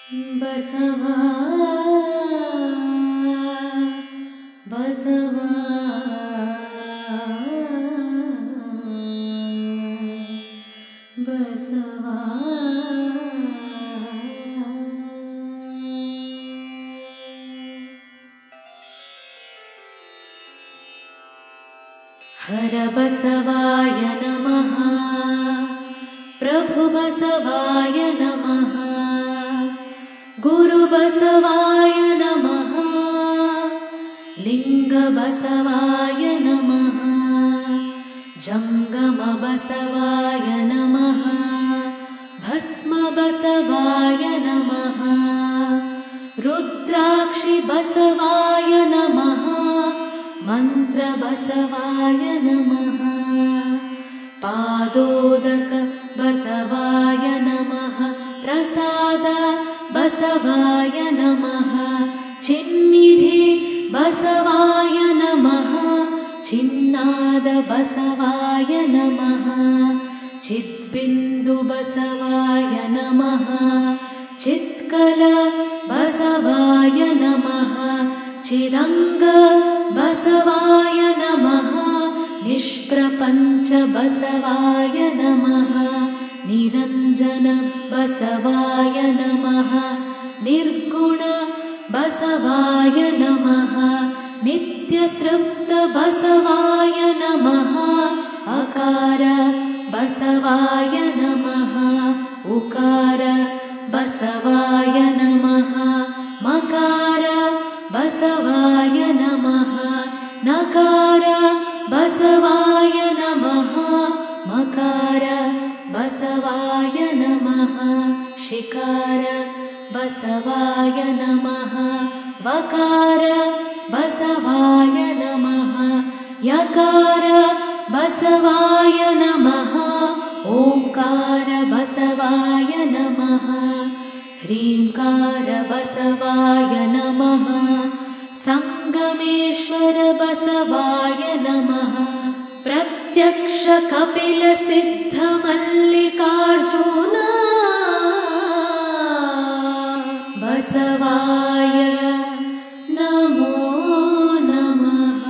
ಬಸವಾ ಬಸವಾ ಬಸವಾ ಹರ ಬಸವಾಯ ನಮಃ ಪ್ರಭು ಬಸವಾಯ ನಮಃ ಗುರು ಬಸವಾಯ ನಮಃ ಲಿಂಗ ಬಸವಾಯ ನಮಃ ಜಂಗಮ ಬಸವಾಯ ನಮಃ ಭಸ್ಮ ಬಸವಾಯ ನಮಃ ರುದ್ರಾಕ್ಷಿ ಬಸವಾಯ ನಮಃ ಮಂತ್ರ ಬಸವಾಯ ನಮಃ ಪಾದೋದಕ ಬಸವಾಯ ನಮಃ ಪ್ರಸಾದ ಬಸವಾಯ ನಮಃ ಚಿನ್ನಿಧಿ ಬಸವಾಯ ನಮಃ ಚಿನ್ನಾದ ಬಸವಾಯ ನಮಃ ಚಿದ್ಬಿಂದು ಬಸವಾಯ ನಮಃ ಚಿತ್ಕಲ ಬಸವಾಯ ನಮಃ ಚಿದಂಗ ಬಸವಾಯ ನಮಃ ನಿಷ್ಪ್ರಪಂಚ ಬಸವಾಯ ನಮಃ ನಿರಂಜನ ಬಸವಾಯ ನಮಃ ನಿರ್ಗುಣ ಬಸವಾಯ ನಮಃ ನಿತ್ಯತೃಪ್ತ ಬಸವಾಯ ನಮಃ ಅಕಾರ ಬಸವಾಯ ನಮಃ ಉಕಾರ ಬಸವಾಯ ನಮಃ ಮಕಾರ ಬಸವಾಯ ನಮಃ ನಕಾರ ಬಸವಾಯ ನಮಃ ಮಕಾರ ಬಸವಾಯ ನಮಃ ಶಿಕಾರ ಬಸವಾಯ ನಮಃ ವಕಾರ ಬಸವಾಯ ನಮಃ ಯಕಾರ ಬಸವಾಯ ನಮಃ ಓಂಕಾರ ಬಸವಾಯ ನಮಃ ಹ್ರೀಂಕಾರ ಬಸವಾಯ ನಮಃ ಸಂಗಮೇಶ್ವರ ಬಸವಾಯ ನಮಃ ಪ್ರತ್ಯಕ್ಷ ಕಪಿಲ ಸಿದ್ಧ ಮಲ್ಲಿಕಾರ್ಜುನ ಬಸವಾಯ ನಮೋ ನಮಃ.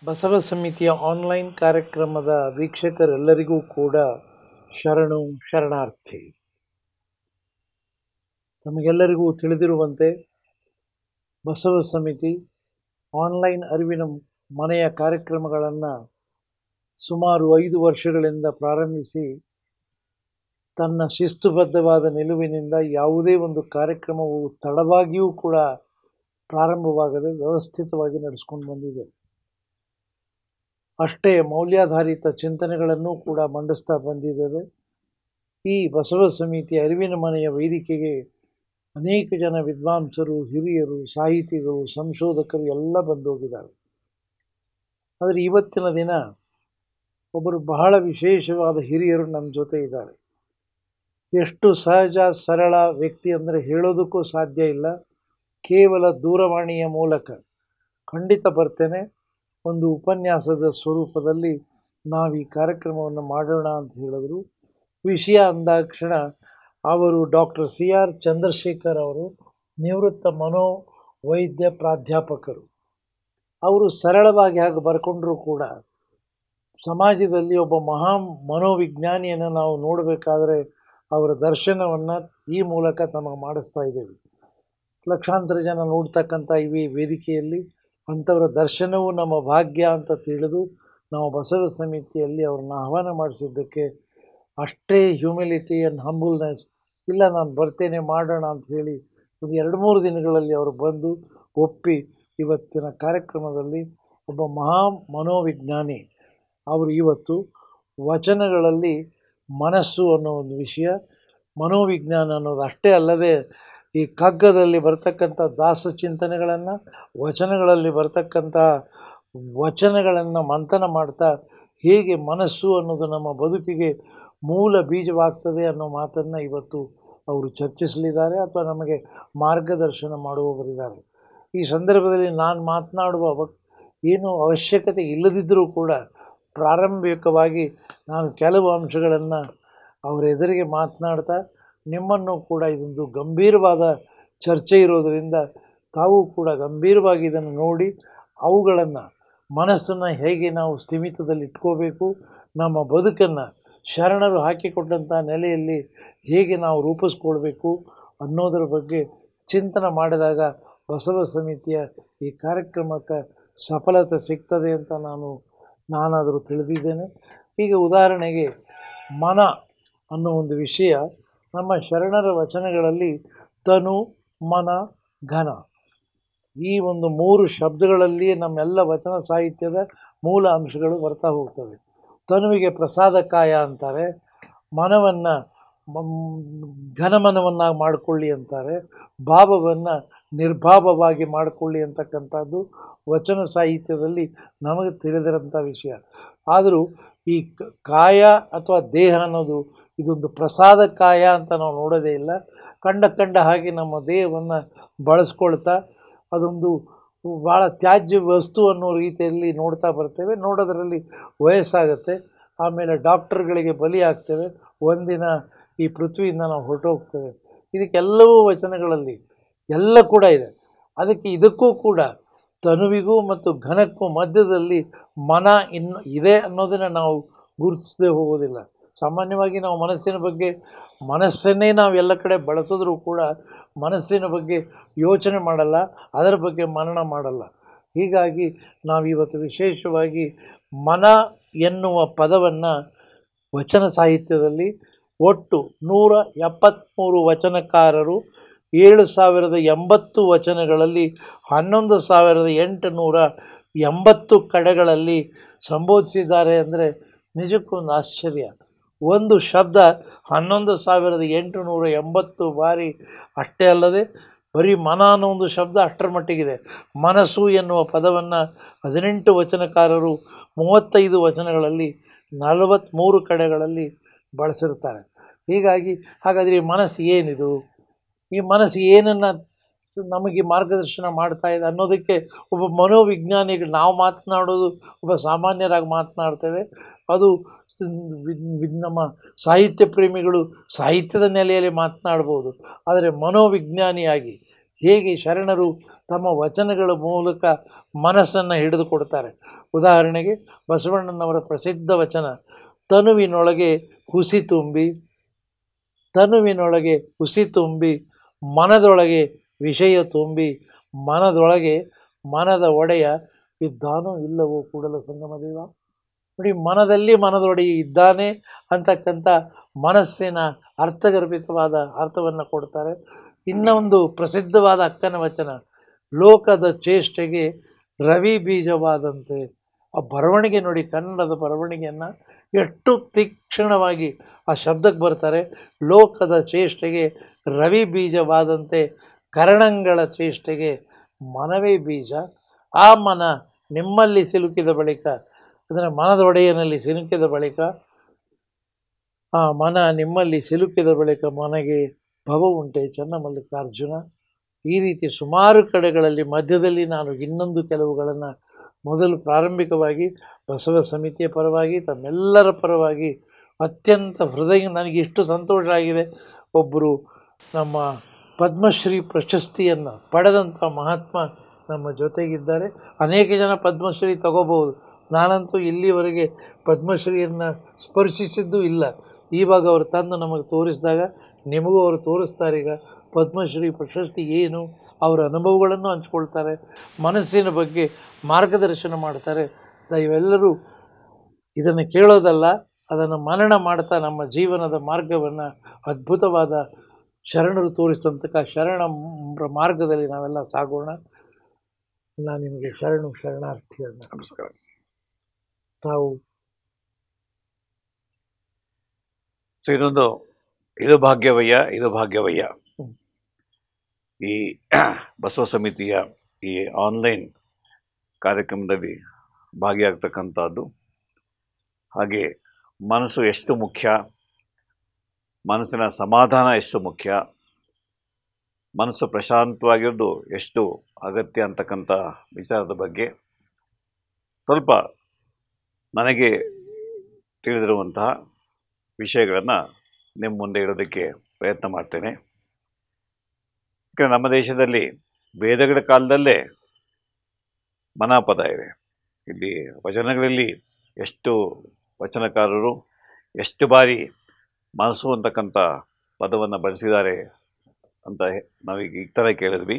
ಬಸವ ಸಮಿತಿಯ ಆನ್ಲೈನ್ ಕಾರ್ಯಕ್ರಮದ ವೀಕ್ಷಕರೆಲ್ಲರಿಗೂ ಕೂಡ ಶರಣು ಶರಣಾರ್ಥಿ. ನಮಗೆಲ್ಲರಿಗೂ ತಿಳಿದಿರುವಂತೆ ಬಸವ ಸಮಿತಿ ಆನ್ಲೈನ್ ಅರಿವಿನ ಮನೆಯ ಕಾರ್ಯಕ್ರಮಗಳನ್ನು ಸುಮಾರು 5 ವರ್ಷಗಳಿಂದ ಪ್ರಾರಂಭಿಸಿ ತನ್ನ ಶಿಸ್ತುಬದ್ಧವಾದ ನಿಲುವಿನಿಂದ ಯಾವುದೇ ಒಂದು ಕಾರ್ಯಕ್ರಮವು ತಡವಾಗಿಯೂ ಕೂಡ ಪ್ರಾರಂಭವಾಗದೆ ವ್ಯವಸ್ಥಿತವಾಗಿ ನಡೆಸ್ಕೊಂಡು ಬಂದಿದೆ. ಅಷ್ಟೇ ಮೌಲ್ಯಾಧಾರಿತ ಚಿಂತನೆಗಳನ್ನು ಕೂಡ ಮಂಡಿಸ್ತಾ ಬಂದಿದ್ದೇವೆ. ಈ ಬಸವ ಸಮಿತಿ ಅರಿವಿನ ಮನೆಯ ವೇದಿಕೆಗೆ ಅನೇಕ ಜನ ವಿದ್ವಾಂಸರು, ಹಿರಿಯರು, ಸಾಹಿತಿಗಳು, ಸಂಶೋಧಕರು ಎಲ್ಲ ಬಂದೋಗಿದ್ದಾರೆ. ಆದರೆ ಇವತ್ತಿನ ದಿನ ಒಬ್ಬರು ಬಹಳ ವಿಶೇಷವಾದ ಹಿರಿಯರು ನಮ್ಮ ಜೊತೆ ಇದ್ದಾರೆ. ಎಷ್ಟು ಸಹಜ ಸರಳ ವ್ಯಕ್ತಿ ಅಂದರೆ ಹೇಳೋದಕ್ಕೂ ಸಾಧ್ಯ ಇಲ್ಲ. ಕೇವಲ ದೂರವಾಣಿಯ ಮೂಲಕ ಖಂಡಿತ ಬರ್ತೇನೆ, ಒಂದು ಉಪನ್ಯಾಸದ ಸ್ವರೂಪದಲ್ಲಿ ನಾವು ಈ ಕಾರ್ಯಕ್ರಮವನ್ನು ಮಾಡೋಣ ಅಂತ ಹೇಳಿದ್ರು. ವಿಷಯ ಅಂದಾಕ್ಷಣ ಅವರು ಡಾಕ್ಟರ್ CR ಚಂದ್ರಶೇಖರ್ ಅವರು ನಿವೃತ್ತ ಮನೋವೈದ್ಯ ಪ್ರಾಧ್ಯಾಪಕರು. ಅವರು ಸರಳವಾಗಿ ಹಾಗೆ ಬರ್ಕೊಂಡ್ರೂ ಕೂಡ ಸಮಾಜದಲ್ಲಿ ಒಬ್ಬ ಮಹಾ ಮನೋವಿಜ್ಞಾನಿಯನ್ನು ನಾವು ನೋಡಬೇಕಾದ್ರೆ ಅವರ ದರ್ಶನವನ್ನು ಈ ಮೂಲಕ ನಮಗೆ ಮಾಡಿಸ್ತಾ ಇದ್ದೇವೆ. ಲಕ್ಷಾಂತರ ಜನ ನೋಡ್ತಕ್ಕಂಥ ಈ ವೇದಿಕೆಯಲ್ಲಿ ಅಂಥವರ ದರ್ಶನವೂ ನಮ್ಮ ಭಾಗ್ಯ ಅಂತ ತಿಳಿದು ನಾವು ಬಸವ ಸಮಿತಿಯಲ್ಲಿ ಅವ್ರನ್ನ ಆಹ್ವಾನ ಮಾಡಿಸಿದ್ದಕ್ಕೆ ಅಷ್ಟೇ ಹ್ಯೂಮಿಲಿಟಿ ಆ್ಯಂಡ್ ಹಂಬಲ್ನೆಸ್, ಇಲ್ಲ ನಾನು ಬರ್ತೇನೆ ಮಾಡೋಣ ಅಂತ ಹೇಳಿ ಒಂದು 2-3 ದಿನಗಳಲ್ಲಿ ಅವರು ಬಂದು ಒಪ್ಪಿ ಇವತ್ತಿನ ಕಾರ್ಯಕ್ರಮದಲ್ಲಿ ಒಬ್ಬ ಮಹಾ ಮನೋವಿಜ್ಞಾನಿ ಅವರು ಇವತ್ತು ವಚನಗಳಲ್ಲಿ ಮನಸ್ಸು ಅನ್ನೋ ಒಂದು ವಿಷಯ, ಮನೋವಿಜ್ಞಾನ ಅನ್ನೋದು ಅಷ್ಟೇ ಅಲ್ಲದೆ ಈ ಕಗ್ಗದಲ್ಲಿ ಬರ್ತಕ್ಕಂಥ ದಾಸ ಚಿಂತನೆಗಳನ್ನು, ವಚನಗಳಲ್ಲಿ ಬರ್ತಕ್ಕಂಥ ವಚನಗಳನ್ನು ಮಂಥನ ಮಾಡ್ತಾ ಹೇಗೆ ಮನಸ್ಸು ಅನ್ನೋದು ನಮ್ಮ ಬದುಕಿಗೆ ಮೂಲ ಬೀಜವಾಗ್ತದೆ ಅನ್ನೋ ಮಾತನ್ನು ಇವತ್ತು ಅವರು ಚರ್ಚಿಸಲಿದ್ದಾರೆ ಅಥವಾ ನಮಗೆ ಮಾರ್ಗದರ್ಶನ ಮಾಡುವವರಿದ್ದಾರೆ. ಈ ಸಂದರ್ಭದಲ್ಲಿ ನಾನು ಮಾತನಾಡುವ ಏನು ಅವಶ್ಯಕತೆ ಇಲ್ಲದಿದ್ದರೂ ಕೂಡ ಪ್ರಾರಂಭಿಕವಾಗಿ ನಾನು ಕೆಲವು ಅಂಶಗಳನ್ನು ಅವರ ಎದುರಿಗೆ ಮಾತನಾಡ್ತಾ ನಿಮ್ಮನ್ನು ಕೂಡ ಇದೊಂದು ಗಂಭೀರವಾದ ಚರ್ಚೆ ಇರೋದರಿಂದ ತಾವು ಕೂಡ ಗಂಭೀರವಾಗಿ ಇದನ್ನು ನೋಡಿ ಅವುಗಳನ್ನು ಮನಸ್ಸನ್ನು ಹೇಗೆ ನಾವು ಸ್ಥಿಮಿತದಲ್ಲಿ ಇಟ್ಕೋಬೇಕು, ನಮ್ಮ ಬದುಕನ್ನು ಶರಣರು ಹಾಕಿಕೊಟ್ಟಂಥ ನೆಲೆಯಲ್ಲಿ ಹೇಗೆ ನಾವು ರೂಪಿಸ್ಕೊಳ್ಬೇಕು ಅನ್ನೋದರ ಬಗ್ಗೆ ಚಿಂತನೆ ಮಾಡಿದಾಗ ಬಸವ ಸಮಿತಿಯ ಈ ಕಾರ್ಯಕ್ರಮಕ್ಕೆ ಸಫಲತೆ ಸಿಗ್ತದೆ ಅಂತ ನಾನಾದರೂ ತಿಳಿದಿದ್ದೇನೆ. ಈಗ ಉದಾಹರಣೆಗೆ ಮನ ಅನ್ನೋ ಒಂದು ವಿಷಯ ನಮ್ಮ ಶರಣರ ವಚನಗಳಲ್ಲಿ ತನು, ಮನ, ಘನ ಈ ಒಂದು 3 ಶಬ್ದಗಳಲ್ಲಿ ನಮ್ಮೆಲ್ಲ ವಚನ ಸಾಹಿತ್ಯದ ಮೂಲ ಅಂಶಗಳು ಬರ್ತಾ ಹೋಗ್ತವೆ. ತನುವಿಗೆ ಪ್ರಸಾದಕಾಯ ಅಂತಾರೆ, ಮನವನ್ನು ಘನಮನವನ್ನಾಗಿ ಮಾಡಿಕೊಳ್ಳಿ ಅಂತಾರೆ, ಭಾವವನ್ನು ನಿರ್ಭಾವವಾಗಿ ಮಾಡಿಕೊಳ್ಳಿ ಅಂತಕ್ಕಂಥದ್ದು ವಚನ ಸಾಹಿತ್ಯದಲ್ಲಿ ನಮಗೆ ತಿಳಿದಿರೋಂಥ ವಿಷಯ. ಆದರೂ ಈ ಕಾಯ ಅಥವಾ ದೇಹ ಅನ್ನೋದು ಇದೊಂದು ಪ್ರಸಾದ ಕಾಯ ಅಂತ ನಾವು ನೋಡೋದೇ ಇಲ್ಲ. ಕಂಡ ಹಾಗೆ ನಮ್ಮ ದೇಹವನ್ನು ಬಳಸ್ಕೊಳ್ತಾ ಅದೊಂದು ಭಾಳ ತ್ಯಾಜ್ಯ ವಸ್ತು ಅನ್ನೋ ರೀತಿಯಲ್ಲಿ ನೋಡ್ತಾ ಬರ್ತೇವೆ. ನೋಡೋದರಲ್ಲಿ ವಯಸ್ಸಾಗುತ್ತೆ, ಆಮೇಲೆ ಡಾಕ್ಟರ್ಗಳಿಗೆ ಬಲಿ ಆಗ್ತೇವೆ, ಒಂದಿನ ಈ ಪೃಥ್ವಿಯಿಂದ ನಾವು ಹೊರಟೋಗ್ತೇವೆ. ಇದಕ್ಕೆಲ್ಲವೂ ವಚನಗಳಲ್ಲಿ ಎಲ್ಲ ಕೂಡ ಇದೆ. ಇದಕ್ಕೂ ಕೂಡ ತನುವಿಗೂ ಮತ್ತು ಘನಕ್ಕೂ ಮಧ್ಯದಲ್ಲಿ ಮನ ಇನ್ನು ಇದೆ ಅನ್ನೋದನ್ನು ನಾವು ಗುರುತಿಸದೆ ಹೋಗೋದಿಲ್ಲ. ಸಾಮಾನ್ಯವಾಗಿ ನಾವು ಮನಸ್ಸನ್ನೇ ನಾವು ಎಲ್ಲ ಕಡೆ ಬಳಸಿದ್ರೂ ಕೂಡ ಮನಸ್ಸಿನ ಬಗ್ಗೆ ಯೋಚನೆ ಮಾಡಲ್ಲ, ಅದರ ಬಗ್ಗೆ ಮನನ ಮಾಡಲ್ಲ. ಹೀಗಾಗಿ ನಾವಿವತ್ತು ವಿಶೇಷವಾಗಿ ಮನ ಎನ್ನುವ ಪದವನ್ನು ವಚನ ಸಾಹಿತ್ಯದಲ್ಲಿ ಒಟ್ಟು 173 ವಚನಕಾರರು 7080 ವಚನಗಳಲ್ಲಿ 11880 ಕಡೆಗಳಲ್ಲಿ ಸಂಬೋಧಿಸಿದ್ದಾರೆ ಅಂದರೆ ನಿಜಕ್ಕೊಂದು ಆಶ್ಚರ್ಯ. ಒಂದು ಶಬ್ದ 11880 ಬಾರಿ. ಅಷ್ಟೇ ಅಲ್ಲದೆ ಬರೀ ಮನ ಅನ್ನೋ ಒಂದು ಶಬ್ದ ಅಷ್ಟರ ಮಟ್ಟಿಗಿದೆ. ಮನಸ್ಸು ಎನ್ನುವ ಪದವನ್ನು 18 ವಚನಕಾರರು 35 ವಚನಗಳಲ್ಲಿ 43 ಕಡೆಗಳಲ್ಲಿ ಬಳಸಿರ್ತಾರೆ. ಹಾಗಾದರೆ ಈ ಮನಸ್ಸು ಏನಿದು, ಈ ಮನಸ್ಸು ಏನನ್ನು ನಮಗೆ ಮಾರ್ಗದರ್ಶನ ಮಾಡ್ತಾ ಇದೆ ಅನ್ನೋದಕ್ಕೆ ಒಬ್ಬ ಮನೋವಿಜ್ಞಾನಿಗಳು ನಾವು ಮಾತನಾಡೋದು ಒಬ್ಬ ಸಾಮಾನ್ಯರಾಗಿ ಮಾತನಾಡ್ತೇವೆ. ಅದು ನಮ್ಮ ಸಾಹಿತ್ಯ ಪ್ರೇಮಿಗಳು ಸಾಹಿತ್ಯದ ನೆಲೆಯಲ್ಲಿ ಮಾತನಾಡ್ಬೋದು. ಆದರೆ ಮನೋವಿಜ್ಞಾನಿಯಾಗಿ ಹೇಗೆ ಶರಣರು ತಮ್ಮ ವಚನಗಳ ಮೂಲಕ ಮನಸ್ಸನ್ನು ಹಿಡಿದುಕೊಡ್ತಾರೆ. ಉದಾಹರಣೆಗೆ ಬಸವಣ್ಣನವರ ಪ್ರಸಿದ್ಧ ವಚನ ತನುವಿನೊಳಗೆ ಹುಸಿ ತುಂಬಿ ಮನದೊಳಗೆ ವಿಷಯ ತುಂಬಿ ಮನದೊಳಗೆ ಮನದ ಒಡೆಯ ಇದ್ದಾನೋ ಇಲ್ಲವೋ ಕೂಡಲ ಸಂಗಮ ದೇವ. ನೋಡಿ, ಮನದೊಡೆಯ ಇದ್ದಾನೆ ಅಂತಕ್ಕಂಥ ಮನಸ್ಸಿನ ಅರ್ಥಗರ್ಭಿತವಾದ ಅರ್ಥವನ್ನು ಕೊಡ್ತಾರೆ. ಇನ್ನೊಂದು ಪ್ರಸಿದ್ಧವಾದ ಅಕ್ಕನ ವಚನ ಲೋಕದ ಚೇಷ್ಟೆಗೆ ರವಿ ಬೀಜವಾದಂತೆ. ಆ ಬರವಣಿಗೆ ನೋಡಿ, ಕನ್ನಡದ ಬರವಣಿಗೆಯನ್ನು ಎಷ್ಟು ತೀಕ್ಷ್ಣವಾಗಿ ಆ ಶಬ್ದಕ್ಕೆ ಬರ್ತಾರೆ. ಲೋಕದ ಚೇಷ್ಟೆಗೆ ರವಿ ಬೀಜವಾದಂತೆ ಕರಣಗಳ ಚೇಷ್ಟೆಗೆ ಮನವೇ ಬೀಜ. ಆ ಮನ ನಿಮ್ಮಲ್ಲಿ ಸಿಲುಕಿದ ಬಳಿಕ, ಅಂದರೆ ಮನದೊಡೆಯನಲ್ಲಿ ಸಿಲುಕಿದ ಬಳಿಕ, ಆ ಮನ ನಿಮ್ಮಲ್ಲಿ ಸಿಲುಕಿದ ಬಳಿಕ ಮನಗೆ ಭವ ಉಂಟೆ ಚನ್ನಮಲ್ಲಿಕಾರ್ಜುನ. ಈ ರೀತಿ ಸುಮಾರು ಕಡೆಗಳಲ್ಲಿ ಮಧ್ಯದಲ್ಲಿ ನಾನು ಇನ್ನೊಂದು ಕೆಲವುಗಳನ್ನು ಮೊದಲು ಪ್ರಾರಂಭಿಕವಾಗಿ ಬಸವ ಸಮಿತಿಯ ಪರವಾಗಿ ತಮ್ಮೆಲ್ಲರ ಪರವಾಗಿ ಅತ್ಯಂತ ನನಗೆ ಇಷ್ಟು ಸಂತೋಷ ಆಗಿದೆ. ಒಬ್ಬರು ನಮ್ಮ ಪದ್ಮಶ್ರೀ ಪ್ರಶಸ್ತಿಯನ್ನು ಪಡೆದಂಥ ಮಹಾತ್ಮ ನಮ್ಮ ಜೊತೆಗಿದ್ದಾರೆ. ಅನೇಕ ಜನ ಪದ್ಮಶ್ರೀ ತಗೋಬಹುದು, ನಾನಂತೂ ಇಲ್ಲಿವರೆಗೆ ಪದ್ಮಶ್ರೀಯನ್ನು ಸ್ಪರ್ಶಿಸಿದ್ದು ಇಲ್ಲ. ಇವಾಗ ಅವರು ತಂದು ನಮಗೆ ತೋರಿಸಿದಾಗ ನಿಮಗೂ ಅವರು ತೋರಿಸ್ತಾರೆ. ಈಗ ಪದ್ಮಶ್ರೀ ಪ್ರಶಸ್ತಿ ಏನು, ಅವರ ಅನುಭವಗಳನ್ನು ಹಂಚ್ಕೊಳ್ತಾರೆ, ಮನಸ್ಸಿನ ಬಗ್ಗೆ ಮಾರ್ಗದರ್ಶನ ಮಾಡ್ತಾರೆ. ಇವೆಲ್ಲರೂ ಇದನ್ನು ಕೇಳೋದಲ್ಲ, ಅದನ್ನು ಮನನ ಮಾಡ್ತಾ ನಮ್ಮ ಜೀವನದ ಮಾರ್ಗವನ್ನು ಅದ್ಭುತವಾದ ಶರಣರು ತೋರಿಸಿದಂಥ ಶರಣ ಮಾರ್ಗದಲ್ಲಿ ನಾವೆಲ್ಲ ಸಾಗೋಣ. ನಾನು ನಿಮಗೆ ಶರಣಾರ್ಥಿಯನ್ನು ನಮಸ್ಕಾರ. ತಾವು ಸೊ ಇದು ಭಾಗ್ಯವಯ್ಯ, ಇದು ಭಾಗ್ಯವಯ್ಯ. ಈ ಬಸವ ಸಮಿತಿಯ ಈ ಆನ್ಲೈನ್ ಕಾರ್ಯಕ್ರಮದಲ್ಲಿ ಭಾಗಿಯಾಗ್ತಕ್ಕಂಥದ್ದು. ಹಾಗೆ ಮನಸ್ಸು ಎಷ್ಟು ಮುಖ್ಯ, ಮನಸ್ಸಿನ ಸಮಾಧಾನ ಎಷ್ಟು ಮುಖ್ಯ, ಮನಸ್ಸು ಪ್ರಶಾಂತವಾಗಿರೋದು ಎಷ್ಟು ಅಗತ್ಯ ಅಂತಕ್ಕಂಥ ವಿಚಾರದ ಬಗ್ಗೆ ಸ್ವಲ್ಪ ನನಗೆ ತಿಳಿದಿರುವಂತಹ ವಿಷಯಗಳನ್ನು ನಿಮ್ಮ ಮುಂದೆ ಇಡೋದಕ್ಕೆ ಪ್ರಯತ್ನ ಮಾಡ್ತೇನೆ. ಯಾಕಂದರೆ ನಮ್ಮ ದೇಶದಲ್ಲಿ ವೇದಗಳ ಕಾಲದಲ್ಲೇ ಮನಾಪದ ಇದೆ. ಇಲ್ಲಿ ವಚನಗಳಲ್ಲಿ ಎಷ್ಟು ವಚನಕಾರರು ಎಷ್ಟು ಬಾರಿ ಮನಸ್ಸು ಅಂತಕ್ಕಂಥ ಪದವನ್ನು ಬಳಸಿದ್ದಾರೆ ಅಂತ ನಾವೀಗ ಈ ಥರ ಕೇಳಿದ್ವಿ.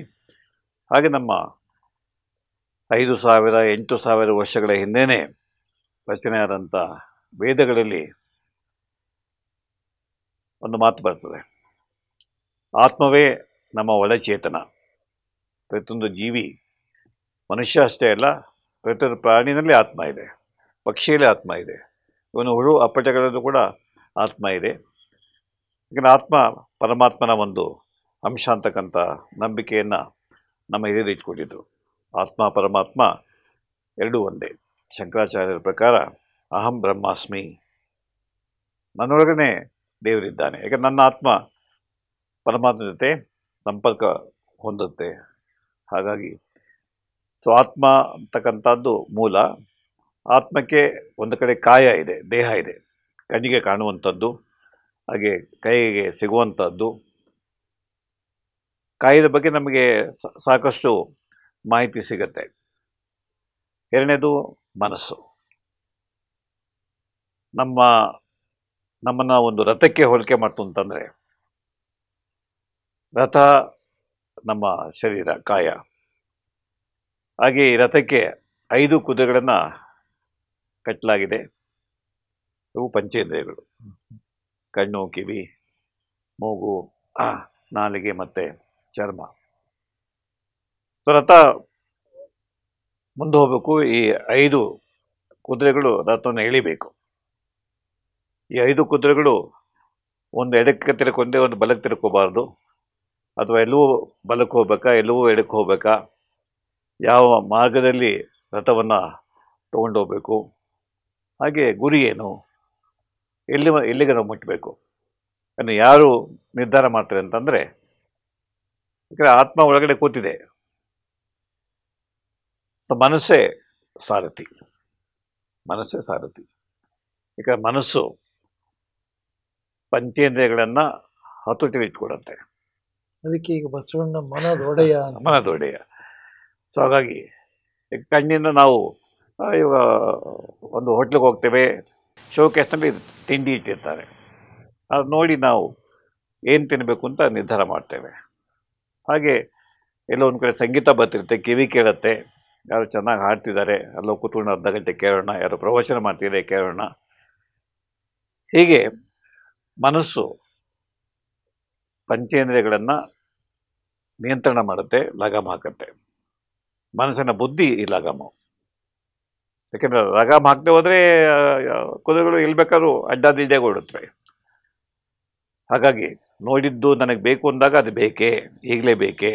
ಹಾಗೆ ನಮ್ಮ 5000 8000 ವರ್ಷಗಳ ಹಿಂದೆಯೇ ರಚನೆ ಆದಂಥ ವೇದಗಳಲ್ಲಿ ಒಂದು ಮಾತು ಬರ್ತದೆ, ಆತ್ಮವೇ ನಮ್ಮ ಒಳಚೇತನ. ಪ್ರತಿಯೊಂದು ಜೀವಿ, ಮನುಷ್ಯ ಅಷ್ಟೇ ಅಲ್ಲ, ಪ್ರತಿಯೊಂದು ಪ್ರಾಣಿನಲ್ಲಿ ಆತ್ಮ ಇದೆ, ಪಕ್ಷಿಯಲ್ಲಿ ಆತ್ಮ ಇದೆ, ಇವನು ಹುಳು ಅಪ್ಪಟೆಗಳಲ್ಲೂ ಕೂಡ ಆತ್ಮ ಇದೆ. ಯಾಕಂದರೆ ಆತ್ಮ ಪರಮಾತ್ಮನ ಒಂದು ಅಂಶ ಅಂತಕ್ಕಂಥ ನಂಬಿಕೆಯನ್ನು ನಮ್ಮ ಹಿರಿಯರು ಇಟ್ಕೊಂಡಿದ್ರು. ಆತ್ಮ ಪರಮಾತ್ಮ ಎರಡೂ ಒಂದೇ. ಶಂಕರಾಚಾರ್ಯರ ಪ್ರಕಾರ ಅಹಂ ಬ್ರಹ್ಮಾಸ್ಮಿ, ನನ್ನೊಳಗನೆ ದೇವರಿದ್ದಾನೆ. ಯಾಕಂದ್ರೆ ನನ್ನ ಆತ್ಮ ಪರಮಾತ್ಮ ಜೊತೆ ಸಂಪರ್ಕ ಹೊಂದುತ್ತೆ. ಹಾಗಾಗಿ ಆತ್ಮ ಅಂತಕ್ಕಂಥದ್ದು ಮೂಲ. ಆತ್ಮಕ್ಕೆ ಒಂದು ಕಡೆ ಕಾಯ ಇದೆ, ದೇಹ ಇದೆ, ಕಣ್ಣಿಗೆ ಕಾಣುವಂಥದ್ದು, ಹಾಗೆ ಕೈಗೆ ಸಿಗುವಂಥದ್ದು. ಕಾಯದ ಬಗ್ಗೆ ನಮಗೆ ಸಾಕಷ್ಟು ಮಾಹಿತಿ ಸಿಗತ್ತೆ. ಎರಡನೇದು ಮನಸ್ಸು. ನಮ್ಮನ್ನು ಒಂದು ರಥಕ್ಕೆ ಹೋಲಿಕೆ ಮಾಡ್ತು ಅಂತಂದರೆ, ರಥ ನಮ್ಮ ಶರೀರ, ಕಾಯ. ಹಾಗೆ ಈ ರಥಕ್ಕೆ 5 ಕುದುರೆಗಳನ್ನು ಕಟ್ಟಲಾಗಿದೆ. ಇವು ಪಂಚೇಂದ್ರಿಯಗಳು: ಕಣ್ಣು, ಕಿವಿ, ಮೂಗು, ನಾಲಿಗೆ ಮತ್ತು ಚರ್ಮ. ಸೊ ರಥ ಮುಂದೆ ಹೋಗಬೇಕು. ಈ 5 ಕುದುರೆಗಳು ರಥವನ್ನು ಎಳಿಬೇಕು. ಈ 5 ಕುದುರೆಗಳು ಒಂದು ಎಡಕ್ಕೆ ತಿರ್ಕೊಂಡೆ, ಒಂದು ಬಲಕ್ಕೆ ತಿರ್ಕೋಬಾರ್ದು, ಅಥವಾ ಎಲ್ಲವೂ ಬಲಕ್ಕೆ ಹೋಗ್ಬೇಕಾ, ಎಲ್ಲವೂ ಎಡಕ್ಕೆ ಹೋಗ್ಬೇಕಾ, ಯಾವ ಮಾರ್ಗದಲ್ಲಿ ರಥವನ್ನು ತಗೊಂಡು ಹೋಗಬೇಕು, ಹಾಗೆ ಗುರಿ ಏನು, ಎಲ್ಲಿಗೆ ನಾವು ಮುಟ್ಟಬೇಕು ಅನ್ನು ಯಾರು ನಿರ್ಧಾರ ಮಾಡ್ತಾರೆ ಅಂತಂದರೆ, ಯಾಕಂದರೆ ಆತ್ಮ ಒಳಗಡೆ ಕೂತಿದೆ. ಸೊ ಮನಸ್ಸೇ ಸಾರಥಿ. ಯಾಕಂದರೆ ಮನಸ್ಸು ಪಂಚೇಂದ್ರಿಯಗಳನ್ನು ಹತೋಟಿಲಿಟ್ಕೊಡುತ್ತೆ. ಅದಕ್ಕೆ ಈಗ ಬಸವಣ್ಣ ಮನದೊಡೆಯ. ಸೊ ಹಾಗಾಗಿ ಕಣ್ಣಿಂದ ನಾವು ಇವಾಗ ಒಂದು ಹೋಟ್ಲಿಗೆ ಹೋಗ್ತೇವೆ, ಶೋಕೇಸ್ನಲ್ಲಿ ತಿಂಡಿ ಇಟ್ಟಿರ್ತಾರೆ, ಅದು ನೋಡಿ ನಾವು ಏನು ತಿನ್ನಬೇಕು ಅಂತ ನಿರ್ಧಾರ ಮಾಡ್ತೇವೆ. ಹಾಗೆ ಎಲ್ಲೋ ಒಂದು ಕಡೆ ಸಂಗೀತ ಬರ್ತಿರುತ್ತೆ, ಕಿವಿ ಕೇಳುತ್ತೆ, ಯಾರು ಚೆನ್ನಾಗಿ ಹಾಡ್ತಿದ್ದಾರೆ, ಅಲ್ಲೋ ಕೂತ್ಕೊಂಡು ಅರ್ಧ ಗಂಟೆ ಕೇಳೋಣ, ಯಾರು ಪ್ರವಚನ ಮಾಡ್ತಿದ್ದಾರೆ ಕೇಳೋಣ. ಹೀಗೆ ಮನಸ್ಸು ಪಂಚೇಂದ್ರಿಯಗಳನ್ನು ನಿಯಂತ್ರಣ ಮಾಡುತ್ತೆ, ಲಗಾಮ ಹಾಕುತ್ತೆ. ಮನಸ್ಸಿನ ಬುದ್ಧಿ ಈ ಲಗಾಮ. ಯಾಕೆಂದರೆ ಲಗಾಮ ಹಾಕದೆ ಹೋದರೆ ಕುದುರೆಗಳು ಎಲ್ಲಿ ಬೇಕಾದ್ರೂ ಅಡ್ಡಾದಿಡ್ಡಾಗಿ ಓಡುತ್ತವೆ. ಹಾಗಾಗಿ ನೋಡಿದ್ದು ನನಗೆ ಬೇಕು ಅಂದಾಗ ಅದು ಬೇಕೇ, ಈಗಲೇ ಬೇಕೇ.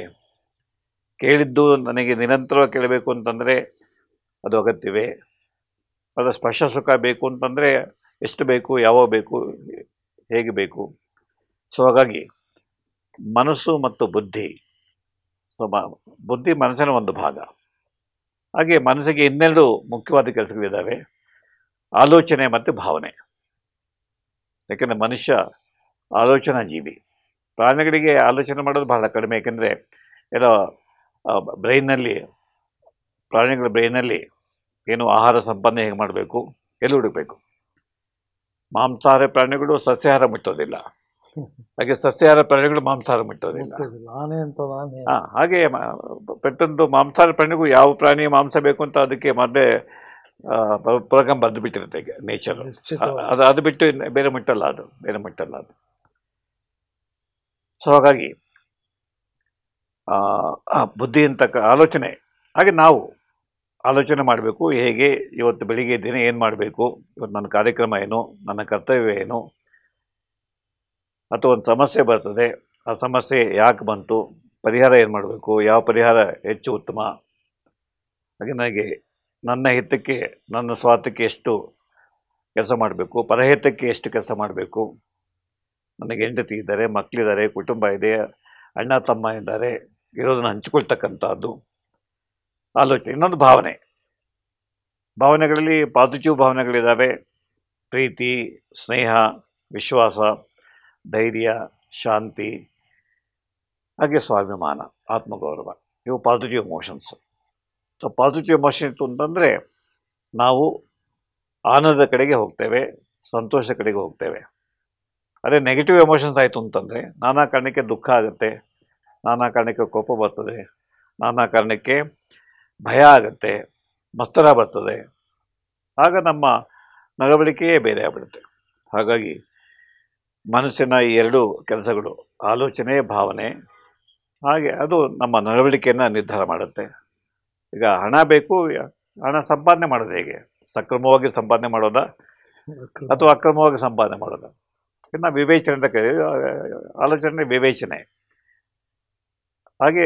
ಕೇಳಿದ್ದು ನನಗೆ ನಿರಂತರವಾಗಿ ಕೇಳಬೇಕು ಅಂತಂದರೆ ಅದು ಅಗತ್ಯವೇ. ಅದರ ಸ್ಪರ್ಶ ಸುಖ ಬೇಕು ಅಂತಂದರೆ ಎಷ್ಟು ಬೇಕು, ಯಾವಾಗ ಬೇಕು, ಹೇಗೆ ಬೇಕು. ಸೊ ಹಾಗಾಗಿ ಮನಸ್ಸು ಮತ್ತು ಬುದ್ಧಿ. ಸೊ ಬುದ್ಧಿ ಮನಸ್ಸಿನ ಒಂದು ಭಾಗ. ಹಾಗೆ ಮನಸ್ಸಿಗೆ ಇನ್ನೆರಡು ಮುಖ್ಯವಾದ ಕೆಲಸಗಳಿದ್ದಾವೆ: ಆಲೋಚನೆ ಮತ್ತು ಭಾವನೆ. ಯಾಕೆಂದರೆ ಮನುಷ್ಯ ಆಲೋಚನಾ ಜೀವಿ. ಪ್ರಾಣಿಗಳಿಗೆ ಆಲೋಚನೆ ಮಾಡೋದು ಬಹಳ ಕಡಿಮೆ. ಏಕೆಂದರೆ ಏನೋ ಪ್ರಾಣಿಗಳ ಬ್ರೈನಲ್ಲಿ ಏನು ಆಹಾರ ಸಂಪಾದನೆ ಹೇಗೆ ಮಾಡಬೇಕು, ಎಲ್ಲಿ ಹುಡುಕಬೇಕು. ಮಾಂಸಾಹಾರ ಪ್ರಾಣಿಗಳು ಸಸ್ಯಾಹಾರ ಮುಟ್ಟೋದಿಲ್ಲ, ಹಾಗೆ ಸಸ್ಯಾಹಾರ ಪ್ರಾಣಿಗಳು ಮಾಂಸಾಹಾರ ಮುಟ್ಟೋದಿಲ್ಲ. ಹಾಗೆ ಪ್ರತಿಯೊಂದು ಮಾಂಸಾಹಾರ ಪ್ರಾಣಿಗೂ ಯಾವ ಪ್ರಾಣಿ ಮಾಂಸ ಬೇಕು ಅಂತ ಅದಕ್ಕೆ ಮೊದಲೇ ಪ್ರೋಗ್ರಾಮ್ ಬರೆದು ಬಿಟ್ಟಿರುತ್ತೆ ನೇಚರ್. ಅದು ಬಿಟ್ಟು ಬೇರೆ ಮುಟ್ಟಲ್ಲ ಅದು. ಸೊ ಹಾಗಾಗಿ ಬುದ್ಧಿ ಅಂತಕ್ಕ ಆಲೋಚನೆ. ಹಾಗೆ ನಾವು ಆಲೋಚನೆ ಮಾಡಬೇಕು, ಹೇಗೆ ಇವತ್ತು ಬೆಳಿಗ್ಗೆ ದಿನ ಏನು ಮಾಡಬೇಕು, ಇವತ್ತು ನನ್ನ ಕಾರ್ಯಕ್ರಮ ಏನು, ನನ್ನ ಕರ್ತವ್ಯ ಏನು, ಅಥವಾ ಒಂದು ಸಮಸ್ಯೆ ಬರ್ತದೆ, ಆ ಸಮಸ್ಯೆ ಯಾಕೆ ಬಂತು, ಪರಿಹಾರ ಏನು ಮಾಡಬೇಕು, ಯಾವ ಪರಿಹಾರ ಹೆಚ್ಚು ಉತ್ತಮ, ಹಾಗೆ ನನಗೆ ನನ್ನ ಹಿತಕ್ಕೆ ನನ್ನ ಸ್ವಾರ್ಥಕ್ಕೆ ಎಷ್ಟು ಕೆಲಸ ಮಾಡಬೇಕು, ಪರಹಿತಕ್ಕೆ ಎಷ್ಟು ಕೆಲಸ ಮಾಡಬೇಕು, ನನಗೆ ಹೆಂಡತಿ ಇದ್ದಾರೆ, ಮಕ್ಕಳಿದ್ದಾರೆ, ಕುಟುಂಬ ಇದೆ, ಅಣ್ಣ ತಮ್ಮ ಇದ್ದಾರೆ, ಇರೋದನ್ನು ಹಂಚಿಕೊಳ್ತಕ್ಕಂಥದ್ದು ಆಲೋಚನೆ. ಇನ್ನೊಂದು ಭಾವನೆಗಳಲ್ಲಿ ಪಾಸಿಟಿವ್ ಭಾವನೆಗಳಿದ್ದಾವೆ. ಪ್ರೀತಿ, ಸ್ನೇಹ, ವಿಶ್ವಾಸ, ಧೈರ್ಯ, ಶಾಂತಿ, ಹಾಗೆ ಸ್ವಾಭಿಮಾನ, ಆತ್ಮಗೌರವ, ಇವು positive emotions. So positive emotion ಇತ್ತು ಅಂತಂದರೆ ನಾವು ಆನಂದದ ಕಡೆಗೆ ಹೋಗ್ತೇವೆ, ಸಂತೋಷದ ಕಡೆಗೆ ಹೋಗ್ತೇವೆ. ಅದೇ ನೆಗೆಟಿವ್ ಎಮೋಷನ್ಸ್ ಆಯಿತು ಅಂತಂದರೆ ನಾನಾ ಕಾರಣಕ್ಕೆ ದುಃಖ ಆಗುತ್ತೆ, ನಾನಾ ಕಾರಣಕ್ಕೆ ಕೋಪ ಬರ್ತದೆ, ನಾನಾ ಕಾರಣಕ್ಕೆ ಭಯ ಆಗುತ್ತೆ, ಮತ್ಸರ ಬರ್ತದೆ. ಆಗ ನಮ್ಮ ನಡವಳಿಕೆಯೇ ಬೇರೆ ಆಗ್ಬಿಡುತ್ತೆ. ಹಾಗಾಗಿ ಮನಸ್ಸಿನ ಈ ಎರಡು ಕೆಲಸಗಳು, ಆಲೋಚನೆ, ಭಾವನೆ, ಹಾಗೆ ಅದು ನಮ್ಮ ನಡವಳಿಕೆಯನ್ನು ನಿರ್ಧಾರ ಮಾಡುತ್ತೆ. ಈಗ ಹಣ ಬೇಕು, ಹಣ ಸಂಪಾದನೆ ಮಾಡೋದು ಹೇಗೆ? ಸಕ್ರಮವಾಗಿ ಸಂಪಾದನೆ ಮಾಡೋದಾ ಅಥವಾ ಅಕ್ರಮವಾಗಿ ಸಂಪಾದನೆ ಮಾಡೋದಾ? ನಾವು ವಿವೇಚನೆ ಅಂತ ಕರೀತೀವಿ. ಆಲೋಚನೆ ವಿವೇಚನೆ. ಹಾಗೆ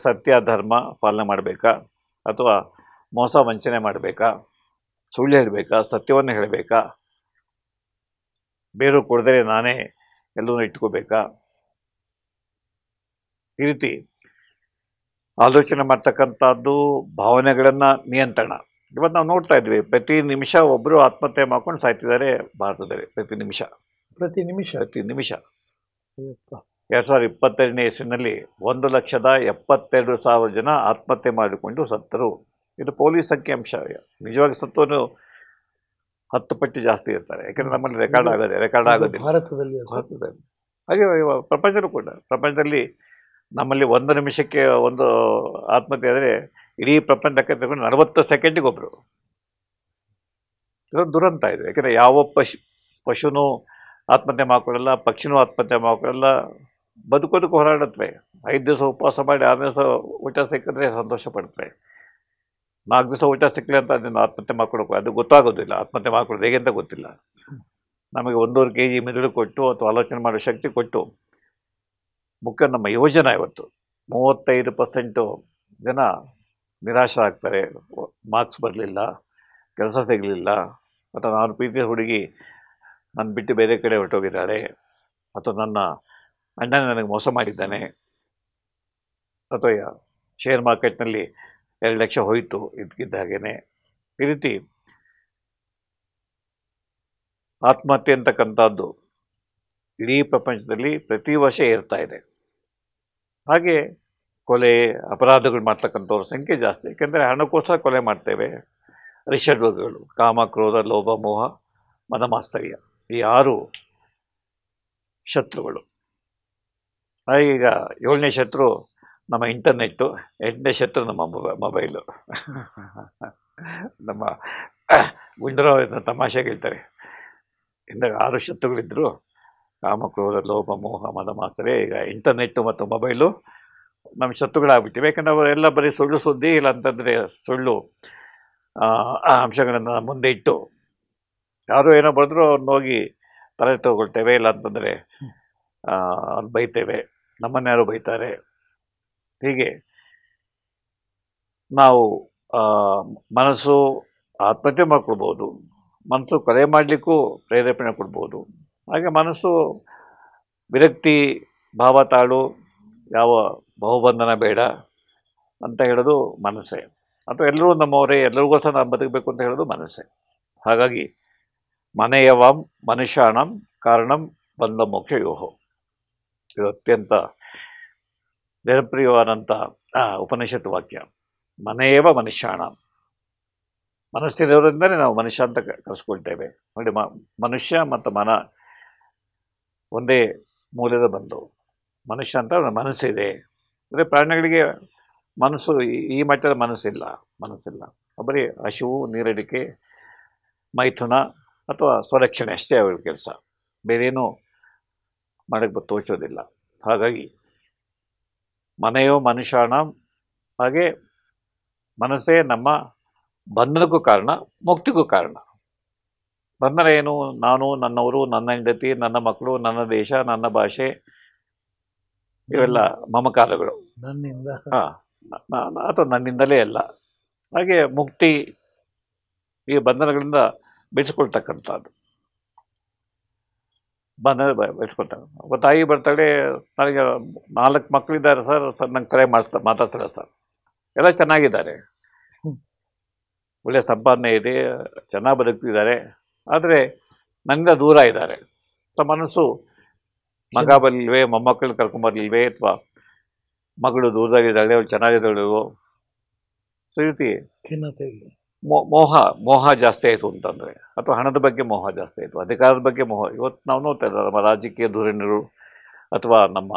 ಸತ್ಯ ಧರ್ಮ ಪಾಲನೆ ಮಾಡಬೇಕಾ ಅಥವಾ ಮೋಸ ವಂಚನೆ ಮಾಡಬೇಕಾ, ಸುಳ್ಳು ಹೇಳಬೇಕಾ, ಸತ್ಯವನ್ನು ಹೇಳಬೇಕಾ, ಬೇರು ಕೊಡದರೆ ನಾನೇ ಎಲ್ಲವೂ ಇಟ್ಕೋಬೇಕಾ? ಈ ರೀತಿ ಆಲೋಚನೆ ಮಾಡ್ತಕ್ಕಂಥದ್ದು ಭಾವನೆಗಳನ್ನು ನಿಯಂತ್ರಣ. ಇವತ್ತು ನಾವು ನೋಡ್ತಾ ಇದ್ವಿ, ಪ್ರತಿ ನಿಮಿಷ ಒಬ್ಬರು ಆತ್ಮಹತ್ಯೆ ಮಾಡ್ಕೊಂಡು ಸಾಯ್ತಿದ್ದಾರೆ ಭಾರತದಲ್ಲಿ. ಪ್ರತಿ ನಿಮಿಷ. 2022ನೇ ಇಸ್ವಿನಲ್ಲಿ 1,72,000 ಜನ ಆತ್ಮಹತ್ಯೆ ಮಾಡಿಕೊಂಡು ಸತ್ತರು. ಇದು ಪೊಲೀಸ್ ಸಂಖ್ಯೆ ಅಂಶ. ನಿಜವಾಗಿ ಸತ್ತವನು 10 ಪಟ್ಟು ಜಾಸ್ತಿ ಇರ್ತಾರೆ. ಯಾಕೆಂದರೆ ನಮ್ಮಲ್ಲಿ ರೆಕಾರ್ಡ್ ಆಗೋದಿಲ್ಲ ಭಾರತದಲ್ಲಿ. ಹಾಗೆ ಪ್ರಪಂಚದಲ್ಲೂ ಕೂಡ, ಪ್ರಪಂಚದಲ್ಲಿ ನಮ್ಮಲ್ಲಿ 1 ನಿಮಿಷಕ್ಕೆ ಒಂದು ಆತ್ಮಹತ್ಯೆ ಆದರೆ ಇಡೀ ಪ್ರಪಂಚಕ್ಕೆ ತಗೊಂಡು 40 ಸೆಕೆಂಡಿಗೆ ಒಬ್ಬರು. ಇದೊಂದು ದುರಂತ ಇದೆ. ಯಾಕೆಂದರೆ ಯಾವ ಪಶುನೂ ಆತ್ಮಹತ್ಯೆ ಮಾಡ್ಕೊಳ್ಳಲ್ಲ, ಪಕ್ಷಿನೂ ಆತ್ಮಹತ್ಯೆ ಮಾಡ್ಕೊಳ್ಳಲ್ಲ, ಬದುಕೋದಕ್ಕೆ ಹೋರಾಡುತ್ತವೆ. 5 ದಿವಸ ಉಪವಾಸ ಮಾಡಿ 6 ದಿವಸ ಊಟ ಸಿಕ್ಕಿದ್ರೆ ಸಂತೋಷ ಪಡ್ತವೆ. 4 ದಿವಸ ಊಟ ಸಿಕ್ಕಲಿ ಅಂತ ಅದನ್ನು ಆತ್ಮಹತ್ಯೆ ಮಾಡ್ಕೊಳಕ್ಕೆ ಅದು ಗೊತ್ತಾಗೋದಿಲ್ಲ. ಆತ್ಮಹತ್ಯೆ ಮಾಡ್ಕೊಳ್ಳೋದು ಹೇಗೆ ಅಂತ ಗೊತ್ತಿಲ್ಲ. ನಮಗೆ 1.5 kg ಮೆದುಳು ಕೊಟ್ಟು ಅಥವಾ ಆಲೋಚನೆ ಮಾಡೋ ಶಕ್ತಿ ಕೊಟ್ಟು, ಮುಖ್ಯ ನಮ್ಮ ಯುವಜನ ಇವತ್ತು 35% ಜನ ನಿರಾಶೆ ಆಗ್ತಾರೆ. ಮಾರ್ಕ್ಸ್ ಬರಲಿಲ್ಲ, ಕೆಲಸ ಸಿಗಲಿಲ್ಲ, ಅಥವಾ ನಾನು ಪ್ರೀತಿಯ ಹುಡುಗಿ ನನ್ನ ಬಿಟ್ಟು ಬೇರೆ ಕಡೆ ಹೊರಟೋಗಿದ್ದಾಳೆ, ಅಥವಾ ನನ್ನ ಅಣ್ಣ ನನಗೆ ಮೋಸ ಮಾಡಿದ್ದಾನೆ, ಅಥವಾ ಶೇರ್ ಮಾರ್ಕೆಟ್ನಲ್ಲಿ 2 ಲಕ್ಷ ಹೋಯಿತು ಇದ್ದಕ್ಕಿದ್ದ ಹಾಗೇನೆ. ಈ ರೀತಿ ಆತ್ಮಹತ್ಯೆ ಅಂತಕ್ಕಂಥದ್ದು ಇಡೀ ಪ್ರಪಂಚದಲ್ಲಿ ಪ್ರತಿ ವರ್ಷ ಏರ್ತಾ ಇದೆ. ಹಾಗೆ ಕೊಲೆ, ಅಪರಾಧಗಳು ಮಾಡ್ತಕ್ಕಂಥವ್ರ ಸಂಖ್ಯೆ ಜಾಸ್ತಿ. ಏಕೆಂದರೆ ಹಣಕ್ಕೋಸ್ಕರ ಕೊಲೆ ಮಾಡ್ತೇವೆ. ರಿಷಡ್ವರ್ಗಗಳು, ಕಾಮ, ಕ್ರೋಧ, ಲೋಭ, ಮೋಹ, ಮದಮಾತ್ಸರ್ಯ, ಈ 6 ಶತ್ರುಗಳು. ಈಗ 7ನೇ ಶತ್ರು ನಮ್ಮ ಇಂಟರ್ನೆಟ್ಟು, 8ನೇ ಶತ್ರು ನಮ್ಮ ಮೊಬೈಲು. ನಮ್ಮ ಗುಂಡರಾವ್ ತಮಾಷೆಗೆ ಹೇಳ್ತಾರೆ, ಹಿಂದಾಗ 6 ಶತ್ರುಗಳಿದ್ದರು, ಕಾಮ, ಕ್ರೋಧ, ಲೋಭ, ಮೋಹ, ಮದಮಾತ್ಸರ್ಯ. ಈಗ ಇಂಟರ್ನೆಟ್ಟು ಮತ್ತು ಮೊಬೈಲು ನಮ್ಮ ಶತ್ರುಗಳಾಗ್ಬಿಟ್ಟಿವೆ. ಯಾಕಂದರೆ ಅವರೆಲ್ಲ ಬರೀ ಸುಳ್ಳು ಸುದ್ದಿ, ಇಲ್ಲ ಅಂತಂದರೆ ಸುಳ್ಳು ಅಂಶಗಳನ್ನು ಮುಂದೆ ಇಟ್ಟು ಯಾರು ಏನೋ ಬರೆದ್ರು ಅವ್ರನ್ನ ಹೋಗಿ ತಲೆ ತಗೊಳ್ತೇವೆ, ಇಲ್ಲ ಅಂತಂದರೆ ಅವ್ರು ಬೈತೇವೆ, ನಮ್ಮನ್ನು ಯಾರು ಬೈತಾರೆ. ಹೀಗೆ ನಾವು ಮನಸ್ಸು ಆತ್ಮಹತ್ಯೆ ಮಾಡ್ಕೊಳ್ಬೋದು, ಮನಸ್ಸು ಕೊಲೆ ಮಾಡಲಿಕ್ಕೂ ಪ್ರೇರೇಪಣೆ ಕೊಡ್ಬೋದು. ಹಾಗೆ ಮನಸ್ಸು ವಿರಕ್ತಿ ಭಾವ ತಾಳು, ಯಾವ ಬಹುಬಂಧನ ಬೇಡ ಅಂತ ಹೇಳೋದು ಮನಸ್ಸೇ. ಅಥವಾ ಎಲ್ಲರೂ ನಮ್ಮವರೇ, ಎಲ್ಲರಿಗೋಸ್ಕರ ನಾವು ಬದುಕಬೇಕು ಅಂತ ಹೇಳೋದು ಮನಸ್ಸೇ. ಹಾಗಾಗಿ ಮನೆಯವಾಂ ಮನುಷ್ಯಾಣಂ ಕಾರಣಂ ಬಂಧ ಮೋಕ್ಷ ಯೋಹೋ, ಇದು ಅತ್ಯಂತ ಜನಪ್ರಿಯವಾದಂಥ ಉಪನಿಷತ್ ವಾಕ್ಯ. ಮನೆಯವ ಮನುಷ್ಯಾಣ, ಮನಸ್ಸಿರೋದ್ರಿಂದಲೇ ನಾವು ಮನುಷ್ಯ ಅಂತ ಕರೆಸ್ಕೊಳ್ತೇವೆ. ನೋಡಿ, ಮನುಷ್ಯ ಮತ್ತು ಮನ ಒಂದೇ ಮೂಲದ ಬಂದು. ಮನುಷ್ಯ ಅಂತ ಮನಸ್ಸಿದೆ. ಅಂದರೆ ಪ್ರಾಣಿಗಳಿಗೆ ಮನಸ್ಸು, ಈ ಮಟ್ಟದ ಮನಸ್ಸಿಲ್ಲ. ಬರೀ ಹಸಿವು, ನೀರಡಿಕೆ, ಮೈಥುನ ಅಥವಾ ಸ್ವರಕ್ಷಣೆ ಅಷ್ಟೇ ಅವ್ರ ಕೆಲಸ. ಬೇರೇನೂ ಮಾಡೋಕ್ಕೆ ತೋಚೋದಿಲ್ಲ. ಹಾಗಾಗಿ ಮನೆಯೋ ಮನುಷ್ಯಾಣ, ಹಾಗೆ ಮನಸ್ಸೇ ನಮ್ಮ ಬಂಧನಕ್ಕೂ ಕಾರಣ, ಮುಕ್ತಿಗೂ ಕಾರಣ. ಬಂಧನ ಏನು? ನಾನು, ನನ್ನವರು, ನನ್ನ ಹೆಂಡತಿ, ನನ್ನ ಮಕ್ಕಳು, ನನ್ನ ದೇಶ, ನನ್ನ ಭಾಷೆ, ಇವೆಲ್ಲ ಮಮಕಾರಗಳು. ನನ್ನಿಂದ ಅಥವಾ ನನ್ನಿಂದಲೇ ಎಲ್ಲ. ಹಾಗೆ ಮುಕ್ತಿ ಈ ಬಂಧನಗಳಿಂದ ಬಿಡಿಸ್ಕೊಳ್ತಕ್ಕಂಥದ್ದು. ಬಂಧನ ಬಿಡಿಸ್ಕೊಳ್ತಾರೆ. ಒಬ್ಬ ತಾಯಿ ಬರ್ತಾಳೆ, ನನಗೆ 4 ಮಕ್ಕಳಿದ್ದಾರೆ ಸರ್, ನಂಗೆ ಸರಿಯಾಗಿ ಮಾತಾಡ್ತಾರೆ ಸರ್, ಎಲ್ಲ ಚೆನ್ನಾಗಿದ್ದಾರೆ, ಒಳ್ಳೆಯ ಸಂಪಾದನೆ ಇದೆ, ಚೆನ್ನಾಗಿ ಬದುಕ್ತಿದ್ದಾರೆ, ಆದರೆ ನನ್ನಿಂದ ದೂರ ಇದ್ದಾರೆ. ಮನಸ್ಸು ಮಗ ಬರಲಿಲ್ವೇ, ಮೊಮ್ಮಕ್ಕಳು ಕರ್ಕೊಂಬರ್ಲಿಲ್ವೇ, ಅಥವಾ ಮಗಳು ದೂರದಾಗಿದ್ದಾಳೆ, ಅವಳು ಚೆನ್ನಾಗಿದ್ದಾಳು, ಈ ರೀತಿ ಖಿನ್ನತೆಗೆ ಮೋಹ ಜಾಸ್ತಿ ಆಯಿತು ಅಂತಂದರೆ, ಅಥವಾ ಹಣದ ಬಗ್ಗೆ ಮೋಹ ಜಾಸ್ತಿ ಆಯಿತು, ಅಧಿಕಾರದ ಬಗ್ಗೆ ಮೋಹ. ಇವತ್ತು ನಾವು ನೋಡ್ತಾ ಇದ್ದಾರೆ ನಮ್ಮ ರಾಜಕೀಯ ಧೋರಣೆಗಳು, ಅಥವಾ ನಮ್ಮ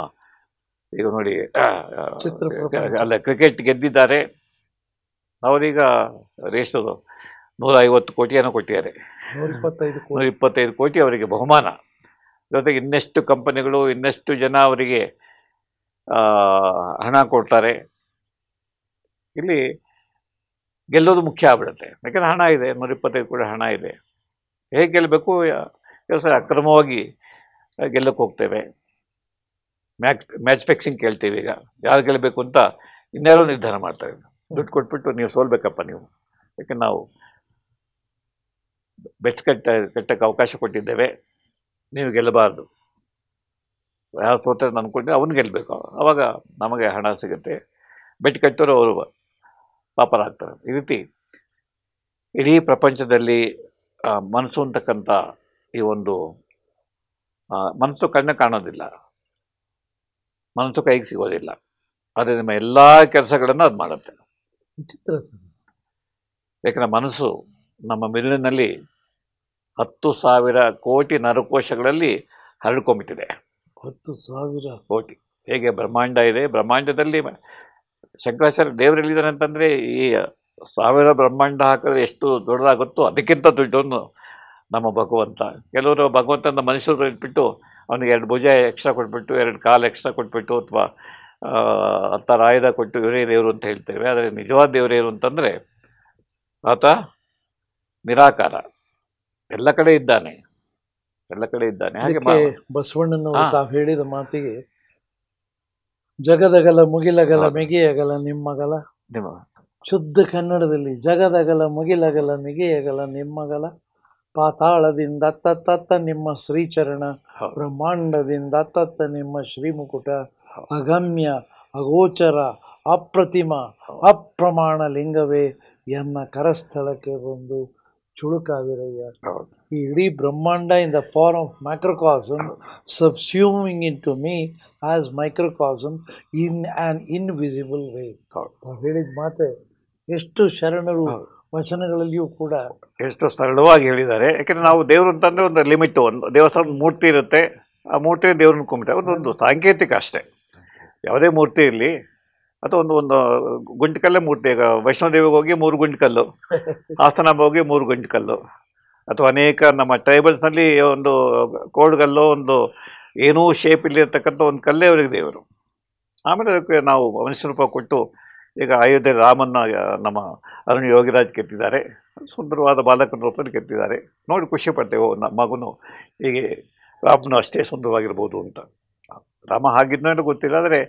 ಈಗ ನೋಡಿ ಅಲ್ಲ ಕ್ರಿಕೆಟ್ ಗೆದ್ದಿದ್ದಾರೆ, ಅವರೀಗ ರೇಷು 150 ಕೋಟಿಯನ್ನು ಕೊಟ್ಟಿದ್ದಾರೆ, 125 ಕೋಟಿ ಅವರಿಗೆ ಬಹುಮಾನ. ಜೊತೆಗೆ ಇನ್ನೆಷ್ಟು ಕಂಪನಿಗಳು, ಇನ್ನೆಷ್ಟು ಜನ ಅವರಿಗೆ ಹಣ ಕೊಡ್ತಾರೆ. ಇಲ್ಲಿ ಗೆಲ್ಲೋದು ಮುಖ್ಯ ಆಗ್ಬಿಡುತ್ತೆ, ಯಾಕೆಂದರೆ ಹಣ ಇದೆ, 125 ಕೋಟಿ ಹಣ ಇದೆ. ಹೇಗೆ ಗೆಲ್ಲಬೇಕು? ಕೆಲಸ ಅಕ್ರಮವಾಗಿ ಗೆಲ್ಲಕ್ಕೆ ಹೋಗ್ತೇವೆ, ಮ್ಯಾಚ್ ಫಿಕ್ಸಿಂಗ್ ಕೇಳ್ತೀವಿ. ಈಗ ಯಾರು ಗೆಲ್ಲಬೇಕು ಅಂತ ಇನ್ಯಾರೋ ನಿರ್ಧಾರ ಮಾಡ್ತಾರೆ, ದುಡ್ಡು ಕೊಟ್ಬಿಟ್ಟು ನೀವು ಸೋಲ್ಬೇಕಪ್ಪ ನೀವು, ಯಾಕೆ ನಾವು ಬೆಟ್ಸ್ ಕಟ್ಟಕ್ಕೆ ಅವಕಾಶ ಕೊಟ್ಟಿದ್ದೇವೆ, ನೀವು ಗೆಲ್ಲಬಾರ್ದು, ಯಾರು ಸೋತ್ರೆ ಅಂದ್ಕೊಂಡ್ರೆ ಅವನು ಗೆಲ್ಲಬೇಕು, ಆವಾಗ ನಮಗೆ ಹಣ ಸಿಗುತ್ತೆ. ಬೆಟ್ ಕಟ್ಟೋರು ಅವರು ಪಾಪರಾಗ್ತಾರೆ. ಈ ರೀತಿ ಇಡೀ ಪ್ರಪಂಚದಲ್ಲಿ ಮನಸ್ಸು ಅಂತಕ್ಕಂಥ ಈ ಒಂದು ಮನಸ್ಸು ಕಣ್ಣು ಕಾಣೋದಿಲ್ಲ, ಮನಸ್ಸು ಕೈಗೆ ಸಿಗೋದಿಲ್ಲ, ಆದರೆ ನಿಮ್ಮ ಎಲ್ಲ ಕೆಲಸಗಳನ್ನು ಅದು ಮಾಡುತ್ತೆ. ವಿಚಿತ್ರ ಸರ್. ಯಾಕಂದರೆ ಮನಸ್ಸು ನಮ್ಮ ಮೆದುಳಿನಲ್ಲಿ 10,000 ಕೋಟಿ ನರಕೋಶಗಳಲ್ಲಿ ಹರಡ್ಕೊಂಡ್ಬಿಟ್ಟಿದೆ. 10,000 ಕೋಟಿ. ಹೇಗೆ ಬ್ರಹ್ಮಾಂಡ ಇದೆ, ಬ್ರಹ್ಮಾಂಡದಲ್ಲಿ ಶಂಕರಾಚಾರ್ಯ ದೇವರು ಹೇಳಿದಾನೆ ಅಂತಂದರೆ, ಈ 1000 ಬ್ರಹ್ಮಾಂಡ ಹಾಕಿದ್ರೆ ಎಷ್ಟು ದೊಡ್ಡದಾಗುತ್ತೋ ಅದಕ್ಕಿಂತ ದೊಡ್ಡವನು ನಮ್ಮ ಭಗವಂತ. ಕೆಲವರು ಭಗವಂತನ ಮನುಷ್ಯರು ಇಟ್ಬಿಟ್ಟು ಅವನಿಗೆ 2 ಭುಜ ಎಕ್ಸ್ಟ್ರಾ ಕೊಟ್ಬಿಟ್ಟು, 2 ಕಾಲು ಎಕ್ಸ್ಟ್ರಾ ಕೊಟ್ಬಿಟ್ಟು, ಅಥವಾ 10 ಆಯುಧ ಕೊಟ್ಟು ಇವರೇ ದೇವರು ಅಂತ ಹೇಳ್ತೇವೆ. ಆದರೆ ನಿಜವಾದ ದೇವರೇನು ಅಂತಂದರೆ ಆತ ನಿರಾಕಾರ, ಎಲ್ಲ ಕಡೆ ಇದ್ದಾನೆ, ಎಲ್ಲ ಕಡೆ ಇದ್ದಾನೆ. ಹಾಗೆ ಬಸವಣ್ಣನವರು ತಾವು ಹೇಳಿದ ಮಾತಿಗೆ ಜಗದಗಲ ಮುಗಿಲಗಲ ಮೆಗೆಯಗಲ ನಿಮ್ಮಗಲ, ಶುದ್ಧ ಕನ್ನಡದಲ್ಲಿ ಜಗದಗಲ ಮುಗಿಲಗಲ ಮೆಗೆಯಗಲ ನಿಮ್ಮಗಲ, ಪಾತಾಳದಿಂದ ತತ್ತ ನಿಮ್ಮ ಶ್ರೀಚರಣ, ಬ್ರಹ್ಮಾಂಡದಿಂದ ತತ್ತ ನಿಮ್ಮ ಶ್ರೀಮುಕುಟ, ಅಗಮ್ಯ ಅಗೋಚರ ಅಪ್ರತಿಮ ಅಪ್ರಮಾಣ ಲಿಂಗವೇ ಎನ್ನ ಕರಸ್ಥಳಕ್ಕೆ ಬಂದು ಚುಳುಕಾವಿರಯ್ಯ. ಈ ಇಡೀ ಬ್ರಹ್ಮಾಂಡ in the form of microcosm subsuming into me as microcosm in an invisible way. ನಾವು ಹೇಳಿದ ಮಾತೆ ಎಷ್ಟು ಶರಣರು ವಚನಗಳಲ್ಲಿಯೂ ಕೂಡ ಎಷ್ಟು ಸರಳವಾಗಿ ಹೇಳಿದ್ದಾರೆ. ಯಾಕೆಂದರೆ ನಾವು ದೇವರು ಅಂತಂದರೆ ಒಂದು ಲಿಮಿಟ್, ಒಂದು ದೇವಸ್ಥಾನದ ಮೂರ್ತಿ ಇರುತ್ತೆ, ಆ ಮೂರ್ತಿ ದೇವ್ರನ್ನ ಕುಂಬಿಟ್ಟೆ ಒಂದು ಸಾಂಕೇತಿಕ ಅಷ್ಟೇ. ಯಾವುದೇ ಮೂರ್ತಿ ಇರಲಿ, ಅಥವಾ ಒಂದು ಗುಂಟಕಲ್ಲೇ ಮೂರ್ತಿ. ಈಗ ವೈಷ್ಣೋದೇವಿಗೆ ಹೋಗಿ 3 ಗುಂಟಕಲ್ಲು, ಹಾಸನಾಂಬ ಹೋಗಿ 3 ಗುಂಟಕಲ್ಲು, ಅಥವಾ ಅನೇಕ ನಮ್ಮ ಟ್ರೈಬಲ್ಸ್ನಲ್ಲಿ ಒಂದು ಕೋಡ್ಗಲ್ಲು, ಒಂದು ಏನೂ ಶೇಪ್ ಇಲ್ಲಿರ್ತಕ್ಕಂಥ ಒಂದು ಕಲ್ಲೇ ಅವರಿಗೆ ದೇವರು. ಆಮೇಲೆ ಅದಕ್ಕೆ ನಾವು ಮನುಷ್ಯ ರೂಪ ಕೊಟ್ಟು, ಈಗ ಅಯೋಧ್ಯೆ ರಾಮನ್ನ ನಮ್ಮ ಅರುಣ್ ಯೋಗಿರಾಜ್ ಕೆತ್ತಿದ್ದಾರೆ, ಸುಂದರವಾದ ಬಾಲಕನ ರೂಪದಲ್ಲಿ ಕೆತ್ತಿದ್ದಾರೆ. ನೋಡಿ ಖುಷಿ ಪಡ್ತೇವೆ, ನಮ್ಮ ಮಗನು ಹೀಗೆ ರಾಮನು ಅಷ್ಟೇ ಸುಂದರವಾಗಿರ್ಬೋದು ಅಂತ. ರಾಮ ಹಾಗಿದ್ನೋ ಗೊತ್ತಿಲ್ಲ, ಆದರೆ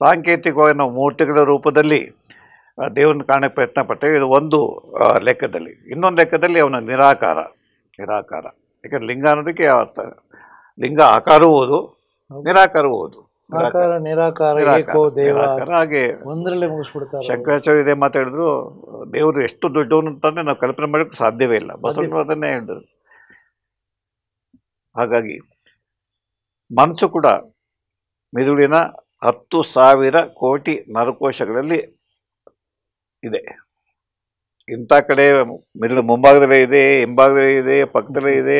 ಸಾಂಕೇತಿಕವಾಗಿ ನಾವು ಮೂರ್ತಿಗಳ ರೂಪದಲ್ಲಿ ದೇವರನ್ನ ಕಾಣಕ್ಕೆ ಪ್ರಯತ್ನ ಪಡ್ತೇವೆ. ಇದು ಒಂದು ಲೆಕ್ಕದಲ್ಲಿ. ಇನ್ನೊಂದು ಲೆಕ್ಕದಲ್ಲಿ ಅವನ ನಿರಾಕಾರ. ಯಾಕಂದರೆ ಲಿಂಗ ಅನ್ನೋದಕ್ಕೆ ಲಿಂಗ ಆಕಾರವೂ ಹೌದು, ನಿರಾಕಾರವೂ ಹೌದು. ಹಾಗೆ ಒಂದರಲ್ಲೇ ಮುಗಿಸ್ಬಿಡ್ತಾರೆ. ಶಂಕರಾಚಾರ್ಯ ಇದೇ ಮಾತಾಡಿದ್ರು, ದೇವರು ಎಷ್ಟು ದೊಡ್ಡವನು ಅಂತಂದರೆ ನಾವು ಕಲ್ಪನೆ ಮಾಡೋಕ್ಕೆ ಸಾಧ್ಯವೇ ಇಲ್ಲ. ಬಸವಣ್ಣವರು ಅದನ್ನೇ ಹೇಳಿದ್ರು. ಹಾಗಾಗಿ ಮನಸ್ಸು ಕೂಡ ಮೆದುಳಿನ 10,000 ಕೋಟಿ ನರಕೋಶಗಳಲ್ಲಿ ಇದೆ. ಇಂಥ ಕಡೆ ಮೆದುಳು ಮುಂಭಾಗದಲ್ಲೇ ಇದೆ, ಹಿಂಭಾಗದಲ್ಲೇ ಇದೆ, ಪಕ್ಕದಲ್ಲೇ ಇದೆ,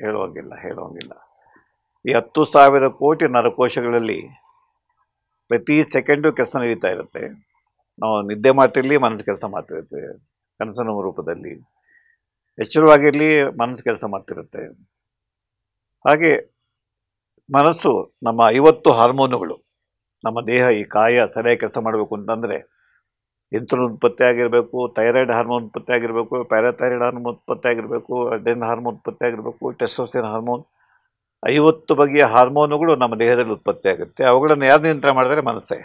ಹೇಳುವಂಗಿಲ್ಲ. ಈ 10,000 ಕೋಟಿ ನರಕೋಶಗಳಲ್ಲಿ ಪ್ರತಿ ಸೆಕೆಂಡು ಕೆಲಸ ನಡೀತಾ ಇರುತ್ತೆ. ನಾವು ನಿದ್ದೆ ಮಾಡ್ತಿರಲಿ, ಮನಸ್ಸು ಕೆಲಸ ಮಾಡ್ತಿರುತ್ತೆ, ಕನಸಿನ ರೂಪದಲ್ಲಿ. ಎಚ್ಚರವಾಗಿರಲಿ, ಮನಸ್ಸು ಕೆಲಸ ಮಾಡ್ತಿರುತ್ತೆ. ಹಾಗೆ ಮನಸ್ಸು ನಮ್ಮ 50 ಹಾರ್ಮೋನುಗಳು, ನಮ್ಮ ದೇಹ ಈ ಕಾಯ ಸರಿಯಾಗಿ ಕೆಲಸ ಮಾಡಬೇಕು ಅಂತಂದರೆ ಇನ್ಸುಲಿನ್ ಉತ್ಪತ್ತಿ ಆಗಿರಬೇಕು, ಥೈರಾಯ್ಡ್ ಹಾರ್ಮೋನ್ ಉತ್ಪತ್ತಿ ಆಗಿರಬೇಕು, ಪ್ಯಾರಾಥೈರಾಯ್ಡ್ ಹಾರ್ಮೋನ್ ಉತ್ಪತ್ತಿ ಆಗಿರಬೇಕು, ಅಡ್ರಿನಲ್ ಹಾರ್ಮೋನ್ ಉತ್ಪತ್ತಿ ಆಗಿರಬೇಕು, ಟೆಸ್ಟೋಸ್ಟೆರಾನ್ ಹಾರ್ಮೋನ್, 50 ಬಗೆಯ ಹಾರ್ಮೋನುಗಳು ನಮ್ಮ ದೇಹದಲ್ಲಿ ಉತ್ಪತ್ತಿ ಆಗುತ್ತೆ. ಅವುಗಳನ್ನು ಯಾರು ನಿಯಂತ್ರಣ ಮಾಡಿದರೆ? ಮನಸ್ಸೇ.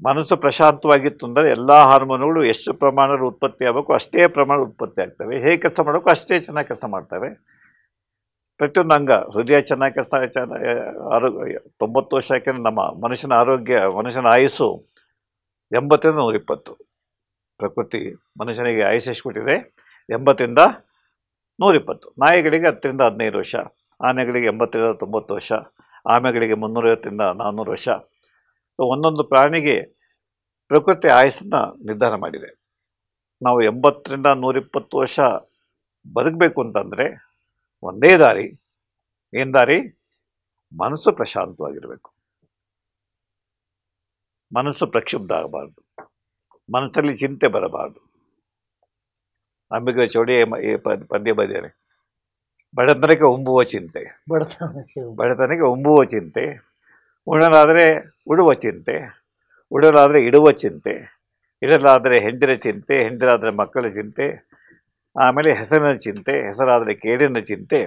ಮನಸ್ಸು ಪ್ರಶಾಂತವಾಗಿತ್ತು ಅಂದರೆ ಎಲ್ಲ ಹಾರ್ಮೋನುಗಳು ಎಷ್ಟು ಪ್ರಮಾಣದಲ್ಲಿ ಉತ್ಪತ್ತಿ ಆಗಬೇಕು ಅಷ್ಟೇ ಪ್ರಮಾಣ ಉತ್ಪತ್ತಿ ಆಗ್ತವೆ. ಹೇಗೆ ಕೆಲಸ ಮಾಡಬೇಕು ಅಷ್ಟೇ ಚೆನ್ನಾಗಿ ಕೆಲಸ ಮಾಡ್ತವೆ. ಪ್ರತಿಯೊಂದು ಅಂಗ, ಹೃದಯ ಚೆನ್ನಾಗಿ ಕೆಲಸ, ಆರೋಗ್ಯ 90 ವರ್ಷ. ಯಾಕೆಂದರೆ ನಮ್ಮ ಮನುಷ್ಯನ ಆರೋಗ್ಯ, ಮನುಷ್ಯನ ಆಯುಸ್ಸು 80ರಿಂದ 120. ಪ್ರಕೃತಿ ಮನುಷ್ಯನಿಗೆ ಆಯುಷ್ ಎಷ್ಟು ಕೊಟ್ಟಿದೆ? 80ರಿಂದ 120. ನಾಯಿಗಳಿಗೆ 10ರಿಂದ 15 ವರ್ಷ, ಆನೆಗಳಿಗೆ 80ರಿಂದ 90 ವರ್ಷ, ಆಮೆಗಳಿಗೆ 350ರಿಂದ 400 ವರ್ಷ. ಒಂದೊಂದು ಪ್ರಾಣಿಗೆ ಪ್ರಕೃತಿ ಆಯುಸ್ಸನ್ನು ನಿರ್ಧಾರ ಮಾಡಿದೆ. ನಾವು 80ರಿಂದ 120 ವರ್ಷ ಬದುಕಬೇಕು ಅಂತಂದರೆ ಒಂದೇ ದಾರಿ. ಏನು ದಾರಿ? ಮನಸ್ಸು ಪ್ರಶಾಂತವಾಗಿರಬೇಕು, ಮನಸ್ಸು ಪ್ರಕ್ಷುಬ್ಧ ಆಗಬಾರ್ದು, ಮನಸ್ಸಲ್ಲಿ ಚಿಂತೆ ಬರಬಾರ್ದು. ಅಂಬಿಗ ಚೌಡಿ ಪದ್ಯ ಬರೆದಿದ್ದಾರೆ, ಬಡತನಕ್ಕೆ ಉಂಬುವ ಚಿಂತೆ, ಬಡತನಕ್ಕೆ ಉಂಬುವ ಚಿಂತೆ, ಉಣ್ಣಲಾದರೆ ಉಡುವ ಚಿಂತೆ, ಉಡಲಾದರೆ ಇಡುವ ಚಿಂತೆ, ಇಡಲಾದರೆ ಹೆಂಡಿನ ಚಿಂತೆ, ಹೆಂಡಿರಾದರೆ ಮಕ್ಕಳ ಚಿಂತೆ, ಆಮೇಲೆ ಹೆಸರಿನ ಚಿಂತೆ, ಹೆಸರಾದರೆ ಕೇಡಿನ ಚಿಂತೆ,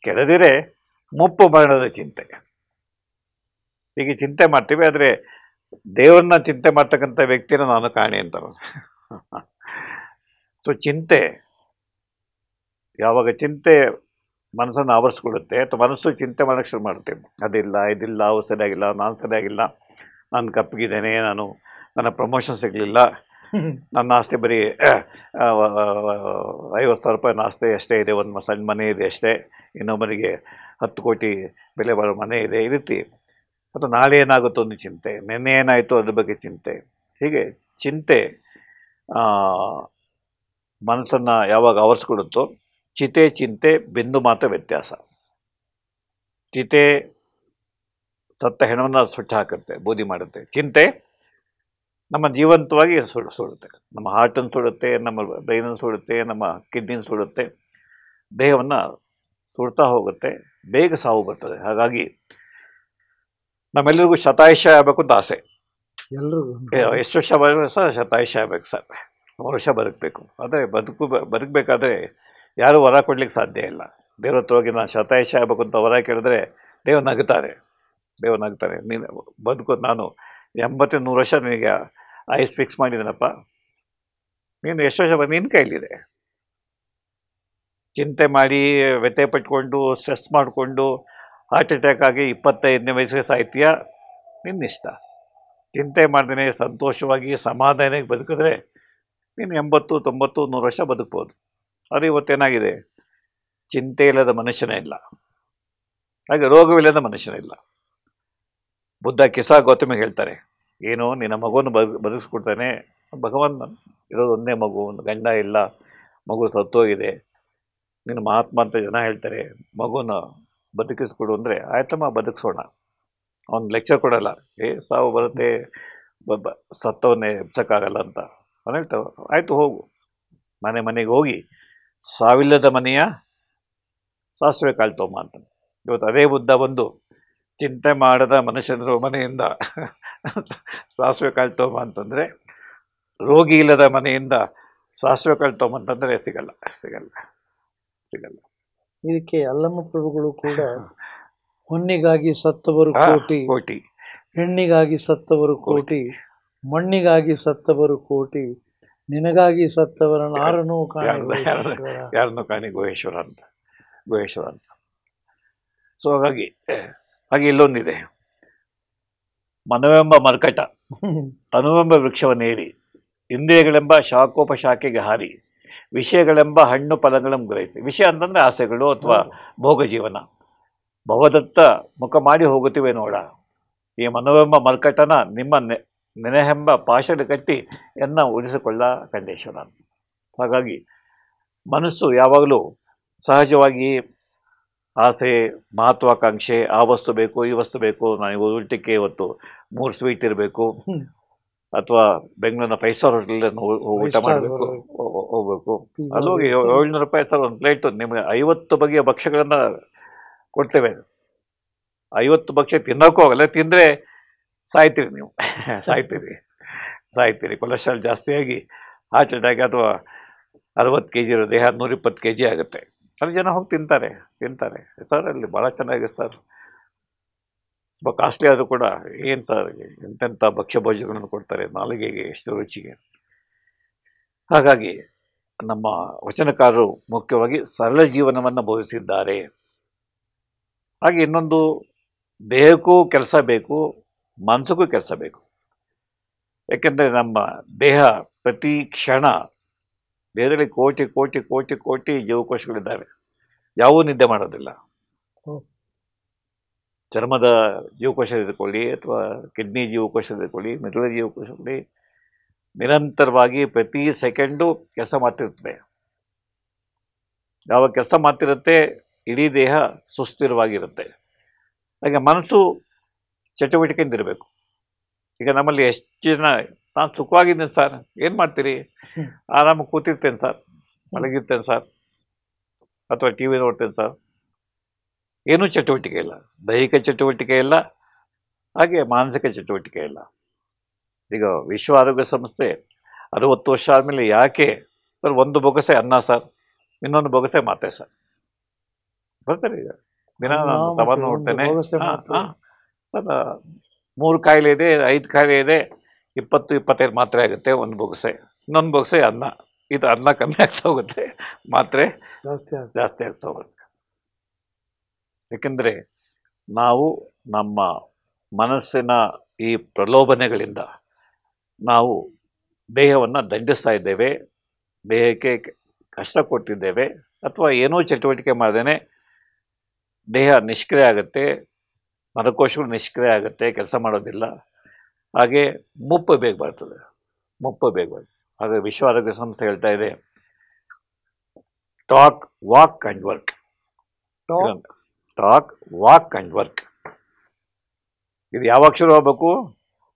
ಕೆಡದಿರೆ ಮುಪ್ಪು ಮರಣದ ಚಿಂತೆ. ಹೀಗೆ ಚಿಂತೆ ಮಾಡ್ತೀವಿ. ಆದರೆ ದೇವರನ್ನ ಚಿಂತೆ ಮಾಡ್ತಕ್ಕಂಥ ವ್ಯಕ್ತಿನ ನಾನು ಕಾಣೆ ಅಂತ. ಸೊ ಚಿಂತೆ, ಯಾವಾಗ ಚಿಂತೆ ಮನಸ್ಸನ್ನು ಆವರಿಸ್ಕೊಳ್ಳುತ್ತೆ ಅಥವಾ ಮನಸ್ಸು ಚಿಂತೆ ಮಾಡೋಕ್ಕೆ ಶುರು ಮಾಡುತ್ತೆ, ಅದಿಲ್ಲ, ಇದಿಲ್ಲ, ಅವು ಸರಿಯಾಗಿಲ್ಲ, ನಾನು ಸರಿಯಾಗಿಲ್ಲ, ನಾನು ಕಪ್ಪಗಿದ್ದೇನೆ, ನನ್ನ ಪ್ರಮೋಷನ್ ಸಿಗಲಿಲ್ಲ, ನನ್ನ ಆಸ್ತಿ ಬರೀ 50,000 ರೂಪಾಯಿ ಆಸ್ತಿ ಅಷ್ಟೇ ಇದೆ, ಒಂದು ಸಣ್ಣ ಮನೆ ಇದೆ ಅಷ್ಟೇ, ಇನ್ನೊಬ್ಬರಿಗೆ 10 ಕೋಟಿ ಬೆಲೆ ಬಾಳೋ ಮನೆ ಇದೆ, ಈ ರೀತಿ. ಮತ್ತು ನಾಳೆ ಏನಾಗುತ್ತೋ ಒಂದು ಚಿಂತೆ, ನಿನ್ನೆ ಏನಾಯಿತು ಅದ್ರ ಬಗ್ಗೆ ಚಿಂತೆ. ಹೀಗೆ ಚಿಂತೆ ಮನಸ್ಸನ್ನು ಯಾವಾಗ ಆವರಿಸ್ಕೊಡುತ್ತೋ, ಚಿತೆ ಚಿಂತೆ ಬಿಂದು ಮಾತ್ರ ವ್ಯತ್ಯಾಸ. ಚಿತೆ ಸತ್ತ ಹೆಣವನ್ನು ಸುಟ್ಟು ಹಾಕುತ್ತೆ, ಬೂದಿ ಮಾಡುತ್ತೆ. ಚಿಂತೆ ನಮ್ಮ ಜೀವಂತವಾಗಿ ಸುಡುತ್ತೆ, ನಮ್ಮ ಹಾರ್ಟನ್ನು ಸುಡುತ್ತೆ, ನಮ್ಮ ಬ್ರೈನನ್ನು ಸುಡುತ್ತೆ, ನಮ್ಮ ಕಿಡ್ನಿನ ಸುಡುತ್ತೆ, ದೇಹವನ್ನು ಸುಡ್ತಾ ಹೋಗುತ್ತೆ, ಬೇಗ ಸಾವು ಬರ್ತದೆ. ಹಾಗಾಗಿ ನಮ್ಮೆಲ್ಲರಿಗೂ ಶತಾಯುಷ್ಯ ಆಗಬೇಕು ಅಂತ ಆಸೆ. ಎಷ್ಟು ವರ್ಷ ಬರಬೇಕು ಸರ್? ಶತಾಯುಷ್ಯ ಆಗಬೇಕು ಸರ್, 100 ವರ್ಷ ಬದುಕಬೇಕು. ಆದರೆ ಬದುಕಬೇಕಾದ್ರೆ ಯಾರೂ ವರ ಕೊಡ್ಲಿಕ್ಕೆ ಸಾಧ್ಯ ಇಲ್ಲ. ದೇವ್ರ ಹತ್ರ ಹೋಗಿ ನಾನು ಶತಾಯುಷ್ಯ ಆಗಬೇಕು ಅಂತ ವರ ಕೇಳಿದ್ರೆ ದೇವ್ರು ನಗ್ತಾರೆ. ನೀನು ಬದುಕು, ನಾನು 80-100 ವರ್ಷ ನಿನಗೆ ಆಯುಸ್ ಫಿಕ್ಸ್ ಮಾಡಿದ್ದೀನಪ್ಪ, ನೀನು ಎಷ್ಟು ವರ್ಷ ನಿನ್ನ ಕೈಲಿದೆ. ಚಿಂತೆ ಮಾಡಿ ವ್ಯಥೆ ಪಟ್ಕೊಂಡು ಸ್ಟ್ರೆಸ್ ಮಾಡಿಕೊಂಡು ಹಾರ್ಟ್ ಅಟ್ಯಾಕ್ ಆಗಿ 25ನೇ ವಯಸ್ಸಿಗೆ ಸಾಯ್ತೀಯ, ನಿನ್ನಿಷ್ಟ. ಚಿಂತೆ ಮಾಡ್ದೇ ಸಂತೋಷವಾಗಿ ಸಮಾಧಾನವಾಗಿ ಬದುಕಿದ್ರೆ ನೀನು 80, 90, 100 ವರ್ಷ ಬದುಕ್ಬೋದು. ಆದರೆ ಇವತ್ತೇನಾಗಿದೆ? ಚಿಂತೆ ಇಲ್ಲದ ಮನುಷ್ಯನೇ ಇಲ್ಲ, ಹಾಗೆ ರೋಗವಿಲ್ಲದ ಮನುಷ್ಯನೇ ಇಲ್ಲ. ಬುದ್ಧ ಕಿಸಾ ಗೌತಮಿಗೆ ಹೇಳ್ತಾರೆ, ಏನು ನಿನ್ನ ಮಗುವನ್ನು ಬದುಕಿಸ್ಕೊಡ್ತಾನೆ ಭಗವಾನ್, ಇರೋದು ಒಂದೇ ಮಗು, ಒಂದು ಗಂಡ ಇಲ್ಲ, ಮಗು ಸತ್ತೋಗಿದೆ, ನಿನ್ನ ಮಹಾತ್ಮ ಅಂತ ಜನ ಹೇಳ್ತಾರೆ, ಮಗುನ ಬದುಕಿಸ್ಕೊಡು ಅಂದರೆ ಆಯ್ತಮ್ಮ ಬದುಕಿಸೋಣ. ಅವ್ನು ಲೆಕ್ಚರ್ ಕೊಡಲ್ಲ, ಸಾವು ಬರುತ್ತೆ, ಸತ್ತವನ್ನೇ ಎಬ್ಸೋಕ್ಕಾಗಲ್ಲ ಅಂತ ಅವ್ನು ಹೇಳ್ತಾವ. ಆಯಿತು ಹೋಗು, ಮನೆಗೆ ಹೋಗಿ ಸಾವಿಲ್ಲದ ಮನೆಯ ಸಾಸಿವೆ ಕಾಳು ತೊಗೊಂಬ ಅಂತ. ಇವತ್ತು ಅದೇ ಬುದ್ಧ ಬಂದು ಚಿಂತೆ ಮಾಡದ ಮನುಷ್ಯನರು ಮನೆಯಿಂದ ಸಾಸಿವೆ ಕಾಳು ತೊಗೊಂಬ ಅಂತಂದರೆ, ರೋಗಿ ಇಲ್ಲದ ಮನೆಯಿಂದ ಸಾಸಿವೆ ಕಾಳು ತೊಗೊಂಬಂತಂದರೆ ಸಿಗಲ್ಲ. ಇದಕ್ಕೆ ಅಲ್ಲಮ್ಮ ಪ್ರಭುಗಳು ಕೂಡ ಹೊನ್ನಿಗಾಗಿ ಸತ್ತವರು ಕೋಟಿ, ಹೆಣ್ಣಿಗಾಗಿ ಸತ್ತವರು ಕೋಟಿ, ಮಣ್ಣಿಗಾಗಿ ಸತ್ತವರು ಕೋಟಿ, ನಿನಗಾಗಿ ಸತ್ತವರನ್ನು ಯಾರನ್ನೂ ಕಾಣಿ ಗುಹೇಶ್ವರ ಅಂತ. ಸೊ ಹಾಗೆ ಇಲ್ಲೊಂದಿದೆ, ಮನವೆಂಬ ಮರ್ಕಟ ತನುವೆಂಬ ವೃಕ್ಷವನ್ನೇರಿ, ಇಂದ್ರಿಯಗಳೆಂಬ ಶಾಖೋಪಶಾಖೆಗೆ ಹಾರಿ, ವಿಷಯಗಳೆಂಬ ಹಣ್ಣು ಫಲಗಳನ್ನು ಗ್ರಹಿಸಿ. ವಿಷಯ ಅಂತಂದರೆ ಆಸೆಗಳು ಅಥವಾ ಭೋಗ ಜೀವನ. ಭವದತ್ತ ಮುಖ ಮಾಡಿ ಹೋಗುತ್ತಿವೆ ನೋಡ, ಈ ಮನವೆಂಬ ಮರ್ಕಟನ ನಿಮ್ಮ ನೆನೆಹೆಂಬ ಪಾಶದ ಕಟ್ಟಿ ಉಳಿಸಿಕೊಳ್ಳ ಕಂಡೇಶ್ವರ. ಹಾಗಾಗಿ ಮನಸ್ಸು ಯಾವಾಗಲೂ ಸಹಜವಾಗಿ ಆಸೆ, ಮಹತ್ವಾಕಾಂಕ್ಷೆ, ಆ ವಸ್ತು ಬೇಕು, ಈ ವಸ್ತು ಬೇಕು, ನನಗೆ ಊಟಕ್ಕೆ ಇವತ್ತು 3 ಸ್ವೀಟ್ ಇರಬೇಕು, ಅಥವಾ ಬೆಂಗಳೂರಿನ 5 ಸ್ಟಾರ್ ಹೋಟೆಲ್ ಊಟ ಮಾಡಬೇಕು, ಹೋಗ್ಬೇಕು, ಅಲ್ಲೋಗಿ 700 ರೂಪಾಯಿ ಸರ್ ಒಂದು ಪ್ಲೇಟು, ನಿಮಗೆ 50 ಬಗೆಯ ಭಕ್ಷ್ಯಗಳನ್ನು ಕೊಡ್ತೇವೆ. 50 ಭಕ್ಷ್ಯ ತಿನ್ನೋಕ್ಕೂ ಆಗಲ್ಲ, ತಿಂದರೆ ಸಾಯ್ತೀರಿ ನೀವು. ಸಾಯ್ತೀರಿ. ಕೊಲೆಸ್ಟ್ರಾಲ್ ಜಾಸ್ತಿಯಾಗಿ ಹಾರ್ಟ್ ಅಟ್ಯಾಕ್ ಅಥವಾ 60 kg ಇರೋ ದೇಹ 120 kg ಆಗುತ್ತೆ. ಅಲ್ಲಿ ಜನ ಹೋಗಿ ತಿಂತಾರೆ. ಸರ್ ಅಲ್ಲಿ ಭಾಳ ಚೆನ್ನಾಗಿದೆ ಸರ್, ಸ್ವಲ್ಪ ಕಾಸ್ಟ್ಲಿ ಆದರೂ ಕೂಡ ಏನು ಸರ್ ಎಂತೆಂಥ ಭಕ್ಷ್ಯ ಭೋಜ್ಯಗಳನ್ನು ಕೊಡ್ತಾರೆ ನಾಲಿಗೆಗೆ ಎಷ್ಟು ರುಚಿಗೆ. ಹಾಗಾಗಿ ನಮ್ಮ ವಚನಕಾರರು ಮುಖ್ಯವಾಗಿ ಸರಳ ಜೀವನವನ್ನು ಬೋಧಿಸಿದ್ದಾರೆ. ಹಾಗೆ ಇನ್ನೊಂದು, ದೇಹಕ್ಕೂ ಕೆಲಸ ಬೇಕು, ಮನಸ್ಸಿಗೂ ಕೆಲಸ ಬೇಕು. ಯಾಕೆಂದರೆ ನಮ್ಮ ದೇಹ ಪ್ರತಿ ಕ್ಷಣ, ದೇಹದಲ್ಲಿ ಕೋಟಿ ಕೋಟಿ ಕೋಟಿ ಕೋಟಿ ಜೀವಕೋಶಗಳಿದ್ದಾವೆ, ಯಾವುವು ನಿದ್ದೆ ಮಾಡೋದಿಲ್ಲ. ಚರ್ಮದ ಜೀವಕೋಶ ತೆಗೆದುಕೊಳ್ಳಿ ಅಥವಾ ಕಿಡ್ನಿ ಜೀವಕೋಶ ತೆಗೆದುಕೊಳ್ಳಿ, ಮೆದುಳು ಜೀವಕೋಶ ತೆಗೆದುಕೊಳ್ಳಿ, ನಿರಂತರವಾಗಿ ಪ್ರತಿ ಸೆಕೆಂಡು ಕೆಲಸ ಮಾಡ್ತಿರ್ತದೆ. ಯಾವ ಕೆಲಸ ಮಾಡ್ತಿರುತ್ತೆ ಇಡೀ ದೇಹ ಸುಸ್ಥಿರವಾಗಿರುತ್ತೆ. ಹಾಗೆ ಮನಸ್ಸು ಚಟುವಟಿಕೆಯಿಂದ ಇರಬೇಕು. ಈಗ ನಮ್ಮಲ್ಲಿ ಎಷ್ಟು ಜನ, ನಾನು ಸುಖವಾಗಿದ್ದೇನೆ ಸರ್, ಏನು ಮಾಡ್ತೀರಿ, ಆರಾಮಾಗಿ ಕೂತಿರ್ತೇನೆ ಸರ್, ಮಲಗಿರ್ತೇನೆ ಸರ್, ಅಥವಾ ಟಿ ವಿ ನೋಡ್ತೇನೆ ಸರ್, ಏನೂ ಚಟುವಟಿಕೆ ಇಲ್ಲ, ದೈಹಿಕ ಚಟುವಟಿಕೆ ಇಲ್ಲ, ಹಾಗೆ ಮಾನಸಿಕ ಚಟುವಟಿಕೆ ಇಲ್ಲ. ಈಗ ವಿಶ್ವ ಆರೋಗ್ಯ ಸಂಸ್ಥೆ 60 ವರ್ಷ ಆದಮೇಲೆ ಯಾಕೆ ಸರ್ ಒಂದು ಬೊಗಸೆ ಅನ್ನ ಸರ್, ಇನ್ನೊಂದು ಬೊಗಸೆ ಮಾತೆ ಸರ್ ಬರ್ತಾರೆ. ಈಗ ದಿನ ನಾನು ಸವಾಲು ನೋಡ್ತೇನೆ, ಸರ್ 3 ಕಾಯಿಲೆ ಇದೆ, 5 ಕಾಯಿಲೆ ಇದೆ, 20-25 ಮಾತ್ರೆ ಆಗುತ್ತೆ ಒಂದು ಬೊಗಸೆ, ಇನ್ನೊಂದು ಬೊಗಸೆ ಅನ್ನ. ಇದು ಅನ್ನ ಕಮ್ಮಿ ಆಗ್ತಾ ಹೋಗುತ್ತೆ, ಮಾತ್ರೆ ಜಾಸ್ತಿ ಆಗ್ತಾ ಹೋಗುತ್ತೆ. ಏಕೆಂದರೆ ನಾವು ನಮ್ಮ ಮನಸ್ಸಿನ ಈ ಪ್ರಲೋಭನೆಗಳಿಂದ ನಾವು ದೇಹವನ್ನು ದಂಡಿಸ್ತಾ ಇದ್ದೇವೆ, ದೇಹಕ್ಕೆ ಕಷ್ಟ ಕೊಟ್ಟಿದ್ದೇವೆ, ಅಥವಾ ಏನೋ ಚಟುವಟಿಕೆ ಮಾಡ್ದೇನೆ ದೇಹ ನಿಷ್ಕ್ರಿಯ ಆಗುತ್ತೆ, ನರಕೋಶಗಳು ನಿಷ್ಕ್ರಿಯ ಆಗುತ್ತೆ, ಕೆಲಸ ಮಾಡೋದಿಲ್ಲ. ಹಾಗೆ ಮುಪ್ಪು ಬೇಗ ಬರ್ತದೆ. ಹಾಗೆ ವಿಶ್ವ ಆರೋಗ್ಯ ಸಂಸ್ಥೆ ಹೇಳ್ತಾ ಇದೆ, talk walk and work. Talk walk and work ಇದು ಯಾವಾಗ ಶುರು ಆಗಬೇಕು?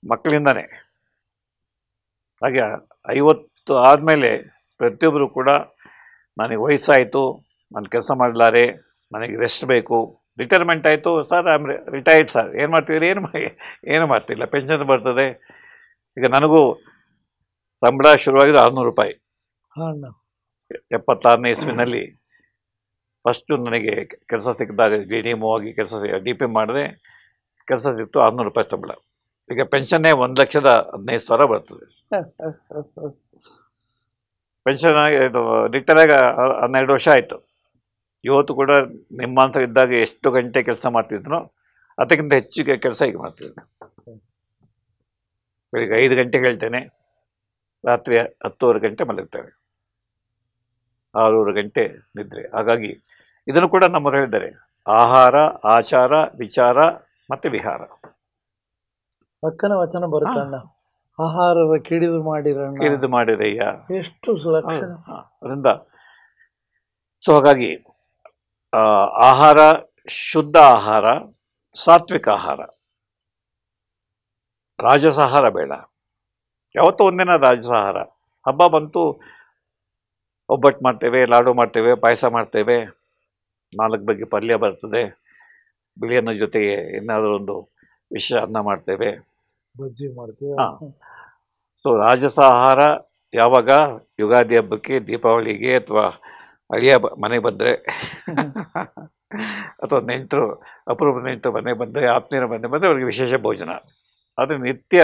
ಮಕ್ಕಳಿಂದನೇ. ಹಾಗೆ 50 ಆದಮೇಲೆ ಪ್ರತಿಯೊಬ್ಬರು ಕೂಡ ನನಗೆ ವಯಸ್ಸಾಯಿತು, ನಾನು ಕೆಲಸ ಮಾಡಲಾರೆ, ನನಗೆ ರೆಸ್ಟ್ ಬೇಕು, ರಿಟೈರ್ಮೆಂಟ್ ಆಯಿತು sir, I am retired sir, ಏನು ಮಾಡ್ತಿದ್ದೀರಿ? ಏನು ಮಾಡ್ತಿಲ್ಲ, ಪೆನ್ಷನ್ ಬರ್ತದೆ. ಈಗ ನನಗೂ ಸಂಬಳ ಶುರುವಾಗಿದ್ದು 600 ರೂಪಾಯಿ. 76ನೇ ಇಸ್ವಿನಲ್ಲಿ ಫಸ್ಟು ನನಗೆ ಕೆಲಸ ಸಿಕ್ಕಿದಾಗ DDMO ಆಗಿ DP ಮಾಡಿದೆ, ಕೆಲಸ ಸಿಕ್ತು, 600 ರೂಪಾಯಿ ಸಂಬಳ. ಈಗ ಪೆನ್ಷನ್ನೇ 1,15,000 ಬರ್ತದೆ. ಪೆನ್ಷನ್ ಇದು ರಿಟೈರ್ ಆಗಿ 12 ವರ್ಷ ಆಯಿತು. ಇವತ್ತು ಕೂಡ ನಿಮ್ಮ ಅಂತ ಇದ್ದಾಗ ಎಷ್ಟು ಗಂಟೆ ಕೆಲಸ ಮಾಡ್ತಿದ್ನೋ ಅದಕ್ಕಿಂತ ಹೆಚ್ಚಿಗೆ ಕೆಲಸ ಈಗ ಮಾಡ್ತಿದ್ದೆ. ಬೆಳಿಗ್ಗೆ 5 ಗಂಟೆಗೆ ಹೇಳ್ತೇನೆ, ರಾತ್ರಿ 10:30 ಗಂಟೆ ಮಲಗ್ತೇವೆ, 6 ಗಂಟೆ ನಿದ್ರೆ. ಹಾಗಾಗಿ ಇದನ್ನು ಕೂಡ ನಮ್ಮವರು ಹೇಳಿದ್ದಾರೆ, ಆಹಾರ, ಆಚಾರ, ವಿಚಾರ ಮತ್ತು ವಿಹಾರ. ಪಕ್ಕನ ವಚನ ಬರುತ್ತಣ್ಣ, ಆಹಾರ ಕಿಡಿದು ಮಾಡಿರಯ್ಯ, ಎಷ್ಟು ಲಕ್ಷಣ. ಅದರಿಂದ ಸೊ ಹಾಗಾಗಿ ಆಹಾರ, ಶುದ್ಧ ಆಹಾರ, ಸಾತ್ವಿಕ ಆಹಾರ, ರಾಜಸಾಹಾರ ಬೇಡ. ಯಾವತ್ತೂ ಒಂದಿನ ರಾಜಸಾಹಾರ. ಹಬ್ಬ ಬಂತು, ಒಬ್ಬಟ್ಟು ಮಾಡ್ತೇವೆ, ಲಾಡು ಮಾಡ್ತೇವೆ, ಪಾಯಸ ಮಾಡ್ತೇವೆ, 4 ಬಗೆ ಪಲ್ಯ ಬರ್ತದೆ, ಬಿಳಿ ಅನ್ನ ಜೊತೆಗೆ ಏನಾದರೂ ಒಂದು ವಿಷ ಅನ್ನ ಮಾಡ್ತೇವೆ, ಬಜ್ಜಿ ಮಾಡ್ತೇವೆ. ಸೊ ರಾಜಸಾಹಾರ ಯಾವಾಗ? ಯುಗಾದಿ ಹಬ್ಬಕ್ಕೆ, ದೀಪಾವಳಿಗೆ, ಅಥವಾ ಅಳಿಯ ಮನೆಗೆ ಬಂದರೆ, ಅಥವಾ ನೆಂಟರು, ಅಪರೂಪ ನೆಂಟರು ಮನೆಗೆ ಬಂದರೆ, ಆತ್ಮೀಯರ ಮನೆಗೆ ಬಂದರೆ ಅವ್ರಿಗೆ ವಿಶೇಷ ಭೋಜನ. ಆದರೆ ನಿತ್ಯ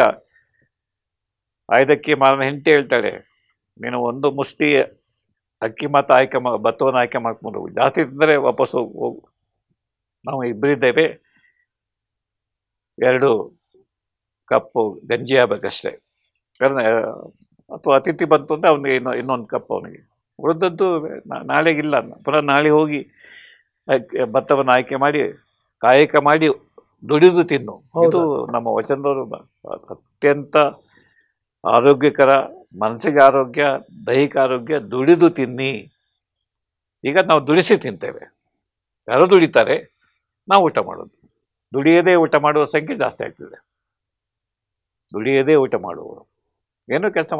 5 ಅಕ್ಕಿ ಮಾರನ ಹೆಂಡತಿ ಹೇಳ್ತಾಳೆ, ನೀನು ಒಂದು ಮುಷ್ಟಿ ಅಕ್ಕಿ ಮಾತ್ರ ಭತ್ತವನ್ನು ಆಯ್ಕೆ ಮಾಡ್ಕೊಂಡು ಹೋಗು, ಜಾಸ್ತಿ ತಿಂದರೆ ವಾಪಸ್ ಹೋಗು. ನಾವು ಇಬ್ಬರಿದ್ದೇವೆ, 2 ಕಪ್ಪು ಗಂಜಿ ಆಗಬೇಕಷ್ಟೇ. ಕಾರಣ ಅಥವಾ ಅತಿಥಿ ಬಂತು ಅಂದರೆ ಅವನಿಗೆ ಇನ್ನೊಂದು ಕಪ್, ಅವನಿಗೆ ಉಳಿದದ್ದು ನಾಳೆಗಿಲ್ಲ. ಪುನಃ ನಾಳೆ ಹೋಗಿ ಭತ್ತವನ್ನು ಆಯ್ಕೆ ಮಾಡಿ ಕಾಯಕ ಮಾಡಿ ದುಡಿದು ತಿನ್ನು. ಇದು ನಮ್ಮ ವಚನದವರು ಅತ್ಯಂತ ಆರೋಗ್ಯಕರ, ಮನಸ್ಸಿಗೆ ಆರೋಗ್ಯ, ದೈಹಿಕ ಆರೋಗ್ಯ. ದುಡಿದು ತಿನ್ನಿ. ಈಗ ನಾವು ದುಡಿಸಿ ತಿಂತೇವೆ, ಯಾರೋ ದುಡಿತಾರೆ, ನಾವು ಊಟ ಮಾಡೋದು. ದುಡಿಯದೇ ಊಟ ಮಾಡುವ ಸಂಖ್ಯೆ ಜಾಸ್ತಿ ಆಗ್ತಿದೆ. ದುಡಿಯದೇ ಊಟ ಮಾಡುವವರು ಏನೂ ಕೆಲಸ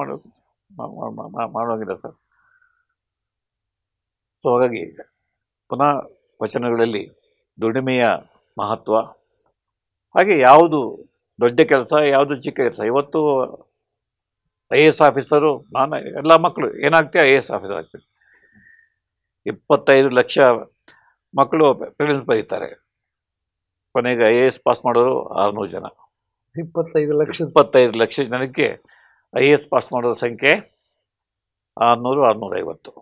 ಮಾಡೋಂಗಿಲ್ಲ ಸರ್. ಸೊ ಹಾಗಾಗಿ ಪುನಃ ವಚನಗಳಲ್ಲಿ ದುಡಿಮೆಯ ಮಹತ್ವ, ಹಾಗೆ ಯಾವುದು ದೊಡ್ಡ ಕೆಲಸ, ಯಾವುದು ಚಿಕ್ಕ ಕೆಲಸ. ಇವತ್ತು IAS ಆಫೀಸರು ನಾನು ಎಲ್ಲ ಮಕ್ಕಳು ಏನಾಗ್ತೀಯ IAS ಆಫೀಸರ್ ಆಗ್ತೀವಿ. 25 ಲಕ್ಷ ಮಕ್ಕಳು ಪ್ರಿಲಿಮ್ಸ್ ಬರೀತಾರೆ. ಕೊನೆಗೆ IAS ಪಾಸ್ ಮಾಡೋರು 600 ಜನ. 25 ಲಕ್ಷ ಜನಕ್ಕೆ IAS ಪಾಸ್ ಮಾಡೋರ ಸಂಖ್ಯೆ 600-650.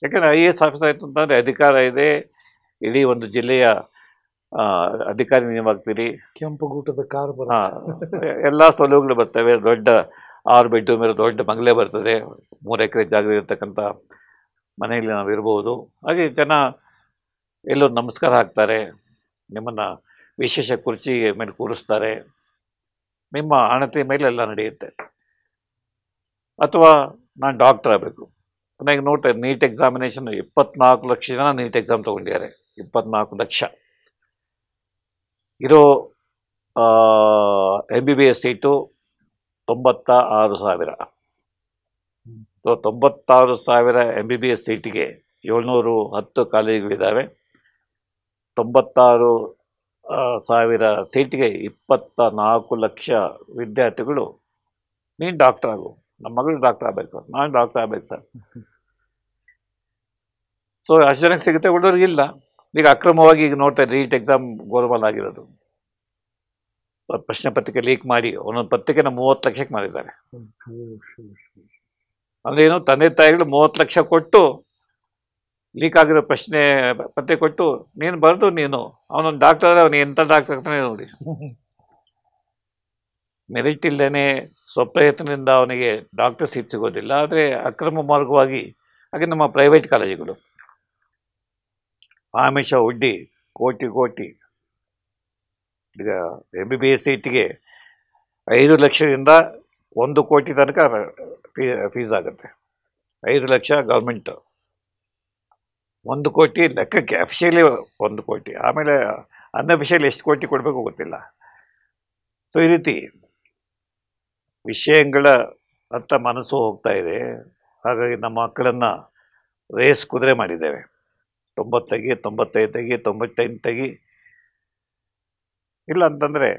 ಯಾಕಂದರೆ IAS ಆಫೀಸರ್ ಆಯಿತು ಅಂತಂದರೆ ಅಧಿಕಾರ ಇದೆ, ಇಡೀ ಒಂದು ಜಿಲ್ಲೆಯ ಅಧಿಕಾರಿ ನೀವಾಗ್ತೀರಿ. ಕೆಂಪುಗೂಟದ ಕಾರ್ ಎಲ್ಲ ಸೌಲಭ್ಯಗಳು ಬರ್ತವೆ. ದೊಡ್ಡ 6 ಬೆಡ್ರೂಮ್ ಇರೋ ದೊಡ್ಡ ಬಂಗ್ಲೆ ಬರ್ತದೆ. 3 ಎಕರೆ ಜಾಗದಲ್ಲಿರ್ತಕ್ಕಂಥ ಮನೆಯಲ್ಲಿ ನಾವು ಇರ್ಬೋದು. ಹಾಗೆ ಜನ ಎಲ್ಲೋ ನಮಸ್ಕಾರ ಹಾಕ್ತಾರೆ, ನಿಮ್ಮನ್ನು ವಿಶೇಷ ಕುರ್ಚಿ ಮೇಲೆ ಕೂರಿಸ್ತಾರೆ, ನಿಮ್ಮ ಹಣತೆ ಮೇಲೆ ಎಲ್ಲ ನಡೆಯುತ್ತೆ. ಅಥವಾ ನಾನು ಡಾಕ್ಟರ್ ಆಗಬೇಕು, ನನಗೆ ನೀಟ್ ಎಕ್ಸಾಮಿನೇಷನ್ 24 ಲಕ್ಷ ಜನ ನೀಟ್ ಎಕ್ಸಾಮ್ ತೊಗೊಂಡಿದ್ದಾರೆ. 24 ಲಕ್ಷ ಇರೋ MBBS ಸೀಟು 96,000. 96,000 MBBS ಸೀಟಿಗೆ 710 ಕಾಲೇಜುಗಳಿದ್ದಾವೆ. 96,000 ಸೀಟಿಗೆ 24 ಲಕ್ಷ ವಿದ್ಯಾರ್ಥಿಗಳು ನೀನು ಡಾಕ್ಟರ್ ಆಗು, ನಮ್ಮ ಮಗಳು ಡಾಕ್ಟರ್ ಆಗಬೇಕು, ನಾನು ಡಾಕ್ಟರ್ ಆಗಬೇಕು ಸರ್. ಸೊ ಅಷ್ಟು ಜನಕ್ಕೆ ಸಿಗುತ್ತೆ, ಉಳಿದವ್ರಿಗಿಲ್ಲ. ಈಗ ಅಕ್ರಮವಾಗಿ ಈಗ ನೋಡ್ತಾ ಇದ್ರಿ, ನೀಟ್ ಎಕ್ಸಾಮ್ ಗೋಲ್ಮಾಲ್ ಆಗಿರೋದು. ಪ್ರಶ್ನೆ ಪತ್ರಿಕೆ ಲೀಕ್ ಮಾಡಿ ಒಂದೊಂದು ಪತ್ರಿಕೆನ 30 ಲಕ್ಷಕ್ಕೆ ಮಾಡಿದ್ದಾರೆ. ಅಂದರೆ ಏನು, ತಂದೆ ತಾಯಿಗಳು 30 ಲಕ್ಷ ಕೊಟ್ಟು ಲೀಕ್ ಆಗಿರೋ ಪ್ರಶ್ನೆ ಪತ್ರಿಕೆ ಕೊಟ್ಟು ನೀನು ಬರೆದು ನೀನು ಅವನೊಂದು ಡಾಕ್ಟರ್, ಅವನು ಎಂಥ ಡಾಕ್ಟರ್ ಆಗ್ತಾನೆ ನೋಡಿ. ಮೆರಿಟ್ ಇಲ್ಲದೇ ಸ್ವಪ್ರಯತ್ನದಿಂದ ಅವನಿಗೆ ಡಾಕ್ಟರ್ ಸೀಟ್ ಸಿಗೋದಿಲ್ಲ. ಆದರೆ ಅಕ್ರಮ ಮಾರ್ಗವಾಗಿ, ಹಾಗೆ ನಮ್ಮ ಪ್ರೈವೇಟ್ ಕಾಲೇಜುಗಳು ಆಮಿಷ ಒಡ್ಡಿ ಕೋಟಿ ಈಗ MBBS ಸೀಟಿಗೆ 5 ಲಕ್ಷದಿಂದ 1 ಕೋಟಿ ತನಕ ಫೀಸ್ ಆಗುತ್ತೆ. 5 ಲಕ್ಷ ಗೌರ್ಮೆಂಟ್, 1 ಕೋಟಿ ಲೆಕ್ಕಕ್ಕೆ, ಅಫಿಷಿಯಲಿ 1 ಕೋಟಿ, ಆಮೇಲೆ ಅನ್ಅಫಿಷಿಯಲಿ ಎಷ್ಟು ಕೋಟಿ ಕೊಡಬೇಕು ಗೊತ್ತಿಲ್ಲ. ಸೊ ಈ ರೀತಿ ವಿಷಯಗಳ ಅಂತ ಮನಸ್ಸು ಹೋಗ್ತಾ ಇದೆ. ಹಾಗಾಗಿ ನಮ್ಮ ಮಕ್ಕಳನ್ನು ರೇಸ್ ಕುದುರೆ ಮಾಡಿದ್ದೇವೆ. 90 ತೆಗಿ, 95 ತೆಗಿ, 98 ತೆಗಿ, ಇಲ್ಲ ಅಂತಂದರೆ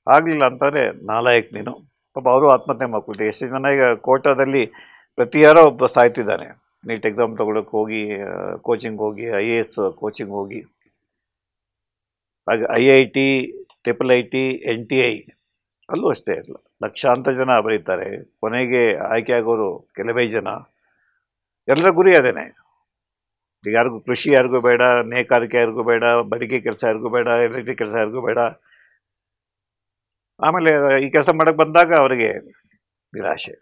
ಆಗಲಿಲ್ಲ ಅಂತಂದರೆ ನಾಲಾಯಕ್ ನೀನು. ಪಾಪ ಅವರು ಆತ್ಮಹತ್ಯೆ ಮಾಡ್ಕೊಳ್ತಾರೆ. ಎಷ್ಟು ಜನ ಈಗ ಕೋಟಾದಲ್ಲಿ ಪ್ರತಿ ಯಾರೋ ಒಬ್ಬ ಸಾಯ್ತಿದ್ದಾನೆ. ನೀಟ್ ಎಕ್ಸಾಮ್ ತೊಗೊಳಕ್ಕೆ ಹೋಗಿ, ಕೋಚಿಂಗ್ ಹೋಗಿ, IAS ಕೋಚಿಂಗ್ ಹೋಗಿ. ಹಾಗೆ IIT, IIIT, NTI ಅಲ್ಲೂ ಅಷ್ಟೇ ಲಕ್ಷಾಂತರ ಜನ ಬರೀತಾರೆ. ಕೊನೆಗೆ ಆಯ್ಕೆ ಆಗೋರು ಕೆಲವೇ ಜನ. ಎಲ್ಲರ ಗುರಿ ಅದೇನೆ. ಈಗ ಯಾರಿಗೂ ಕೃಷಿ ಯಾರಿಗೂ ಬೇಡ, ನೇಕಾರಿಕೆ ಯಾರಿಗೂ ಬೇಡ, ಬಡಿಗೆ ಕೆಲಸ ಯಾರಿಗೂ ಬೇಡ, ಎಲೆಕ್ಟ್ರಿಕ್ ಕೆಲಸ ಯಾರಿಗೂ ಬೇಡ. ಆಮೇಲೆ ಈ ಕೆಲಸ ಮಾಡೋಕ್ಕೆ ಬಂದಾಗ ಅವರಿಗೆ ನಿರಾಶೆ.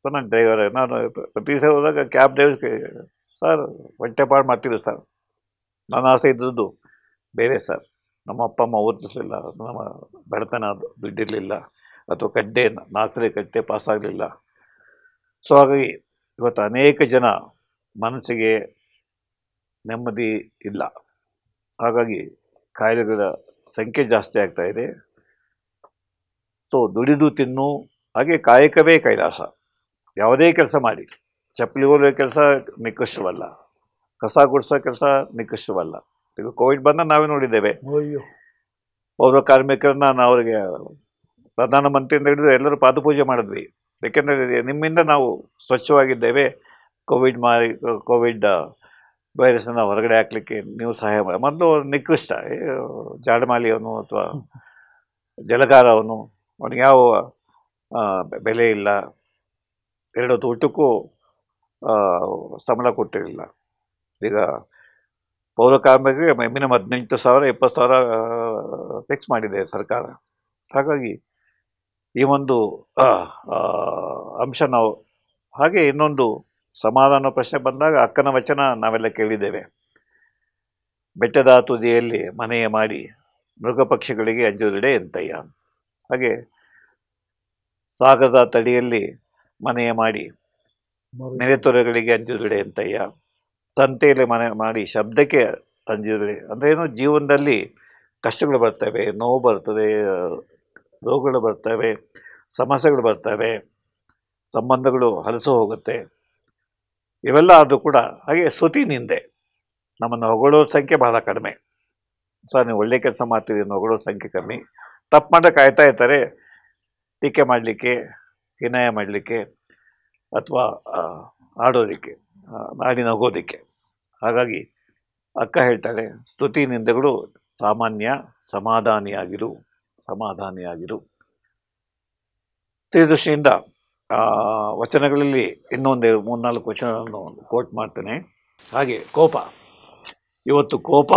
ಸೊ ನಾನು ಪ್ರತಿ ಸಲ ಹೋದಾಗ ಕ್ಯಾಬ್ ಡ್ರೈವರ್ಸ್ಗೆ, ಸರ್ ಹೊಟ್ಟೆಪಾಡು ಮಾಡ್ತೀವಿ ಸರ್, ನನ್ನ ಆಸೆ ಇದ್ದದ್ದು ಬೇರೆ ಸರ್. ನಮ್ಮ ಅಪ್ಪ ಅಮ್ಮ ಓದಿಸಲಿಲ್ಲ, ನಮ್ಮ ಬಡತನ ದುಡ್ಡಿರಲಿಲ್ಲ, ಅಥವಾ ಕಡ್ಡೆ 4 ಕಡ್ಡೆ ಪಾಸಾಗಲಿಲ್ಲ. ಸೊ ಹಾಗಾಗಿ ಇವತ್ತು ಅನೇಕ ಜನ ಮನಸ್ಸಿಗೆ ನೆಮ್ಮದಿ ಇಲ್ಲ. ಹಾಗಾಗಿ ಕಾಯಿಲೆಗಳ ಸಂಖ್ಯೆ ಜಾಸ್ತಿ ಆಗ್ತಾ ಇದೆ. ಸೊ ದುಡಿದು ತಿನ್ನು, ಹಾಗೆ ಕಾಯಕವೇ ಕೈಲಾಸ. ಯಾವುದೇ ಕೆಲಸ ಮಾಡಿ, ಚಪ್ಪಲಿ ಹೊಲಿಯೋ ಕೆಲಸ ನಿಕೃಷ್ಟವಲ್ಲ, ಕಸ ಗುಡಿಸೋ ಕೆಲಸ ನಿಕೃಷ್ಟವಲ್ಲ. ಈಗ ಕೋವಿಡ್ ಬಂದ ನಾವೇ ನೋಡಿದ್ದೇವೆ. ಪೌರ ಕಾರ್ಮಿಕರನ್ನ ನಾವು ಅವರಿಗೆ ಪ್ರಧಾನಮಂತ್ರಿಯಿಂದ ಹಿಡಿದು ಎಲ್ಲರೂ ಪಾದಪೂಜೆ ಮಾಡಿದ್ವಿ. ಏಕೆಂದರೆ ನಿಮ್ಮಿಂದ ನಾವು ಸ್ವಚ್ಛವಾಗಿದ್ದೇವೆ, ಕೋವಿಡ್ ವೈರಸ್ಸನ್ನು ಹೊರಗಡೆ ಹಾಕಲಿಕ್ಕೆ ನೀವು ಸಹಾಯ ಮಾಡಿ. ಮೊದಲು ನಿಕೃಷ್ಟ ಜಾಡಮಾಲಿಯವನು ಅಥವಾ ಜಲಗಾರವನು, ಅವನಿಗೆ ಯಾವ ಬೆಲೆ ಇಲ್ಲ, 2 ಹೊತ್ತು ಊಟಕ್ಕೂ ಸಂಬಳ ಕೊಟ್ಟಿರಲಿಲ್ಲ. ಈಗ ಪೌರ ಕಾರ್ಮಿಕರಿಗೆ ಮಿನಿಮಮ್ 18,000, 20,000 ಫಿಕ್ಸ್ ಮಾಡಿದೆ ಸರ್ಕಾರ. ಹಾಗಾಗಿ ಈ ಒಂದು ಅಂಶ ನಾವು, ಹಾಗೆ ಇನ್ನೊಂದು ಸಮಾಧಾನ ಪ್ರಶ್ನೆ ಬಂದಾಗ ಅಕ್ಕನ ವಚನ ನಾವೆಲ್ಲ ಕೇಳಿದ್ದೇವೆ. ಬೆಟ್ಟದ ತುದಿಯಲ್ಲಿ ಮನೆಯ ಮಾಡಿ ಮೃಗ ಪಕ್ಷಿಗಳಿಗೆ ಅಂಜುದಡೆ ಎಂತಯ್ಯ. ಹಾಗೆ ಸಾಗರದ ತಡಿಯಲ್ಲಿ ಮನೆಯ ಮಾಡಿ ನೆರೆತೊರೆಗಳಿಗೆ ಅಂಜುದಡೆ ಎಂತಯ್ಯ. ಸಂತೆಯಲ್ಲಿ ಮನೆ ಮಾಡಿ ಶಬ್ದಕ್ಕೆ ಅಂಜುದಡೆ. ಅಂದ್ರೇನು, ಜೀವನದಲ್ಲಿ ಕಷ್ಟಗಳು ಬರ್ತವೆ, ನೋವು ಬರ್ತದೆ, ರೋಗಗಳು ಬರ್ತವೆ, ಸಮಸ್ಯೆಗಳು ಬರ್ತವೆ, ಸಂಬಂಧಗಳು ಹಲಸು ಹೋಗುತ್ತೆ. ಇವೆಲ್ಲ ಆದರೂ ಕೂಡ ಹಾಗೆ ಸ್ತುತಿ ನಿಂದೆ. ನಮ್ಮನ್ನು ಹೊಗಳೋ ಸಂಖ್ಯೆ ಬಹಳ ಕಡಿಮೆ. ಸರ್ ನೀವು ಒಳ್ಳೆ ಕೆಲಸ ಮಾಡ್ತೀರಿ, ಹೊಗಳೋ ಸಂಖ್ಯೆ ಕಮ್ಮಿ. ತಪ್ಪು ಮಾಡೋಕ್ಕೆ ಕಾಯ್ತಾ ಇರ್ತಾರೆ, ಟೀಕೆ ಮಾಡಲಿಕ್ಕೆ, ಹಿನಾಯ ಮಾಡಲಿಕ್ಕೆ ಅಥವಾ ಆಡೋದಕ್ಕೆ, ನಾಡಿ ನಗೋದಕ್ಕೆ. ಹಾಗಾಗಿ ಅಕ್ಕ ಹೇಳ್ತಾಳೆ, ಸ್ತುತಿ ನಿಂದೆಗಳು ಸಾಮಾನ್ಯ, ಸಮಾಧಾನಿಯಾಗಿರು. ಈ ದೃಷ್ಟಿಯಿಂದ ವಚನಗಳಲ್ಲಿ ಇನ್ನೊಂದು 3-4 ವಚನಗಳನ್ನು ಕೋಟ್ ಮಾಡ್ತೇನೆ. ಹಾಗೆ ಕೋಪ, ಇವತ್ತು ಕೋಪ,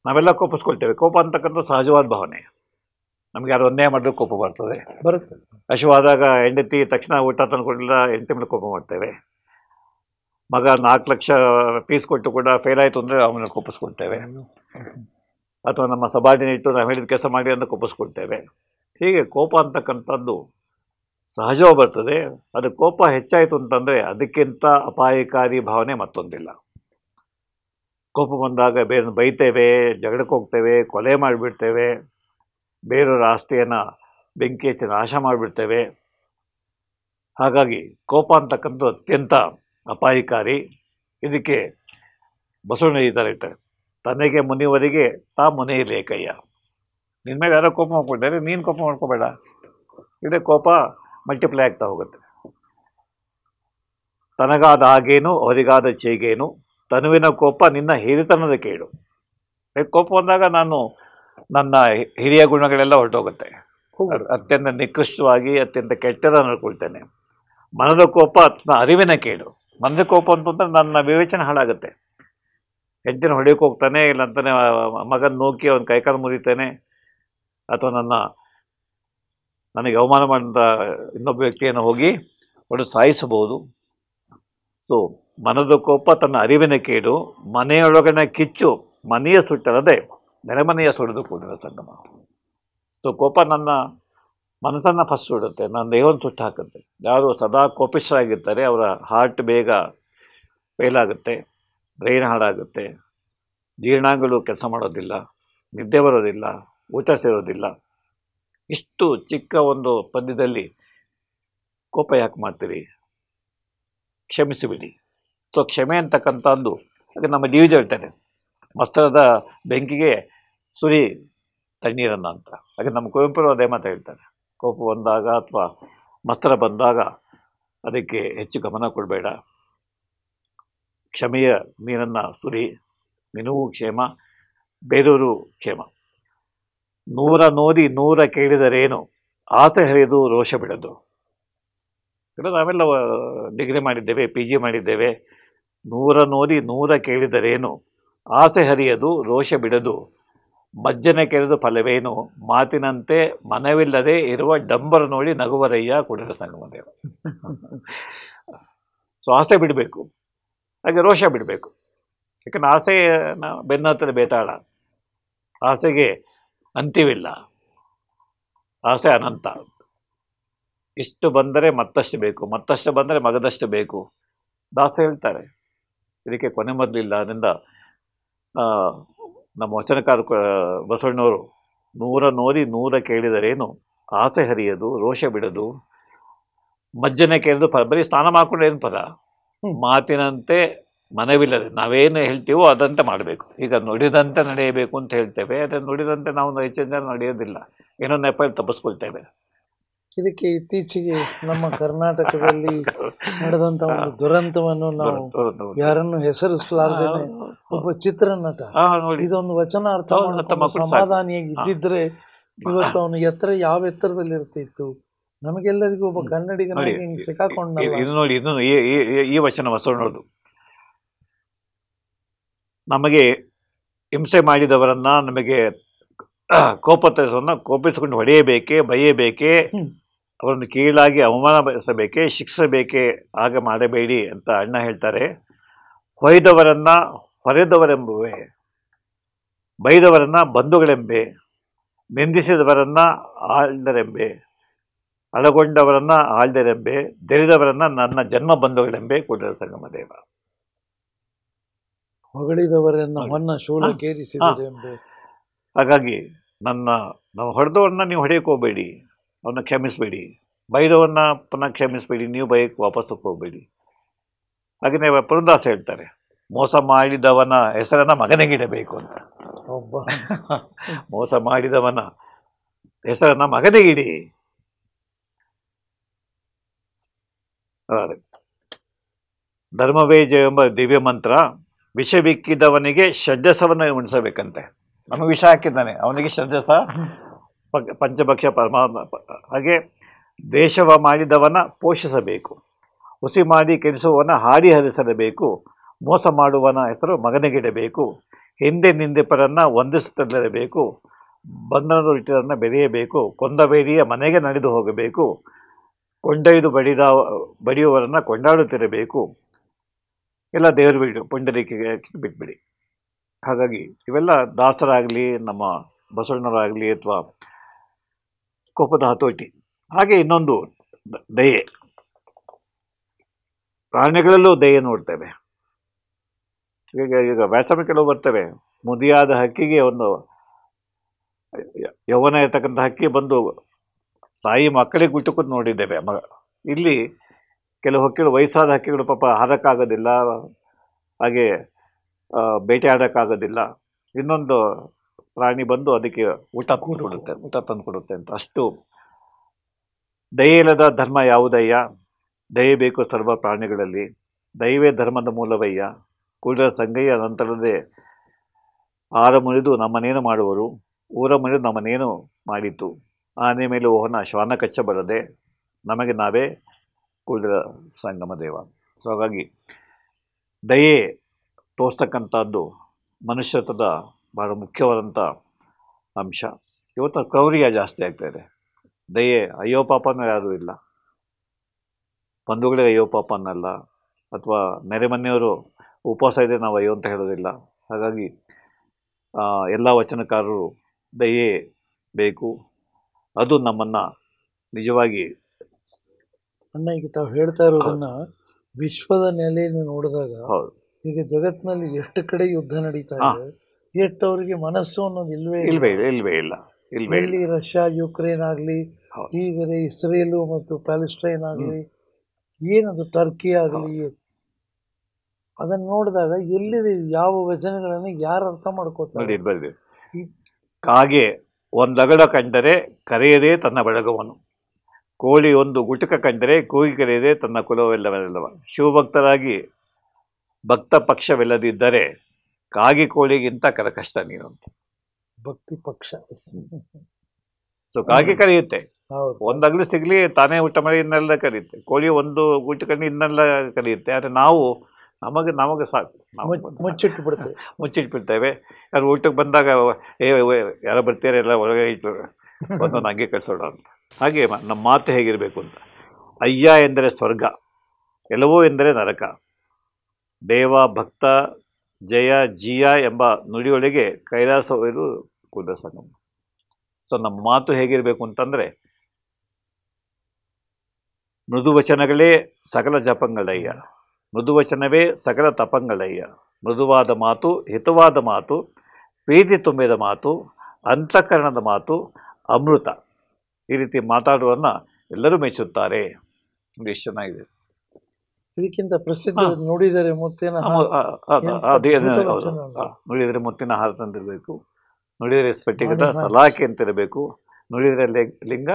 ನಾವೆಲ್ಲ ಕೋಪಿಸ್ಕೊಳ್ತೇವೆ. ಕೋಪ ಅಂತಕ್ಕಂಥ ಸಹಜವಾದ ಭಾವನೆ. ನಮ್ಗೆ ಯಾರು ಒಂದೇ ಮಾಡಿದ್ರೆ ಕೋಪ ಬರ್ತದೆ. ಹಸಿವಾದಾಗ ಹೆಂಡತಿ ತಕ್ಷಣ ಊಟ ತಂದ್ಕೊಡಿಲ್ಲ, ಹೆಂಡತಿ ಮೇಲೆ ಕೋಪ ಮಾಡ್ತೇವೆ. ಮಗ 4 ಲಕ್ಷ ಫೀಸ್ ಕೊಟ್ಟು ಕೂಡ ಫೇಲ್ ಆಯಿತು ಅಂದರೆ ಅವನ್ನ ಕೋಪಿಸ್ಕೊಳ್ತೇವೆ. ಅಥವಾ ನಮ್ಮ ಸಬಾರ್ಡಿನೇಟು ನಾವು ಹೇಳಿದ ಕೆಲಸ ಮಾಡಿ ಅಂತ ಕೋಪಿಸ್ಕೊಳ್ತೇವೆ. ಹೀಗೆ ಕೋಪ ಅಂತಕ್ಕಂಥದ್ದು ಸಹಜವಾಗಿ ಬರ್ತದೆ. ಅದು ಕೋಪ ಹೆಚ್ಚಾಯಿತು ಅಂತಂದರೆ ಅದಕ್ಕಿಂತ ಅಪಾಯಕಾರಿ ಭಾವನೆ ಮತ್ತೊಂದಿಲ್ಲ. ಕೋಪ ಬಂದಾಗ ಬೇರೆ ಬೈತೇವೆ, ಜಗಳಕ್ಕೆ ಹೋಗ್ತೇವೆ, ಕೊಲೆ ಮಾಡಿಬಿಡ್ತೇವೆ, ಬೇರೆಯವರ ಆಸ್ತಿಯನ್ನು ಬೆಂಕಿ ಹಚ್ಚಿ ನಾಶ ಮಾಡಿಬಿಡ್ತೇವೆ. ಹಾಗಾಗಿ ಕೋಪ ಅಂತಕ್ಕಂಥದ್ದು ಅತ್ಯಂತ ಅಪಾಯಕಾರಿ. ಇದಕ್ಕೆ ಬಸವಣ್ಣ ಈ ಥರ ಇರ್ತಾರೆ, ತನಗೆ ಮುನಿವರಿಗೆ ತಾ ಮುನಿಯಲೇ ಕಯ್ಯ. ನಿನ್ನ ಮೇಲೆ ಯಾರೋ ಕೋಪ ಮಾಡ್ಕೊಂಡಿದ್ದಾರೆ, ನೀನು ಕೋಪ ಮಾಡ್ಕೋಬೇಡ. ಇದೇ ಕೋಪ ಮಲ್ಟಿಪ್ಲೈ ಆಗ್ತಾ ಹೋಗುತ್ತೆ. ತನಗಾದ ಹಾಗೇನು ಅವರಿಗಾದ ಚೇಗೇನು, ತನುವಿನ ಕೋಪ ನಿನ್ನ ಹಿರಿತನದ ಕೇಡು. ಕೋಪ ಬಂದಾಗ ನಾನು ನನ್ನ ಹಿರಿಯ ಗುಣಗಳೆಲ್ಲ ಹೊರಟೋಗುತ್ತೆ. ಅತ್ಯಂತ ನಿಕೃಷ್ಟವಾಗಿ ಅತ್ಯಂತ ಕೆಟ್ಟದ ನಡ್ಕೊಳ್ತೇನೆ. ಮನದ ಕೋಪ ನನ್ನ ಅರಿವಿನ ಕೇಡು. ಮನದ ಕೋಪ ಅಂತಂದ್ರೆ ನನ್ನ ವಿವೇಚನೆ ಹಾಳಾಗುತ್ತೆ. ಹೆಂಡತಿನ ಹೊಡೆಯೋಕೆ ಹೋಗ್ತಾನೆ, ಇಲ್ಲಂತಾನೆ ಮಗನ ನೋಕಿ ಅವನ ಕೈಕಾಲು ಮುರಿತಾನೆ, ಅಥವಾ ನನಗೆ ಅವಮಾನ ಮಾಡಿದ ಇನ್ನೊಬ್ಬ ವ್ಯಕ್ತಿಯನ್ನು ಹೋಗಿ ಹೊಡೆದು ಸಾಯಿಸಬಹುದು. ಸೊ ಮನದ ಕೋಪ ತನ್ನ ಅರಿವಿನ ಕೇಡು. ಮನೆಯೊಳಗಡೆ ಕಿಚ್ಚು ಮನೆಯ ಸುಟ್ಟಲ್ಲದೆ ನೆರೆಮನೆಯ ಸುಡಿದು ಕೂಡಿದ ಸಂಗಮ. ಸೊ ಕೋಪ ನನ್ನ ಮನಸ್ಸನ್ನು ಫಸ್ಟ್ ಸುಡುತ್ತೆ, ನನ್ನ ದೇಹವನ್ನು ಸುಟ್ಟು ಹಾಕುತ್ತೆ. ಯಾರು ಸದಾ ಕೋಪಿಷ್ಠರಾಗಿರ್ತಾರೆ ಅವರ ಹಾರ್ಟ್ ಬೇಗ ಫೇಲ್ ಆಗುತ್ತೆ, ಬ್ರೈನ್ ಹಾಳಾಗುತ್ತೆ, ಜೀರ್ಣಾಂಗಗಳು ಕೆಲಸ ಮಾಡೋದಿಲ್ಲ, ನಿದ್ದೆ ಬರೋದಿಲ್ಲ, ಊಟ ಸೇರೋದಿಲ್ಲ. ಇಷ್ಟು ಚಿಕ್ಕ ಒಂದು ಪದ್ಯದಲ್ಲಿ ಕೋಪ ಯಾಕೆ ಮಾಡ್ತೀರಿ? ಕ್ಷಮಿಸಿಬಿಡಿ. ಸೊ ಕ್ಷಮೆ ಅಂತಕ್ಕಂಥದ್ದು, ಹಾಗೆ ನಮ್ಮ ಡಿ ವಿಜಿ ಹೇಳ್ತಾರೆ, ಮಸ್ತರದ ಬೆಂಕಿಗೆ ಸುರಿ ತಣ್ಣೀರನ್ನು ಅಂತ. ಹಾಗೆ ನಮ್ಮ ಕುವೆಂಪುರು ಅದೇ ಮಾತು ಹೇಳ್ತಾರೆ, ಕೋಪ ಬಂದಾಗ ಅಥವಾ ಮಸ್ತರ ಬಂದಾಗ ಅದಕ್ಕೆ ಹೆಚ್ಚು ಗಮನ ಕೊಡಬೇಡ, ಕ್ಷಮೆಯ ನೀರನ್ನು ಸುರಿ, ನಿನಗೂ ಕ್ಷೇಮ, ಬೇರೆಯವರು ಕ್ಷೇಮ. 100 ನೋಡಿ 100 ಕೇಳಿದರೇನು, ಆಸೆ ಹರಿದು ರೋಷ ಬಿಡದು. ನಾವೆಲ್ಲ ಡಿಗ್ರಿ ಮಾಡಿದ್ದೇವೆ, PG ಮಾಡಿದ್ದೇವೆ. 100 ನೋಡಿ 100 ಕೇಳಿದರೇನು, ಆಸೆ ಹರಿಯದು ರೋಷ ಬಿಡದು, ಮಜ್ಜನೆ ಕೆರೆದು ಫಲವೇನು, ಮಾತಿನಂತೆ ಮನವಿಲ್ಲದೆ ಇರುವ ಡಂಬರ ನೋಡಿ ನಗುವರಯ್ಯ ಕುಡಿದ ಸಂಗಮದೇವ. ಸೊ ಆಸೆ ಬಿಡಬೇಕು, ಹಾಗೆ ರೋಷ ಬಿಡಬೇಕು. ಯಾಕಂದ್ರೆ ಆಸೆ ಬೆನ್ನ ಹತ್ತಿರ ಬೇತಾಳ, ಆಸೆಗೆ ಅಂತ್ಯವಿಲ್ಲ, ಆಸೆ ಅನಂತ. ಇಷ್ಟು ಬಂದರೆ ಮತ್ತಷ್ಟು ಬೇಕು, ಮತ್ತಷ್ಟು ಬಂದರೆ ಮಗದಷ್ಟು ಬೇಕು. ದಾಸ ಹೇಳ್ತಾರೆ, ಇದಕ್ಕೆ ಕೊನೆ ಮೊದಲಿಲ್ಲ. ಅದರಿಂದ ನಮ್ಮ ವಚನಕಾರ ಬಸವಣ್ಣವರು 100 ನೋಡಿ 100 ಕೇಳಿದರೇನು, ಆಸೆ ಹರಿಯದು ರೋಷ ಬಿಡದು, ಮಜ್ಜನೆ ಕೇಳಿದು ಬರೀ ಸ್ನಾನ ಮಾಡ್ಕೊಂಡು ಏನು ಪದ, ಮಾತಿನಂತೆ ಮನವಿಲ್ಲದೆ ನಾವೇನು ಹೇಳ್ತೀವೋ ಅದಂತೆ ಮಾಡಬೇಕು. ಈಗ ನುಡಿದಂತೆ ನಡೆಯಬೇಕು ಅಂತ ಹೇಳ್ತೇವೆ, ಅದನ್ನು ನುಡಿದಂತೆ ನಾವು ಹೆಚ್ಚಿನ ಜನ ನಡೆಯೋದಿಲ್ಲ, ಏನೋ ನೆಪದಲ್ಲಿ ತಪ್ಪಿಸ್ಕೊಳ್ತೇವೆ. ಇದಕ್ಕೆ ಇತ್ತೀಚೆಗೆ ನಮ್ಮ ಕರ್ನಾಟಕದಲ್ಲಿ ನಡೆದಂತ ಒಂದು ದುರಂತವನ್ನು ನಾವು ಯಾರನ್ನು ಹೆಸರಿಸಲಾರ್ದೇನೆ ಒಬ್ಬ ಚಿತ್ರನಟ ಇದೊಂದು ವಚನ ಅರ್ಥ ಸಮಾಧಾನಿಯಾಗಿ ಇದ್ದಿದ್ರೆ ಇವತ್ತು ಅವನು ಎತ್ತರ ಯಾವ ಎತ್ತರದಲ್ಲಿ ಇರ್ತಿತ್ತು. ನಮಗೆಲ್ಲರಿಗೂ ಒಬ್ಬ ಕನ್ನಡಿಗನಾಗಿ ಸಿಕ್ಕಾಕೊಂಡ. ಇದು ನೋಡಿ, ಇದು ಈ ವಚನ ಬಸವಣ್ಣನದು. ನಮಗೆ ಹಿಂಸೆ ಮಾಡಿದವರನ್ನ, ನಮಗೆ ಕೋಪಿಸಿಕೊಂಡು ಹೊಡೆಯಬೇಕೇ, ಬೈಯಬೇಕೇ, ಅವರನ್ನು ಕೀಳಾಗಿ ಅವಮಾನಪಡಿಸಬೇಕೇ, ಶಿಕ್ಷಿಸಬೇಕೇ, ಆಗ ಮಾಡಬೇಡಿ ಅಂತ ಅಣ್ಣ ಹೇಳ್ತಾರೆ. ಹೊಯ್ದವರನ್ನ ಹೊರೆದವರೆಂಬುವೆ, ಬೈದವರನ್ನ ಬಂಧುಗಳೆಂಬೆ, ನಿಂದಿಸಿದವರನ್ನ ಆಳ್ದರೆಂಬೆ, ಅಳಗೊಂಡವರನ್ನ ಆಳ್ದರೆಂಬೆ, ತೆರೆದವರನ್ನ ನನ್ನ ಜನ್ಮ ಬಂಧುಗಳೆಂಬೆ ಕೂಡಲ ಸಂಗಮ ದೇವ. ಹೊಗಳಿದವರನ್ನ ಹೊನ್ನ ಶೂಲಕ್ಕೇರಿಸಿದರೆಂಬೆ. ಹಾಗಾಗಿ ನಾವು ಹೊಡೆದವ್ರನ್ನ ನೀವು ಹೊಡೆಯಕ್ಕೆ ಹೋಗಬೇಡಿ, ಅವನ್ನ ಕ್ಷಮಿಸಬೇಡಿ. ಬೈದವನ್ನ ಪುನಃ ಕ್ಷಮಿಸಬೇಡಿ, ನೀವು ಬೈಯಕ್ಕೆ ವಾಪಸ್ ಹೋಗಬೇಡಿ. ಹಾಗೆಯೇ ಪುರಂದಾಸ ಹೇಳ್ತಾರೆ, ಮೋಸ ಮಾಡಿದವನ ಹೆಸರನ್ನ ಮಗನಿಗಿಡಬೇಕು ಅಂತ. ಒಬ್ಬ ಮೋಸ ಮಾಡಿದವನ ಹೆಸರನ್ನ ಮಗನಿಗಿಡಿ. ಧರ್ಮವೇ ಜಯ ಎಂಬ ದಿವ್ಯ ಮಂತ್ರ ವಿಷ ಬಿಕ್ಕಿದವನಿಗೆ ಷಡ್ಜಸವನ್ನು ಉಣಿಸಬೇಕಂತೆ. ನಮಗೆ ವಿಷ ಹಾಕಿದ್ದಾನೆ, ಅವನಿಗೆ ಷಡ್ಜಸ ಪಂಚಭಕ್ಷ ಪರಮಾತ್ಮ. ಹಾಗೆ ದ್ವೇಷವ ಮಾಡಿದವನ ಪೋಷಿಸಬೇಕು, ಹುಸಿ ಮಾಡಿ ಕೆಡಿಸುವವನ ಹಾಡಿ ಹರಿಸಲೇಬೇಕು, ಮೋಸ ಮಾಡುವವನ ಹೆಸರು ಮಗನಿಗಿಡಬೇಕು, ಹಿಂದೆ ನಿಂದೆಪರನ್ನು ವಂದಿಸುತ್ತಲಿರಬೇಕು, ಬಂಧನದ ಇಟ್ಟರನ್ನು ಬೆರೆಯಬೇಕು, ಕೊಂದ ಬೇಡಿಯ ಮನೆಗೆ ನಡೆದು ಹೋಗಬೇಕು, ಕೊಂಡೊಯ್ದು ಬಡಿಯುವವರನ್ನು ಕೊಂಡಾಡುತ್ತಿರಬೇಕು. ಎಲ್ಲ ದೇವರು ಬಿಡು, ಪುಂಡರೀಕಿಗೆ ಬಿಟ್ಬಿಡಿ. ಹಾಗಾಗಿ ಇವೆಲ್ಲ ದಾಸರಾಗಲಿ, ನಮ್ಮ ಬಸವಣ್ಣರಾಗಲಿ, ಅಥವಾ ಕೋಪದ ಹತೋಟಿ. ಹಾಗೆ ಇನ್ನೊಂದು ದಯೆ. ಪ್ರಾಣಿಗಳಲ್ಲೂ ದಯೆ ನೋಡ್ತೇವೆ. ಈಗ ವ್ಯಾಸಮ ಕೆಲವು ಬರ್ತವೆ. ಮುದಿಯಾದ ಹಕ್ಕಿಗೆ ಒಂದು ಯೌವನ ಇರ್ತಕ್ಕಂಥ ಹಕ್ಕಿ ಬಂದು ತಾಯಿ ಮಕ್ಕಳಿಗೆ ಗುಟ್ಟುಕೊಂಡು ನೋಡಿದ್ದೇವೆ. ಇಲ್ಲಿ ಕೆಲವು ಹಕ್ಕಿಗಳು, ವಯಸ್ಸಾದ ಹಕ್ಕಿಗಳು ಪಾಪ ಹಾರಕ್ಕಾಗೋದಿಲ್ಲ, ಹಾಗೆ ಬೇಟೆ ಆಡೋಕ್ಕಾಗೋದಿಲ್ಲ. ಇನ್ನೊಂದು ಪ್ರಾಣಿ ಬಂದು ಅದಕ್ಕೆ ಊಟ ತಂದು ಕೊಡುತ್ತೆ ಅಂತ. ಅಷ್ಟು ದಯೆ ಇಲ್ಲದ ಧರ್ಮ ಯಾವುದಯ್ಯ? ದಯೆ ಬೇಕು ಸರ್ವ ಪ್ರಾಣಿಗಳಲ್ಲಿ, ದಯವೇ ಧರ್ಮದ ಮೂಲವಯ್ಯ. ಕೂಡಲ ಸಂಗಯ್ಯ ನಂತರದೇ ಆರ ಮುರಿದು ನಮ್ಮನೇನು ಮಾಡುವರು, ಊರ ಮುರಿದು ನಮ್ಮನೇನು ಮಾಡಿತು, ಆನೆ ಮೇಲೆ ಓಹನ ಶ್ವಾನ ಕಚ್ಚಬರದೆ, ನಮಗೆ ನಾವೇ ಕೂಡಲ ಸಂಗಮ ದೇವ. ಸೊ ಹಾಗಾಗಿ ದಯೆ ತೋರಿಸ್ತಕ್ಕಂಥದ್ದು ಮನುಷ್ಯತ್ವದ ಬಹಳ ಮುಖ್ಯವಾದಂಥ ಅಂಶ. ಇವತ್ತು ಕ್ರೌರ್ಯ ಜಾಸ್ತಿ ಆಗ್ತಾಯಿದೆ. ದಯೆ, ಅಯ್ಯೋ ಪಾಪನೂ ಯಾರೂ ಇಲ್ಲ. ಬಂಧುಗಳಿಗೆ ಅಯ್ಯೋ ಪಾಪ ಅನ್ನಲ್ಲ, ಅಥವಾ ನೆರೆಮನೆಯವರು ಉಪವಾಸ ಇದೆ ನಾವು ಅಯ್ಯೋ ಅಂತ ಹೇಳೋದಿಲ್ಲ. ಹಾಗಾಗಿ ಎಲ್ಲ ವಚನಕಾರರು ದಯೆ ಬೇಕು. ಅದು ನಮ್ಮನ್ನು ನಿಜವಾಗಿ ಅಣ್ಣ, ಈಗ ತಾವು ಹೇಳ್ತಾ ಇರೋದನ್ನ ವಿಶ್ವದ ನೆಲೆಯನ್ನು ನೋಡಿದಾಗ, ಹೌದು, ಈಗ ಜಗತ್ತಿನಲ್ಲಿ ಎಷ್ಟು ಕಡೆ ಯುದ್ಧ ನಡೀತಾ ಇದೆ, ಎಷ್ಟು ಅವರಿಗೆ ಮನಸ್ಸು ಅನ್ನೋದು ಇಲ್ವೇ ಇಲ್ಲ. ಇಲ್ಲಿ ರಷ್ಯಾ ಯುಕ್ರೇನ್ ಆಗಲಿ, ಈಗ ಇಸ್ರೇಲು ಮತ್ತು ಪ್ಯಾಲೆಸ್ಟೈನ್ ಆಗಲಿ, ಏನದು ಟರ್ಕಿ ಆಗಲಿ, ಅದನ್ನು ನೋಡಿದಾಗ ಎಲ್ಲಿದೆ ಯಾವ ವಚನಗಳನ್ನು ಯಾರು ಅರ್ಥ ಮಾಡ್ಕೋತಾರೆ? ನೋಡಿ, ಕಾಗೆ ಒಂದಗಡ ಕಂಡರೆ ಕರೆಯದೇ ತನ್ನ ಬೆಳಗವನು, ಕೋಳಿ ಒಂದು ಗುಟುಕ ಕಂಡರೆ ಕೂಗಿ ಕರೆಯದೆ ತನ್ನ ಕುಲವೆಲ್ಲವೆಲ್ಲವ. ಶಿವಭಕ್ತರಾಗಿ ಭಕ್ತ ಪಕ್ಷವಿಲ್ಲದಿದ್ದರೆ ಕಾಗಿ ಕೋಳಿಗಿಂತ ಕಷ್ಟ ನೀನು ಅಂತ. ಭಕ್ತಿ ಪಕ್ಷ. ಸೊ ಕಾಗೆ ಕರೆಯುತ್ತೆ, ಒಂದಗಲು ಸಿಗ್ಲಿ ತಾನೇ ಊಟ ಮಾಡಿ ಇನ್ನೆಲ್ಲ ಕರೆಯುತ್ತೆ. ಕೋಳಿ ಒಂದು ಗುಟುಕಂಡು ಇನ್ನೆಲ್ಲ ಕರೆಯುತ್ತೆ. ಆದರೆ ನಾವು ನಮಗೆ ಸಾಕು, ಮುಚ್ಚಿಟ್ಬಿಡ್ತೇವೆ. ಯಾರು ಊಟಕ್ಕೆ ಬಂದಾಗ ಯಾರೋ ಬರ್ತೀರ ಎಲ್ಲ ಒಳಗೆ ಇಟ್ಟು ಒಂದೊಂದು ಹಂಗೆ ಕಳಿಸೋಣ ಅಂತ. ಹಾಗೆ ನಮ್ಮ ಮಾತು ಹೇಗಿರಬೇಕು ಅಂತ. ಅಯ್ಯ ಎಂದರೆ ಸ್ವರ್ಗ, ಎಲ್ಲವೂ ಎಂದರೆ ನರಕ, ದೇವ ಭಕ್ತ ಜಯ ಜಿಯ ಎಂಬ ನುಡಿಯೊಳಗೆ ಕೈಲಾಸವಿರು ಕೂಡಲ ಸಂಗಮ. ಸೊ ನಮ್ಮ ಮಾತು ಹೇಗಿರಬೇಕು ಅಂತಂದರೆ, ಮೃದು ವಚನಗಳೇ ಸಕಲ ಜಪಂಗಳಯ್ಯ, ಮೃದು ವಚನವೇ ಸಕಲ ತಪಂಗಳಯ್ಯ, ಮೃದುವಾದ ಮಾತು, ಹಿತವಾದ ಮಾತು, ಪ್ರೀತಿ ತುಂಬಿದ ಮಾತು, ಅಂತಃಕರಣದ ಮಾತು, ಅಮೃತ. ಈ ರೀತಿ ಮಾತಾಡುವನ್ನ ಎಲ್ಲರೂ ಮೆಚ್ಚುತ್ತಾರೆ. ಎಷ್ಟು ಚೆನ್ನಾಗಿದೆ. ಇದಕ್ಕಿಂತ ಪ್ರಸಿದ್ಧ ನೋಡಿದರೆ ಮುತ್ತಿನ ನೋಡಿದರೆ ಮುತ್ತಿನ ಹಾರ ತಂದಿರಬೇಕು, ನೋಡಿದರೆ ಸ್ಫಟಿಕದ ಸಲಾಕೆ ಅಂತಿರಬೇಕು, ನೋಡಿದರೆ ಲಿಂಗ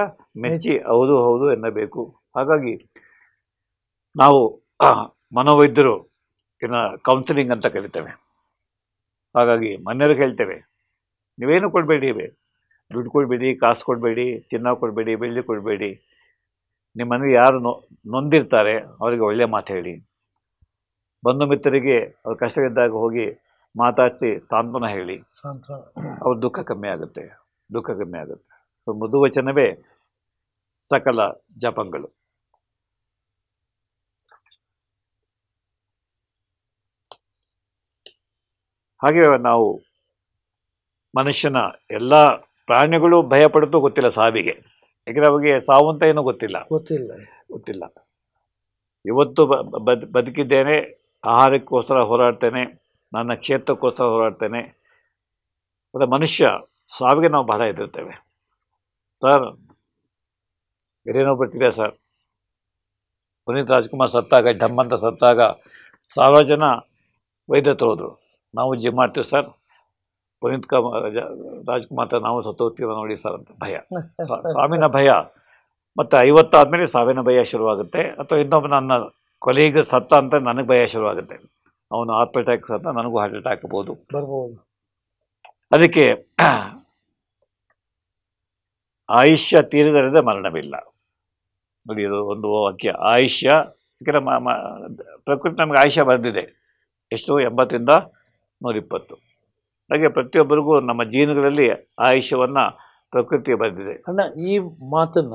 ಮೆಚ್ಚಿ ಹೌದು ಹೌದು ಎನ್ನಬೇಕು. ಹಾಗಾಗಿ ನಾವು ಮನೋವೈದ್ಯರು ಇನ್ನು ಕೌನ್ಸಿಲಿಂಗ್ ಅಂತ ಕರಿತೇವೆ. ಹಾಗಾಗಿ ಮನೆಯವ್ರಿಗೆ ಹೇಳ್ತೇವೆ, ನೀವೇನು ಕೊಡಬೇಡಿ, ದುಡ್ಡು ಕೊಡಬೇಡಿ, ಕಾಸು ಕೊಡಬೇಡಿ, ಚಿನ್ನ ಕೊಡಬೇಡಿ, ಬೆಳ್ಳಿ ಕೊಡಬೇಡಿ. ನಿಮ್ಮ ಮನೆಗೆ ಯಾರು ನೊಂದಿರ್ತಾರೆ ಅವರಿಗೆ ಒಳ್ಳೆಯ ಮಾತು ಹೇಳಿ. ಬಂಧು ಮಿತ್ರರಿಗೆ ಅವ್ರ ಕಷ್ಟವಿದ್ದಾಗ ಹೋಗಿ ಮಾತಾಡಿಸಿ ಸಾಂತ್ವನ ಹೇಳಿ, ಅವ್ರ ದುಃಖ ಕಮ್ಮಿ ಆಗುತ್ತೆ. ಸೊ ಮೃದು ವಚನವೇ ಸಕಲ ಜಪಗಳು. ಹಾಗೆ ನಾವು ಮನುಷ್ಯನ ಎಲ್ಲ ಪ್ರಾಣಿಗಳು ಭಯಪಡುತ್ತೂ ಗೊತ್ತಿಲ್ಲ ಸಾವಿಗೆ. ಯಾಕಂದರೆ ಅವಿಗೆ ಸಾವು ಅಂತ ಏನೂ ಗೊತ್ತಿಲ್ಲ. ಇವತ್ತು ಬದುಕಿದ್ದೇನೆ, ಆಹಾರಕ್ಕೋಸ್ಕರ ಹೋರಾಡ್ತೇನೆ, ನನ್ನ ಕ್ಷೇತ್ರಕ್ಕೋಸ್ಕರ ಹೋರಾಡ್ತೇನೆ. ಮತ್ತು ಮನುಷ್ಯ ಸಾವಿಗೆ ನಾವು ಬಹಳ ಹೆದರ್ತೇವೆ. ಸರ್ ಬೇರೇನೋ ಬರ್ತಿದೆ ಸರ್, ಪುನೀತ್ ರಾಜ್ಕುಮಾರ್ ಸತ್ತಾಗ, ಢಮ್ ಅಂತ ಸತ್ತಾಗ 1000 ಜನ ವೈದ್ಯರು ಹೋದರು. ನಾವು ಜಿಮ್ ಮಾಡ್ತೀವಿ ಸರ್, ಪುನೀತ್ ರಾಜ್ಕುಮಾರ್ ನಾವು ಸತ್ತೋಗ್ತೀವ ನೋಡಿ ಸರ್ ಅಂತ ಭಯ, ಸಾವಿನ ಭಯ. ಮತ್ತು 50 ಆದಮೇಲೆ ಸಾವಿನ ಭಯ ಶುರುವಾಗುತ್ತೆ. ಅಥವಾ ಇನ್ನೊಬ್ಬ ನನ್ನ ಕೊಲೀಗ್ ಸತ್ತ ಅಂತ ನನಗೆ ಭಯ ಶುರುವಾಗುತ್ತೆ. ಅವನು ಹಾರ್ಟ್ ಅಟ್ಯಾಕ್ ಸತ್ತ, ನನಗೂ ಹಾರ್ಟ್ ಅಟ್ಯಾಕ್ ಬರ್ಬೋದು. ಅದಕ್ಕೆ ಆಯುಷ್ಯ ತೀರಿದರೆ ಮರಣವಿಲ್ಲ ನೋಡಿ, ಇದು ಒಂದು ವಾಕ್ಯ. ಆಯುಷ್ಯ, ಯಾಕೆಂದರೆ ಪ್ರಕೃತಿ ನಮಗೆ ಆಯುಷ್ಯ ಬರೆದಿದೆ ಎಷ್ಟು, 80ರಿಂದ 120. ಹಾಗೆ ಪ್ರತಿಯೊಬ್ಬರಿಗೂ ನಮ್ಮ ಜೀವನಗಳಲ್ಲಿ ಆಯುಷ್ಯವನ್ನು ಪ್ರಕೃತಿ ಬರೆದಿದೆ. ಅಣ್ಣ, ಈ ಮಾತನ್ನ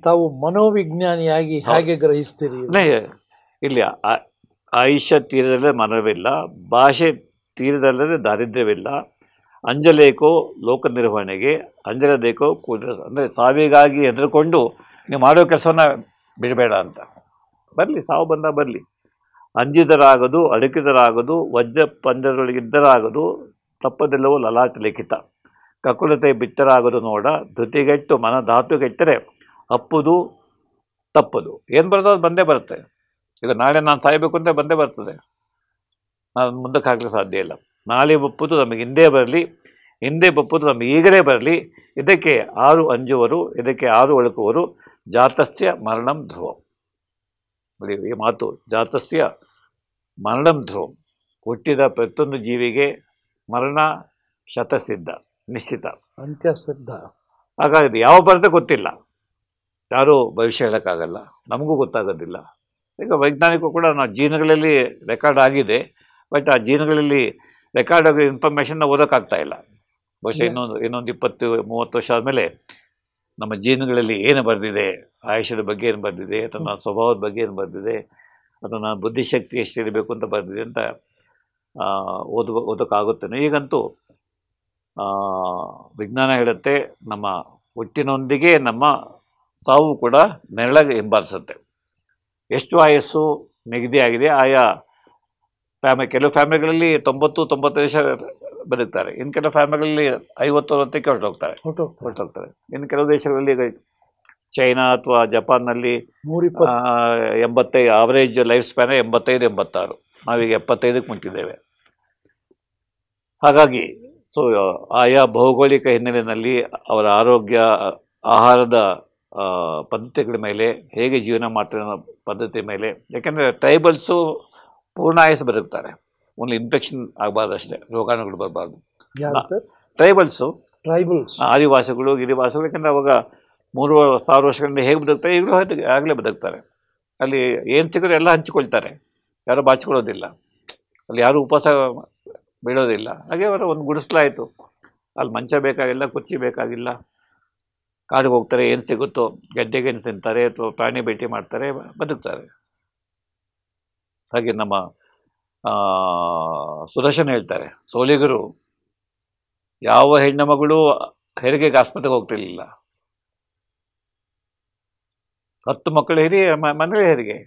ತಾವು ಮನೋವಿಜ್ಞಾನಿಯಾಗಿ ಹೇಗೆ ಗ್ರಹಿಸ್ತೀರಿ? ಇಲ್ಲಿ ಆಯುಷ್ಯ ತೀರದಲ್ಲೇ ಮರಣವಿಲ್ಲ, ಭಾಷೆ ತೀರದಲ್ಲದೆ ದಾರಿದ್ರ್ಯವಿಲ್ಲ, ಅಂಜಲೇಕೋ ಲೋಕ ನಿರ್ವಹಣೆಗೆ, ಅಂಜಲೇಕೋ ಅಂದರೆ ಸಾವಿಗಾಗಿ ಹೆದರ್ಕೊಂಡು ನೀವು ಮಾಡೋ ಕೆಲಸವನ್ನು ಬಿಡಬೇಡ ಅಂತ. ಬರಲಿ, ಸಾವು ಬಂದ ಬರಲಿ. ಅಂಜಿದರಾಗದು, ಅಡಕಿದರಾಗದು, ವಜ್ರ ಪಂಜರೊಳಗಿದ್ದರಾಗದು, ತಪ್ಪದೆಲ್ಲವೂ ಲಲಾಟ ಲಿಖಿತ. ಕಕುಲತೆ ಬಿತ್ತರಾಗದು ನೋಡ, ಧೃತಿಗೆಟ್ಟು ಮನ ಧಾತುಗೆಟ್ಟರೆ ಅಪ್ಪುದು ತಪ್ಪದು. ಏನು ಬರ್ತದೆ ಅದು ಬಂದೇ ಬರುತ್ತೆ. ಈಗ ನಾಳೆ ನಾನು ಸಾಯಬೇಕು ಅಂತ ಬಂದೇ ಬರ್ತದೆ, ನಾನು ಮುಂದಕ್ಕೆ ಹಾಕಲಿಕ್ಕೆ ಸಾಧ್ಯ ಇಲ್ಲ. ನಾಳೆ ಬಪ್ಪುದು ನಮಗೆ ಹಿಂದೆ ಬರಲಿ, ಹಿಂದೆ ಬಪ್ಪುದು ನಮಗೆ ಈಗಲೇ ಬರಲಿ. ಇದಕ್ಕೆ 6 ಅಂಜುವರು, ಇದಕ್ಕೆ 6 ಒಳಕುವರು. ಜಾತಸ್ಯ ಮರಣಂ ಧ್ರುವಂ. ನೋಡಿ ಈ ಮಾತು, ಜಾತಸ್ಯ ಮರಣಂ ಧ್ರುವಂ. ಹುಟ್ಟಿದ ಪ್ರತಿಯೊಂದು ಜೀವಿಗೆ ಮರಣ ಶತಸಿದ್ಧ, ನಿಶ್ಚಿತ, ಅಂತ್ಯಸಿದ್ಧ. ಹಾಗಾಗಿ ಯಾವ ಬರುತ್ತೆ ಗೊತ್ತಿಲ್ಲ, ಯಾರೂ ಭವಿಷ್ಯ ಹೇಳೋಕ್ಕಾಗಲ್ಲ, ನಮಗೂ ಗೊತ್ತಾಗೋದಿಲ್ಲ. ಈಗ ವೈಜ್ಞಾನಿಕರು ಕೂಡ ನಾವು ಜೀನ್ಗಳಲ್ಲಿ ರೆಕಾರ್ಡ್ ಆಗಿದೆ, ಬಟ್ ಆ ಜೀನ್ಗಳಲ್ಲಿ ರೆಕಾರ್ಡ್ ಆಗೋ ಇನ್ಫಾರ್ಮೇಷನ್ನ ಓದೋಕ್ಕಾಗ್ತಾ ಇಲ್ಲ. ಬಹುಶಃ ಇನ್ನೊಂದು 20-30 ವರ್ಷ ಆದಮೇಲೆ ನಮ್ಮ ಜೀನ್ಗಳಲ್ಲಿ ಏನು ಬರೆದಿದೆ, ಆಯುಷ್ಯದ ಬಗ್ಗೆ ಏನು ಬರೆದಿದೆ, ಅಥವಾ ನನ್ನ ಸ್ವಭಾವದ ಬಗ್ಗೆ ಏನು ಬರೆದಿದೆ, ಅಥವಾ ನನ್ನ ಬುದ್ಧಿಶಕ್ತಿ ಎಷ್ಟಿರಬೇಕು ಅಂತ ಬರೆದಿದೆ ಅಂತ ಓದೋಕ್ಕಾಗುತ್ತೆ. ಈಗಂತೂ ವಿಜ್ಞಾನ ಹೇಳುತ್ತೆ, ನಮ್ಮ ಹುಟ್ಟಿನೊಂದಿಗೆ ನಮ್ಮ ಸಾವು ಕೂಡ ನೆರಳಾಗಿ ಹಿಂಬಾಲಿಸುತ್ತೆ. ಎಷ್ಟು ಆಯಸ್ಸು ನಿಗದಿಯಾಗಿದೆ ಆಯಾ ಕೆಲವು ಫ್ಯಾಮಿಲಿಗಳಲ್ಲಿ 90-95 ವರ್ಷ ಬದುಕ್ತಾರೆ, ಇನ್ನು ಕೆಲವು ಫ್ಯಾಮಿಲಿಗಳಲ್ಲಿ 50-60ಕ್ಕೆ ಹೊರಟೋಗ್ತಾರೆ. ಇನ್ನು ಕೆಲವು ದೇಶಗಳಲ್ಲಿ, ಚೈನಾ ಅಥವಾ ಜಪಾನ್ನಲ್ಲಿ 85 ಆವರೇಜ್ ಲೈಫ್ ಸ್ಪ್ಯಾನ್ 85-86. ನಾವೀಗ 75ಕ್ಕೆ ಮುಟ್ಟಿದ್ದೇವೆ. ಹಾಗಾಗಿ ಆಯಾ ಭೌಗೋಳಿಕ ಹಿನ್ನೆಲೆಯಲ್ಲಿ ಅವರ ಆರೋಗ್ಯ, ಆಹಾರದ ಪದ್ಧತಿಗಳ ಮೇಲೆ, ಹೇಗೆ ಜೀವನ ಮಾಡ್ತಾರೆ ಅನ್ನೋ ಪದ್ಧತಿ ಮೇಲೆ. ಯಾಕೆಂದರೆ ಟ್ರೈಬಲ್ಸು ಪೂರ್ಣ ಆಯಸ್ಸು ಬದುಕ್ತಾರೆ, ಓನ್ಲಿ ಇನ್ಫೆಕ್ಷನ್ ಆಗಬಾರ್ದು ಅಷ್ಟೇ, ರೋಗಾಣುಗಳು ಬರಬಾರ್ದು. ಟ್ರೈಬಲ್ಸ್ ಆದಿವಾಸಿಗಳು, ಗಿರಿವಾಸಿಗಳು, ಯಾಕೆಂದರೆ ಅವಾಗ 3,000 ವರ್ಷಗಳಿಂದ ಹೇಗೆ ಬದುಕ್ತಾರೆ ಈಗಲೂ ಆಗಲೇ ಬದುಕ್ತಾರೆ. ಅಲ್ಲಿ ಏನು ಸಿಗೋದು ಎಲ್ಲ ಹಂಚಿಕೊಳ್ತಾರೆ, ಯಾರೂ ಬಾಚಿಕೊಳ್ಳೋದಿಲ್ಲ, ಅಲ್ಲಿ ಯಾರೂ ಉಪವಾಸ ಬೀಳೋದಿಲ್ಲ. ಹಾಗೆ ಅವರ ಒಂದು ಗುಡಿಸ್ಲಾಯಿತು, ಅಲ್ಲಿ ಮಂಚ ಬೇಕಾಗಿಲ್ಲ, ಕುರ್ಚಿ ಬೇಕಾಗಿಲ್ಲ, ಕಾಡಿಗೆ ಹೋಗ್ತಾರೆ, ಏನು ಸಿಗುತ್ತೋ ಗಡ್ಡೆಗೆ ಏನು ತಿಂತಾರೆ ಅಥವಾ ಪ್ರಾಣಿ ಭೇಟಿ ಮಾಡ್ತಾರೆ, ಬದುಕ್ತಾರೆ. ಹಾಗೆ ನಮ್ಮ ಸುದರ್ಶನ್ ಹೇಳ್ತಾರೆ, ಸೋಲಿಗರು ಯಾವ ಹೆಣ್ಣು ಮಗಳು ಹೆರಿಗೆಗೆ ಆಸ್ಪತ್ರೆಗೆ ಹೋಗ್ತಿರ್ಲಿಲ್ಲ, 10 ಮಕ್ಕಳು ಮನೇಲಿ ಹೆರಿಗೆ.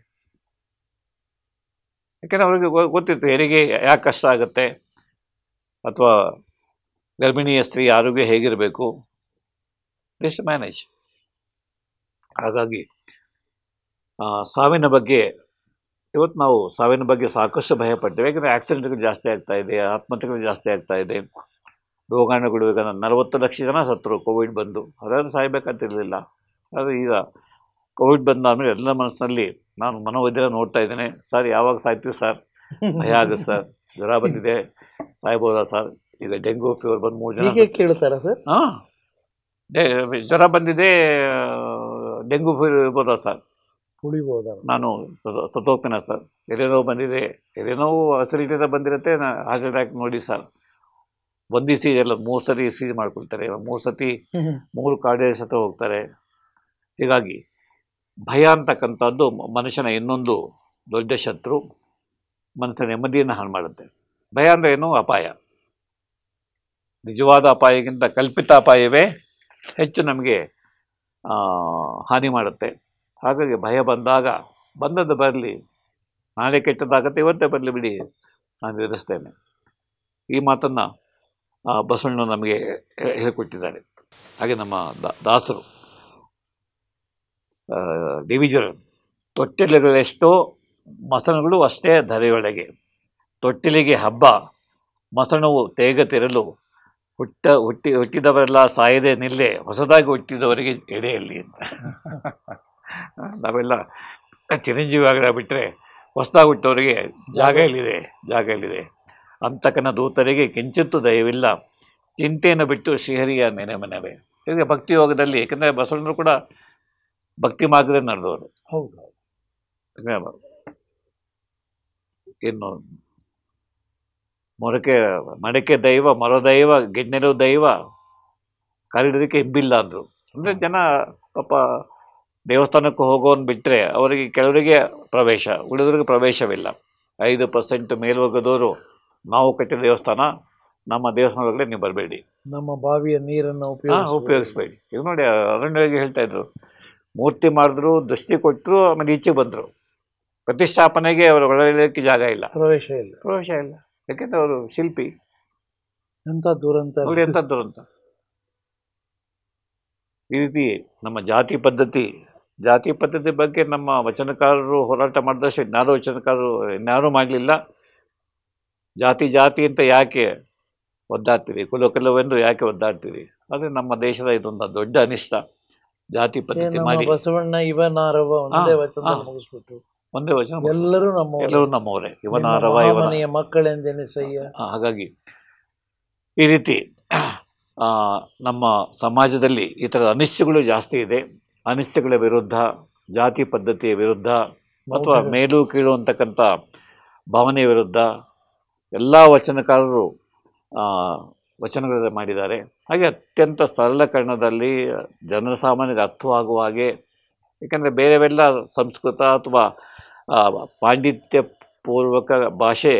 ಯಾಕೆಂದರೆ ಅವ್ರಿಗೆ ಗೊತ್ತಿತ್ತು ಹೆರಿಗೆ ಯಾಕೆ ಕಷ್ಟ ಆಗುತ್ತೆ, ಅಥವಾ ಗರ್ಭಿಣಿಯ ಸ್ತ್ರೀ ಆರೋಗ್ಯ ಹೇಗಿರಬೇಕು, ಜಸ್ಟ್ ಮ್ಯಾನೇಜ್. ಹಾಗಾಗಿ ಸಾವಿನ ಬಗ್ಗೆ ಇವತ್ತು ನಾವು ಸಾವಿನ ಬಗ್ಗೆ ಸಾಕಷ್ಟು ಭಯಪಡ್ತೇವೆ. ಯಾಕೆಂದರೆ ಆಕ್ಸಿಡೆಂಟ್ಗಳು ಜಾಸ್ತಿ ಆಗ್ತಾ ಇದೆ, ಆತ್ಮಹತ್ಯೆಗಳು ಜಾಸ್ತಿ ಆಗ್ತಾ ಇದೆ, ರೋಗಾಣುಗಳು. ಈಗ 40 ಲಕ್ಷ ಜನ ಸತ್ತರು ಕೋವಿಡ್ ಬಂದು, ಅದಾದ್ರೂ ಸಾಯ್ಬೇಕಂತಿರಲಿಲ್ಲ. ಆದರೆ ಈಗ ಕೋವಿಡ್ ಬಂದಾದಮೇಲೆ ಎಲ್ಲ ಮನಸ್ಸಿನಲ್ಲಿ, ನಾನು ಮನೋವೈದ್ಯರ ನೋಡ್ತಾ ಇದ್ದೇನೆ, ಸರ್ ಯಾವಾಗ ಸಾಯ್ತೀವಿ ಸರ್, ಭಯ ಆಗುತ್ತೆ ಸರ್, ಜ್ವರ ಬಂದಿದೆ ಸಾಯ್ಬೋದಾ ಸರ್, ಈಗ ಡೆಂಗು ಫೀವರ್ ಬಂದು 3 ಜನ ಕೇಳ್ತಾರ ಸರ್, ಜ್ವರ ಬಂದಿದೆ, ಡೆಂಗು ಫೀವರ್ ಇರ್ಬೋದಾ ಸರ್, ಉಳಿಬೋದಾ, ನಾನು ಸತ್ತೋಗ್ತೇನೆ ಸರ್, ಎಲೆನೋವು ಬಂದಿದೆ, ಎಲೆನೋವು ಅಸಿಡಿಟಿಯಿಂದ ಬಂದಿರುತ್ತೆ, ಹಾರ್ಟ್ ಅಟ್ಯಾಕ್ ನೋಡಿ ಸರ್. ಒಂದು ಸಿ ಎಲ್ಲ 3 ಸತಿ ಸಿ ಮಾಡ್ಕೊಳ್ತಾರೆ, 3 ಸತಿ 3 ಕಾರ್ಡಿಯಾಕ್ ಸತ್ತ ಹೋಗ್ತಾರೆ. ಹೀಗಾಗಿ ಭಯ ಅಂತಕ್ಕಂಥದ್ದು ಮನುಷ್ಯನ ಇನ್ನೊಂದು ದೊಡ್ಡ ಶತ್ರು, ಮನಸ್ಸಿನ ನೆಮ್ಮದಿಯನ್ನು ಹಾಳು ಮಾಡುತ್ತೆ. ಭಯ ಅಂದರೆ ಏನು? ಅಪಾಯ. ನಿಜವಾದ ಅಪಾಯಕ್ಕಿಂತ ಕಲ್ಪಿತ ಅಪಾಯವೇ ಹೆಚ್ಚು ನಮಗೆ ಹಾನಿ ಮಾಡುತ್ತೆ. ಹಾಗಾಗಿ ಭಯ ಬಂದಾಗ ಬಂದದ್ದು ಬರಲಿ, ನಾಳೆ ಕೆಟ್ಟದಾಗತ್ತೆ, ಇವತ್ತೇ ಬರಲಿ ಬಿಡಿ, ನಾನು ಎದುರಿಸ್ತೇನೆ. ಈ ಮಾತನ್ನು ಬಸವಣ್ಣ ನಮಗೆ ಹೇಳಿಕೊಟ್ಟಿದ್ದಾರೆ. ಹಾಗೆ ನಮ್ಮ ದಾಸರು ಡಿವಿಜನ್, ತೊಟ್ಟಿಲುಗಳೆಷ್ಟೋ ಮಸಣಗಳು ಅಷ್ಟೇ ಧರೆಯೊಳಗೆ, ತೊಟ್ಟಿಲಿಗೆ ಹಬ್ಬ ಮಸಣವು ತೇಗತಿರಲು ಹುಟ್ಟಿದವರೆಲ್ಲ ಸಾಯದೆ ನಿಲ್ಲೆ, ಹೊಸದಾಗಿ ಹುಟ್ಟಿದವರಿಗೆ ಎಡೆಯಲ್ಲಿ ಅಂತ. ನಾವೆಲ್ಲ ಚಿರಂಜೀವಿ ಆಗಡ ಬಿಟ್ಟರೆ ಹೊಸದಾಗಿ ಹುಟ್ಟವರಿಗೆ ಜಾಗ ಎಲ್ಲಿದೆ. ಅಂತಕನ ದೂತರಿಗೆ ಕಿಂಚಿತ್ತು ದಯವಿಲ್ಲ, ಚಿಂತೆಯನ್ನು ಬಿಟ್ಟು ಶ್ರೀಹರಿಯ ನೆನೆಮನವೇ. ಈಗ ಭಕ್ತಿ ಯೋಗದಲ್ಲಿ, ಏಕೆಂದರೆ ಬಸವಣ್ಣರು ಕೂಡ ಭಕ್ತಿ ಮಾರ್ಗದಲ್ಲಿ ನಡೆದವರು. ಹೌದು. ಇನ್ನು ಮಡಕೆ ದೈವ, ಮರದೈವ, ಗೆಣ್ಣೆಲು ದೈವ, ಕಾಲಿಡೋದಕ್ಕೆ ಹಿಂಬಿಲ್ಲ ಅಂದರು. ಅಂದರೆ ಜನ ಪಾಪ ದೇವಸ್ಥಾನಕ್ಕೆ ಹೋಗೋನ್ ಬಿಟ್ಟರೆ ಅವರಿಗೆ ಕೆಲವರಿಗೆ ಪ್ರವೇಶ, ಉಳಿದವರಿಗೆ ಪ್ರವೇಶವಿಲ್ಲ. 5% ಮೇಲ್ವರ್ಗದವರು ನಾವು ಕಟ್ಟಿದ ದೇವಸ್ಥಾನ, ನಮ್ಮ ದೇವಸ್ಥಾನ ಒಳಗಡೆ ನೀವು ಬರಬೇಡಿ, ನಮ್ಮ ಬಾವಿಯ ನೀರನ್ನು ಉಪಯೋಗಿಸ್ಬೇಡಿ. ಈಗ ನೋಡಿ ಅರಣ್ಯವಾಗಿ ಹೇಳ್ತಾ ಇದ್ರು, ಮೂರ್ತಿ ಮಾಡಿದ್ರು, ದೃಷ್ಟಿ ಕೊಟ್ಟರು, ಆಮೇಲೆ ಈಚೆ ಬಂದರು, ಪ್ರತಿಷ್ಠಾಪನೆಗೆ ಅವರ ಒಳಗೆ ಜಾಗ ಇಲ್ಲ, ಪ್ರವೇಶ ಇಲ್ಲ. ಯಾಕೆಂದ್ರೆ ಅವರು ಶಿಲ್ಪಿ. ಎಂಥ ದುರಂತ. ಈ ರೀತಿ ನಮ್ಮ ಜಾತಿ ಪದ್ಧತಿ ಬಗ್ಗೆ ನಮ್ಮ ವಚನಕಾರರು ಹೋರಾಟ ಮಾಡಿದಷ್ಟು ಇನ್ಯಾರೂ ಮಾಡಲಿಲ್ಲ. ಜಾತಿ ಅಂತ ಯಾಕೆ ಒದ್ದಾಡ್ತೀರಿ, ಕುಲವೆಂದು ಯಾಕೆ ಒದ್ದಾಡ್ತೀರಿ? ಆದರೆ ನಮ್ಮ ದೇಶದ ಇದೊಂದು ದೊಡ್ಡ ಅನಿಷ್ಟ. ಜಾತಿ ಪದ್ಧತಿ ಮಾಡಿ ಬಸವಣ್ಣ ಇವನಾರವ ಒಂದೇ ವಚನ ಮುಗಿಸ್ಬಿಟ್ಟು, ಒಂದೇ ವಚನ, ಎಲ್ಲರೂ ನಮ್ಮವರೇ, ಇವನಾರವ ಮಕ್ಕಳೆಂದೆನಿಸಯ್ಯ. ಹಾಗಾಗಿ ಈ ರೀತಿ ನಮ್ಮ ಸಮಾಜದಲ್ಲಿ ಈ ಥರದ ಅನಿಶ್ಚಯಗಳು ಜಾಸ್ತಿ ಇದೆ. ಅನಿಶ್ಚಯಗಳ ವಿರುದ್ಧ, ಜಾತಿ ಪದ್ಧತಿಯ ವಿರುದ್ಧ, ಅಥವಾ ಮೇಲು ಕೀಳು ಅಂತಕ್ಕಂಥ ಭಾವನೆಯ ವಿರುದ್ಧ ಎಲ್ಲ ವಚನಕಾರರು ವಚನಗಳನ್ನು ಮಾಡಿದ್ದಾರೆ. ಹಾಗೆ ಅತ್ಯಂತ ಸರಳಕರಣದಲ್ಲಿ ಜನಸಾಮಾನ್ಯರಿಗೆ ಅರ್ಥವಾಗುವ ಹಾಗೆ, ಏಕೆಂದರೆ ಬೇರೆವೆಲ್ಲ ಸಂಸ್ಕೃತ ಅಥವಾ ಪಾಂಡಿತ್ಯ ಪೂರ್ವಕ ಭಾಷೆ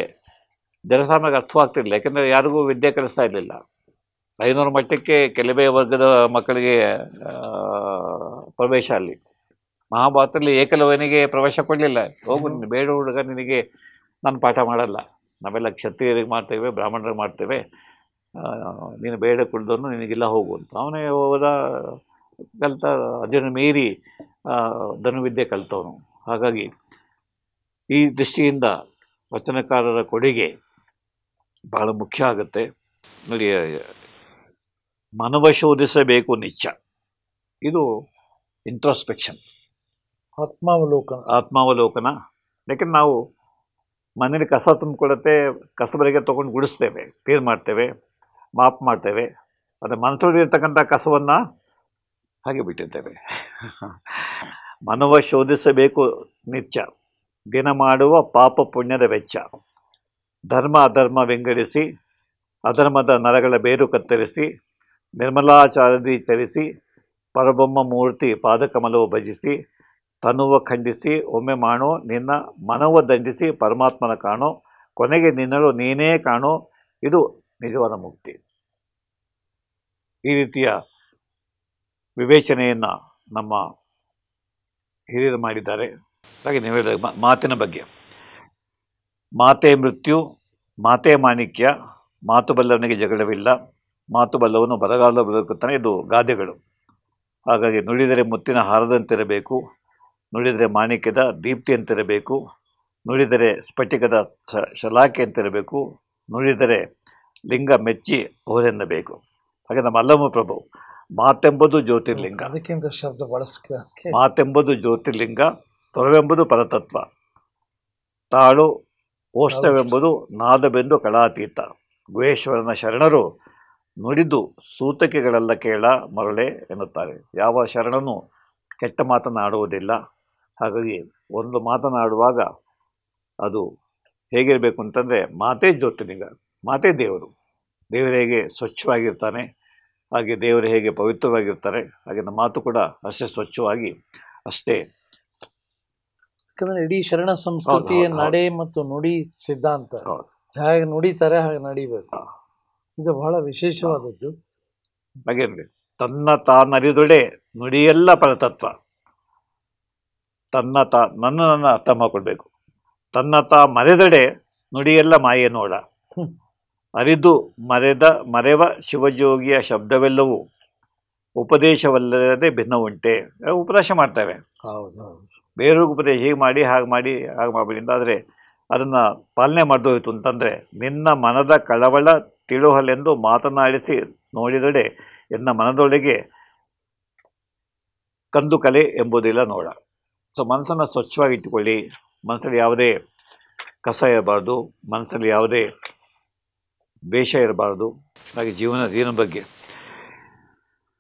ಜನಸಾಮಾನ್ಯರಿಗೆ ಅರ್ಥವಾಗ್ತಿರಲಿಲ್ಲ. ಯಾಕೆಂದರೆ ಯಾರಿಗೂ ವಿದ್ಯೆ ಕಲಿಸ್ತಾ ಇರಲಿಲ್ಲ. 500 ಮಟ್ಟಕ್ಕೆ ಕೆಲವೇ ವರ್ಗದ ಮಕ್ಕಳಿಗೆ ಪ್ರವೇಶ. ಅಲ್ಲಿ ಮಹಾಭಾರತದಲ್ಲಿ ಏಕಲವ್ಯನಿಗೆ ಪ್ರವೇಶ ಕೊಡಲಿಲ್ಲ. ಹೋಗು, ಬೇಡ ಹುಡುಗ, ನಿನಗೆ ನಾನು ಪಾಠ ಮಾಡಲ್ಲ, ನಾವೆಲ್ಲ ಕ್ಷತ್ರಿಯರಿಗೆ ಮಾಡ್ತೇವೆ, ಬ್ರಾಹ್ಮಣರಿಗೆ ಮಾಡ್ತೇವೆ, ನೀನು ಬೇಡ ಕುಡ್ದವನು, ನಿನಗಿಲ್ಲ ಹೋಗು ಅಂತ. ಅವನೇ ಹೋದ, ಕಲಿತ, ಅದನ್ನು ಮೀರಿ ಧನುವಿದ್ಯೆ ಕಲಿತವನು. ಹಾಗಾಗಿ ಈ ದೃಷ್ಟಿಯಿಂದ ವಚನಕಾರರ ಕೊಡುಗೆ ಬಹಳ ಮುಖ್ಯ ಆಗುತ್ತೆ. ನೋಡಿ, ಮನವ ಶೋಧಿಸಬೇಕು ನಿಚ್ಚ, ಇದು ಇಂಟ್ರಾಸ್ಪೆಕ್ಷನ್, ಆತ್ಮಾವಲೋಕನ. ಯಾಕೆಂದ್ರೆ ನಾವು ಮನೇಲಿ ಕಸ ತುಂಬಿಕೊಳ್ಳುತ್ತೆ, ಕಸಬರಿಗೆ ತೊಗೊಂಡು ಗುಡಿಸ್ತೇವೆ, ಕ್ಲೀನ್ ಮಾಡ್ತೇವೆ, ಮಾಪ್ ಮಾಡ್ತೇವೆ. ಆದರೆ ಮನಸ್ಸಲ್ಲಿರ್ತಕ್ಕಂಥ ಕಸವನ್ನು ಹಾಗೆ ಬಿಟ್ಟಿರ್ತೇವೆ. ಮನವ ಶೋಧಿಸಬೇಕು ನಿತ್ಯ, ದಿನ ಮಾಡುವ ಪಾಪ ಪುಣ್ಯದ ವೆಚ್ಚ, ಧರ್ಮ ಅಧರ್ಮ ವಿಂಗಡಿಸಿ, ಅಧರ್ಮದ ನರಗಳ ಬೇರು ಕತ್ತರಿಸಿ, ನಿರ್ಮಲಾಚಾರದಿ ಚರಿಸಿ, ಪರಬ್ರಹ್ಮ ಮೂರ್ತಿ ಪಾದಕಮಲವು ಭಜಿಸಿ, ತನುವ ಖಂಡಿಸಿ ಒಮ್ಮೆ ಮಾಡೋ ನಿನ್ನ ಮನವ ದಂಡಿಸಿ, ಪರಮಾತ್ಮನ ಕಾಣೋ, ಕೊನೆಗೆ ನಿನ್ನಲು ನೀನೇ ಕಾಣೋ, ಇದು ನಿಜವಾದ ಮುಕ್ತಿ. ಈ ರೀತಿಯ ವಿವೇಚನೆಯನ್ನು ನಮ್ಮ ಹಿರಿಯರು ಮಾಡಿದ್ದಾರೆ. ಹಾಗೆ ನೀವು ಹೇಳಿದ ಮಾತಿನ ಬಗ್ಗೆ, ಮಾತೇ ಮೃತ್ಯು, ಮಾತೇ ಮಾಣಿಕ್ಯ, ಮಾತು ಬಲ್ಲವನಿಗೆ ಜಗಳವಿಲ್ಲ, ಮಾತು ಬಲ್ಲವನು ಬರಗಾಲ ಬದುಕುತ್ತಾನೆ, ಇದು ಗಾದೆಗಳು. ಹಾಗಾಗಿ ನುಡಿದರೆ ಮುತ್ತಿನ ಹಾರದಂತಿರಬೇಕು, ನುಡಿದರೆ ಮಾಣಿಕ್ಯದ ದೀಪ್ತಿಯಂತಿರಬೇಕು, ನುಡಿದರೆ ಸ್ಫಟಿಕದ ಶಲಾಖೆ ಅಂತಿರಬೇಕು, ನುಡಿದರೆ ಲಿಂಗ ಮೆಚ್ಚಿ ಹೋದೆನ್ನಬೇಕು. ಹಾಗೆ ನಮ್ಮ ಅಲ್ಲಮ ಪ್ರಭು, ಮಾತೆಂಬುದು ಜ್ಯೋತಿರ್ಲಿಂಗ, ಅದಕ್ಕಿಂತ ಶಬ್ದ ಮಾತೆಂಬುದು ಜ್ಯೋತಿರ್ಲಿಂಗ, ಸ್ವರವೆಂಬುದು ಪರತತ್ವ, ತಾಳು ಓಷ್ಣವೆಂಬುದು ನಾದವೆಂದು ಕಳಾತೀತ, ಗುಹೇಶ್ವರನ ಶರಣರು ನುಡಿದು ಸೂತಕಿಗಳೆಲ್ಲ ಕೇಳ ಮರಳೆ ಎನ್ನುತ್ತಾರೆ. ಯಾವ ಶರಣನು ಕೆಟ್ಟ ಮಾತನಾಡುವುದಿಲ್ಲ. ಹಾಗಾಗಿ ಒಂದು ಮಾತನಾಡುವಾಗ ಅದು ಹೇಗಿರಬೇಕು ಅಂತಂದರೆ, ಮಾತೇ ಜ್ಯೋತಿರ್ಲಿಂಗ, ಮಾತೇ ದೇವರು. ದೇವರು ಹೇಗೆ ಸ್ವಚ್ಛವಾಗಿರ್ತಾನೆ, ಹಾಗೆ ದೇವರು ಹೇಗೆ ಪವಿತ್ರವಾಗಿರ್ತಾರೆ, ಹಾಗೆ ನಮ್ಮ ಮಾತು ಕೂಡ ಅಷ್ಟೇ ಸ್ವಚ್ಛವಾಗಿ, ಅಷ್ಟೇ. ಯಾಕಂದರೆ ಇಡೀ ಶರಣ ಸಂಸ್ಕೃತಿಯ ನಡೆ ಮತ್ತು ನುಡಿ ಸಿದ್ಧಾಂತ, ಹೇಗೆ ನುಡಿತಾರೆ ಹಾಗೆ ನಡಿಬೇಕು. ಇದು ಬಹಳ ವಿಶೇಷವಾದದ್ದು. ಹಾಗೆ ತನ್ನ ತಾನರಿದೊಡೆ ನುಡಿಯೆಲ್ಲ ಪರತತ್ವ, ನನ್ನ ಅರ್ಥ ಮಾಡಿಕೊಳ್ಬೇಕು. ತನ್ನ ತಾ ಮರೆದಡೆ ನುಡಿಯೆಲ್ಲ ಮಾಯೆ ನೋಡ, ಅರಿದು ಮರೆವ ಶಿವಜೋಗಿಯ ಶಬ್ದವೆಲ್ಲವೂ ಉಪದೇಶವಲ್ಲದೆ ಭಿನ್ನ ಉಂಟೆ. ಉಪದೇಶ ಮಾಡ್ತೇವೆ, ಬೇರೆಯವ್ರಿಗೆ ಉಪದೇಶ, ಹೀಗೆ ಮಾಡಿ ಹಾಗೆ ಮಾಡಿ ಹಾಗೆ ಮಾಡಬೇಡಿ. ಆದರೆ ಅದನ್ನು ಪಾಲನೆ ಮಾಡ್ದೋಯ್ತು ಅಂತಂದರೆ, ನಿನ್ನ ಮನದ ಕಳವಳ ತಿಳುಹಲೆಂದು ಮಾತನಾಡಿಸಿ ನೋಡಿದಡೆ ಎನ್ನ ಮನದೊಳಗೆ ಕಂದು ಕಲೆ ಎಂಬುದಿಲ್ಲ ನೋಡ. ಸೊ ಮನಸ್ಸನ್ನು ಸ್ವಚ್ಛವಾಗಿ ಇಟ್ಟುಕೊಳ್ಳಿ. ಮನಸ್ಸಲ್ಲಿ ಯಾವುದೇ ಕಸ ಇರಬಾರ್ದು, ಮನಸ್ಸಲ್ಲಿ ಯಾವುದೇ ದ್ವೇಷ ಇರಬಾರ್ದು. ಹಾಗೆ ಜೀವನ ಬಗ್ಗೆ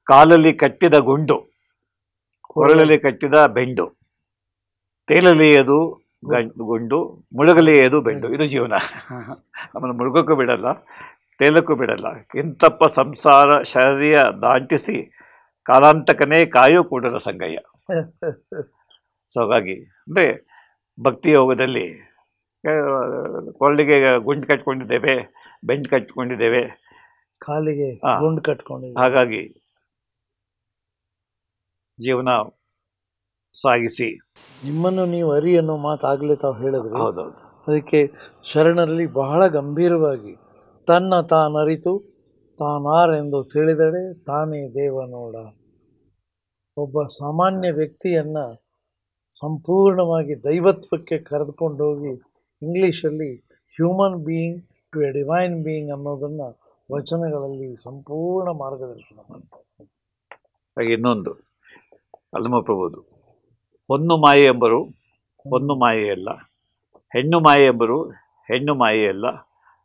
ಕಾಲಲ್ಲಿ ಕಟ್ಟಿದ ಗುಂಡು, ಕೊರಳಲ್ಲಿ ಕಟ್ಟಿದ ಬೆಂಡು, ತೇಲಲಿಯದು ಗುಂಡು, ಮುಳುಗಲಿಯದು ಬೆಂಡು. ಇದು ಜೀವನ. ನಮ್ಮನ್ನು ಮುಳುಗೋಕ್ಕೂ ಬಿಡಲ್ಲ, ತೇಲಕ್ಕೂ ಬಿಡಲ್ಲ. ಇಂತಪ್ಪ ಸಂಸಾರ ಶರೀರ ದಾಂಟಿಸಿ ಕಾಲಾಂತಕನೇ ಕಾಯೋ ಕೂಡಲ ಸಂಗಯ್ಯ. ಸೊ ಹಾಗಾಗಿ ಅಂದರೆ ಭಕ್ತಿ ಯೋಗದಲ್ಲಿ ಕೊರಳಿಗೆ ಗುಂಡು ಕಟ್ಕೊಂಡಿದ್ದೇವೆ, ಬೆಂಡು ಕಟ್ಕೊಂಡಿದ್ದೇವೆ, ಕಾಲಿಗೆ ಗುಂಡು ಕಟ್ಕೊಂಡಿದ್ದೇವೆ. ಹಾಗಾಗಿ ಜೀವನ ಸಾಗಿಸಿ ನಿಮ್ಮನ್ನು ನೀವು ಅರಿ ಅನ್ನೋ ಮಾತಾಗಲೇ ತಾವು ಹೇಳಿದ್ರು. ಹೌದೌದು. ಅದಕ್ಕೆ ಶರಣರಲ್ಲಿ ಬಹಳ ಗಂಭೀರವಾಗಿ ತನ್ನ ತಾನರಿತು ತಾನಾರೆಂದು ತಿಳಿದಡೆ ತಾನೇ ದೇವ ನೋಡ. ಒಬ್ಬ ಸಾಮಾನ್ಯ ವ್ಯಕ್ತಿಯನ್ನು ಸಂಪೂರ್ಣವಾಗಿ ದೈವತ್ವಕ್ಕೆ ಕರೆದುಕೊಂಡೋಗಿ ಇಂಗ್ಲೀಷಲ್ಲಿ human being to a divine being ಅನ್ನೋದನ್ನು ವಚನಗಳಲ್ಲಿ ಸಂಪೂರ್ಣ ಮಾರ್ಗದರ್ಶನ ಮಾಡ್ತಾರೆ. ಹಾಗೆ ಇನ್ನೊಂದು ಅಲ್ಲಮಪ್ರಭುದು, ಹೊನ್ನು ಮಾಯೆ ಎಂಬರು ಹೊನ್ನು ಮಾಯೆಯಲ್ಲ, ಹೆಣ್ಣು ಮಾಯೆ ಎಂಬರು ಹೆಣ್ಣು ಮಾಯೆಯಲ್ಲ,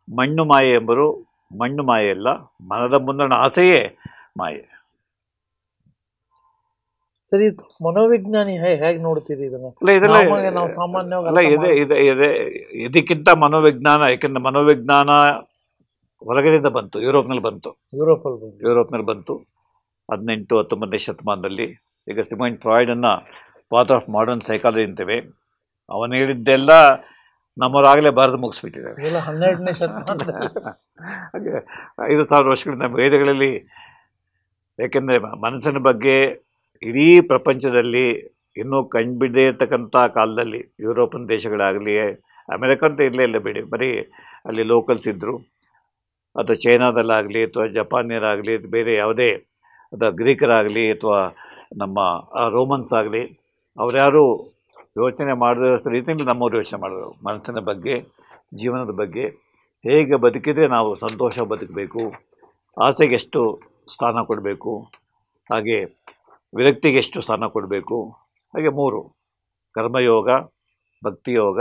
ಮಣ್ಣು ಮಾಯೆ ಎಂಬರು ಮಣ್ಣು ಮಾಯೆಯಲ್ಲ, ಮನದ ಮುಂದಣ ಆಸೆಯೇ ಮಾಯೆ. ಸರಿ, ಮನೋವಿಜ್ಞಾನಿ ಹೇಗೆ ನೋಡ್ತೀರಿ ಇದನ್ನು? ನಾವು ಸಾಮಾನ್ಯವಾಗಿ ಇದಕ್ಕಿಂತ ಮನೋವಿಜ್ಞಾನ, ಯಾಕೆಂದ್ರೆ ಮನೋವಿಜ್ಞಾನ ಹೊರಗಡೆಯಿಂದ ಬಂತು, ಯುರೋಪ್ನಲ್ಲಿ ಬಂತು 18-19ನೇ ಶತಮಾನದಲ್ಲಿ. ಈಗ ಸಿಗ್ಮಂಡ್ ಫ್ರಾಯ್ಡನ್ನು ಫಾದರ್ ಆಫ್ ಮಾಡರ್ನ್ ಸೈಕಾಲಜಿ ಅಂತೇವೆ. ಅವನು ಹೇಳಿದ್ದೆಲ್ಲ ನಮ್ಮವರಾಗಲೇ ಬರೆದು ಮುಗಿಸ್ಬಿಟ್ಟಿದ್ದಾರೆ. 12ನೇ ಶತಮಾನ, ಹಾಗೆ 5,000 ವರ್ಷಗಳಿಂದ ವೇದಗಳಲ್ಲಿ. ಏಕೆಂದರೆ ಮನಸ್ಸಿನ ಬಗ್ಗೆ ಇಡೀ ಪ್ರಪಂಚದಲ್ಲಿ ಇನ್ನೂ ಕಂಡುಬಿಡದೇ ಇರ್ತಕ್ಕಂಥ ಕಾಲದಲ್ಲಿ ಯುರೋಪಿಯನ್ ದೇಶಗಳಾಗಲಿ, ಅಮೆರಿಕ ಅಂತ ಇರಲೇ ಬಿಡಿ, ಬರೀ ಅಲ್ಲಿ ಲೋಕಲ್ಸ್ ಇದ್ದರು. ಅಥವಾ ಚೈನಾದಲ್ಲಾಗಲಿ ಅಥವಾ ಜಪಾನಿಯರಾಗಲಿ, ಬೇರೆ ಯಾವುದೇ ಅಥವಾ ಗ್ರೀಕರಾಗಲಿ ಅಥವಾ ನಮ್ಮ ರೋಮನ್ಸ್ ಆಗಲಿ, ಅವರ್ಯಾರು ಯೋಚನೆ ಮಾಡಿದ ರೀತಿಯಲ್ಲಿ ನಮ್ಮವರು ಯೋಚನೆ ಮಾಡಿದ್ರು. ಮನಸ್ಸಿನ ಬಗ್ಗೆ, ಜೀವನದ ಬಗ್ಗೆ, ಹೇಗೆ ಬದುಕಿದರೆ ನಾವು ಸಂತೋಷ ಬದುಕಬೇಕು, ಆಸೆಗೆ ಎಷ್ಟು ಸ್ಥಾನ ಕೊಡಬೇಕು, ಹಾಗೆ ವಿರಕ್ತಿಗೆ ಎಷ್ಟು ಸ್ಥಾನ ಕೊಡಬೇಕು. ಹಾಗೆ 3: ಕರ್ಮಯೋಗ, ಭಕ್ತಿಯೋಗ,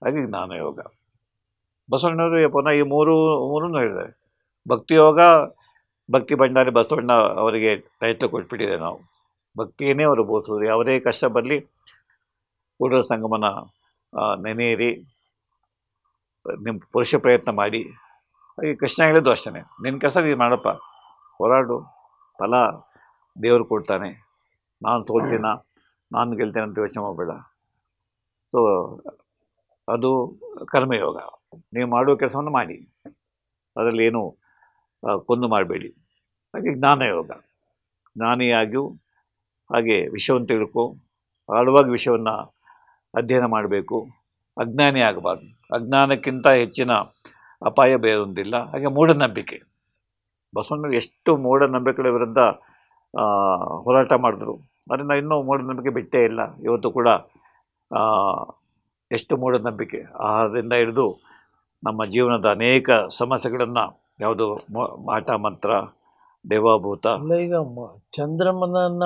ಹಾಗೆ ಜ್ಞಾನಯೋಗ. ಬಸವಣ್ಣವರು ಪುನಃ ಈ ಮೂರನ್ನು ಹೇಳಿದ್ದಾರೆ. ಭಕ್ತಿಯೋಗ, ಭಕ್ತಿ ಭಂಡಾರಿ ಬಸವಣ್ಣ ಅವರಿಗೆ ಟೈಟ್ಲ್ ಕೊಟ್ಬಿಟ್ಟಿದೆ. ನಾವು ಭಕ್ತಿಯೇ ಅವರು ಬೋಧಿಸೋದು. ಯಾವುದೇ ಕಷ್ಟ ಬರಲಿ ಕೂಡಲ ಸಂಗಮನ ನೆನೆಯಿರಿ, ನಿಮ್ಮ ಪುರುಷ ಪ್ರಯತ್ನ ಮಾಡಿ. ಹಾಗೆ ಕೃಷ್ಣ ಹೇಳಿದ್ದು ಅಷ್ಟೇ, ನಿನ್ನ ಕೆಲಸ ನೀನು ಮಾಡಪ್ಪ, ಹೋರಾಡು, ಫಲ ದೇವರು ಕೊಡ್ತಾನೆ, ನಾನು ಸೋಲ್ತೀನ, ನಾನು ಗೆಲ್ತೇನೆ ಅಂತ ಯೋಚನೆ ಮಾಡಬೇಡ. ಸೊ ಅದು ಕರ್ಮಯೋಗ. ನೀವು ಮಾಡುವ ಕೆಲಸವನ್ನು ಮಾಡಿ, ಅದರಲ್ಲಿ ಏನು ಕೊಂದು ಮಾಡಬೇಡಿ. ಹಾಗೆ ಜ್ಞಾನಯೋಗ, ಜ್ಞಾನಿಯಾಗಿಯೂ ಹಾಗೆ ವಿಷಯವನ್ನು ತಿಳ್ಕೊ, ಆಳವಾಗಿ ವಿಷಯವನ್ನು ಅಧ್ಯಯನ ಮಾಡಬೇಕು. ಅಜ್ಞಾನಿ ಆಗಬಾರ್ದು. ಅಜ್ಞಾನಕ್ಕಿಂತ ಹೆಚ್ಚಿನ ಅಪಾಯ ಬೇರೊಂದಿಲ್ಲ. ಹಾಗೆ ಮೂಢನಂಬಿಕೆ, ಬಸವಣ್ಣರು ಎಷ್ಟು ಮೂಢನಂಬಿಕೆಗಳ ವಿರುದ್ಧ ಹೋರಾಟ ಮಾಡಿದ್ರು. ಅದರಿಂದ ಇನ್ನೂ ಮೂಢನಂಬಿಕೆ ಬಿಟ್ಟೇ ಇಲ್ಲ. ಇವತ್ತು ಕೂಡ ಎಷ್ಟು ಮೂಢನಂಬಿಕೆ, ಆಹಾರದಿಂದ ಹಿಡಿದು ನಮ್ಮ ಜೀವನದ ಅನೇಕ ಸಮಸ್ಯೆಗಳನ್ನು, ಯಾವುದು ಮಾಟ ಮಂತ್ರ, ದೇವಾಭೂತ. ಈಗ ಚಂದ್ರಮನನ್ನ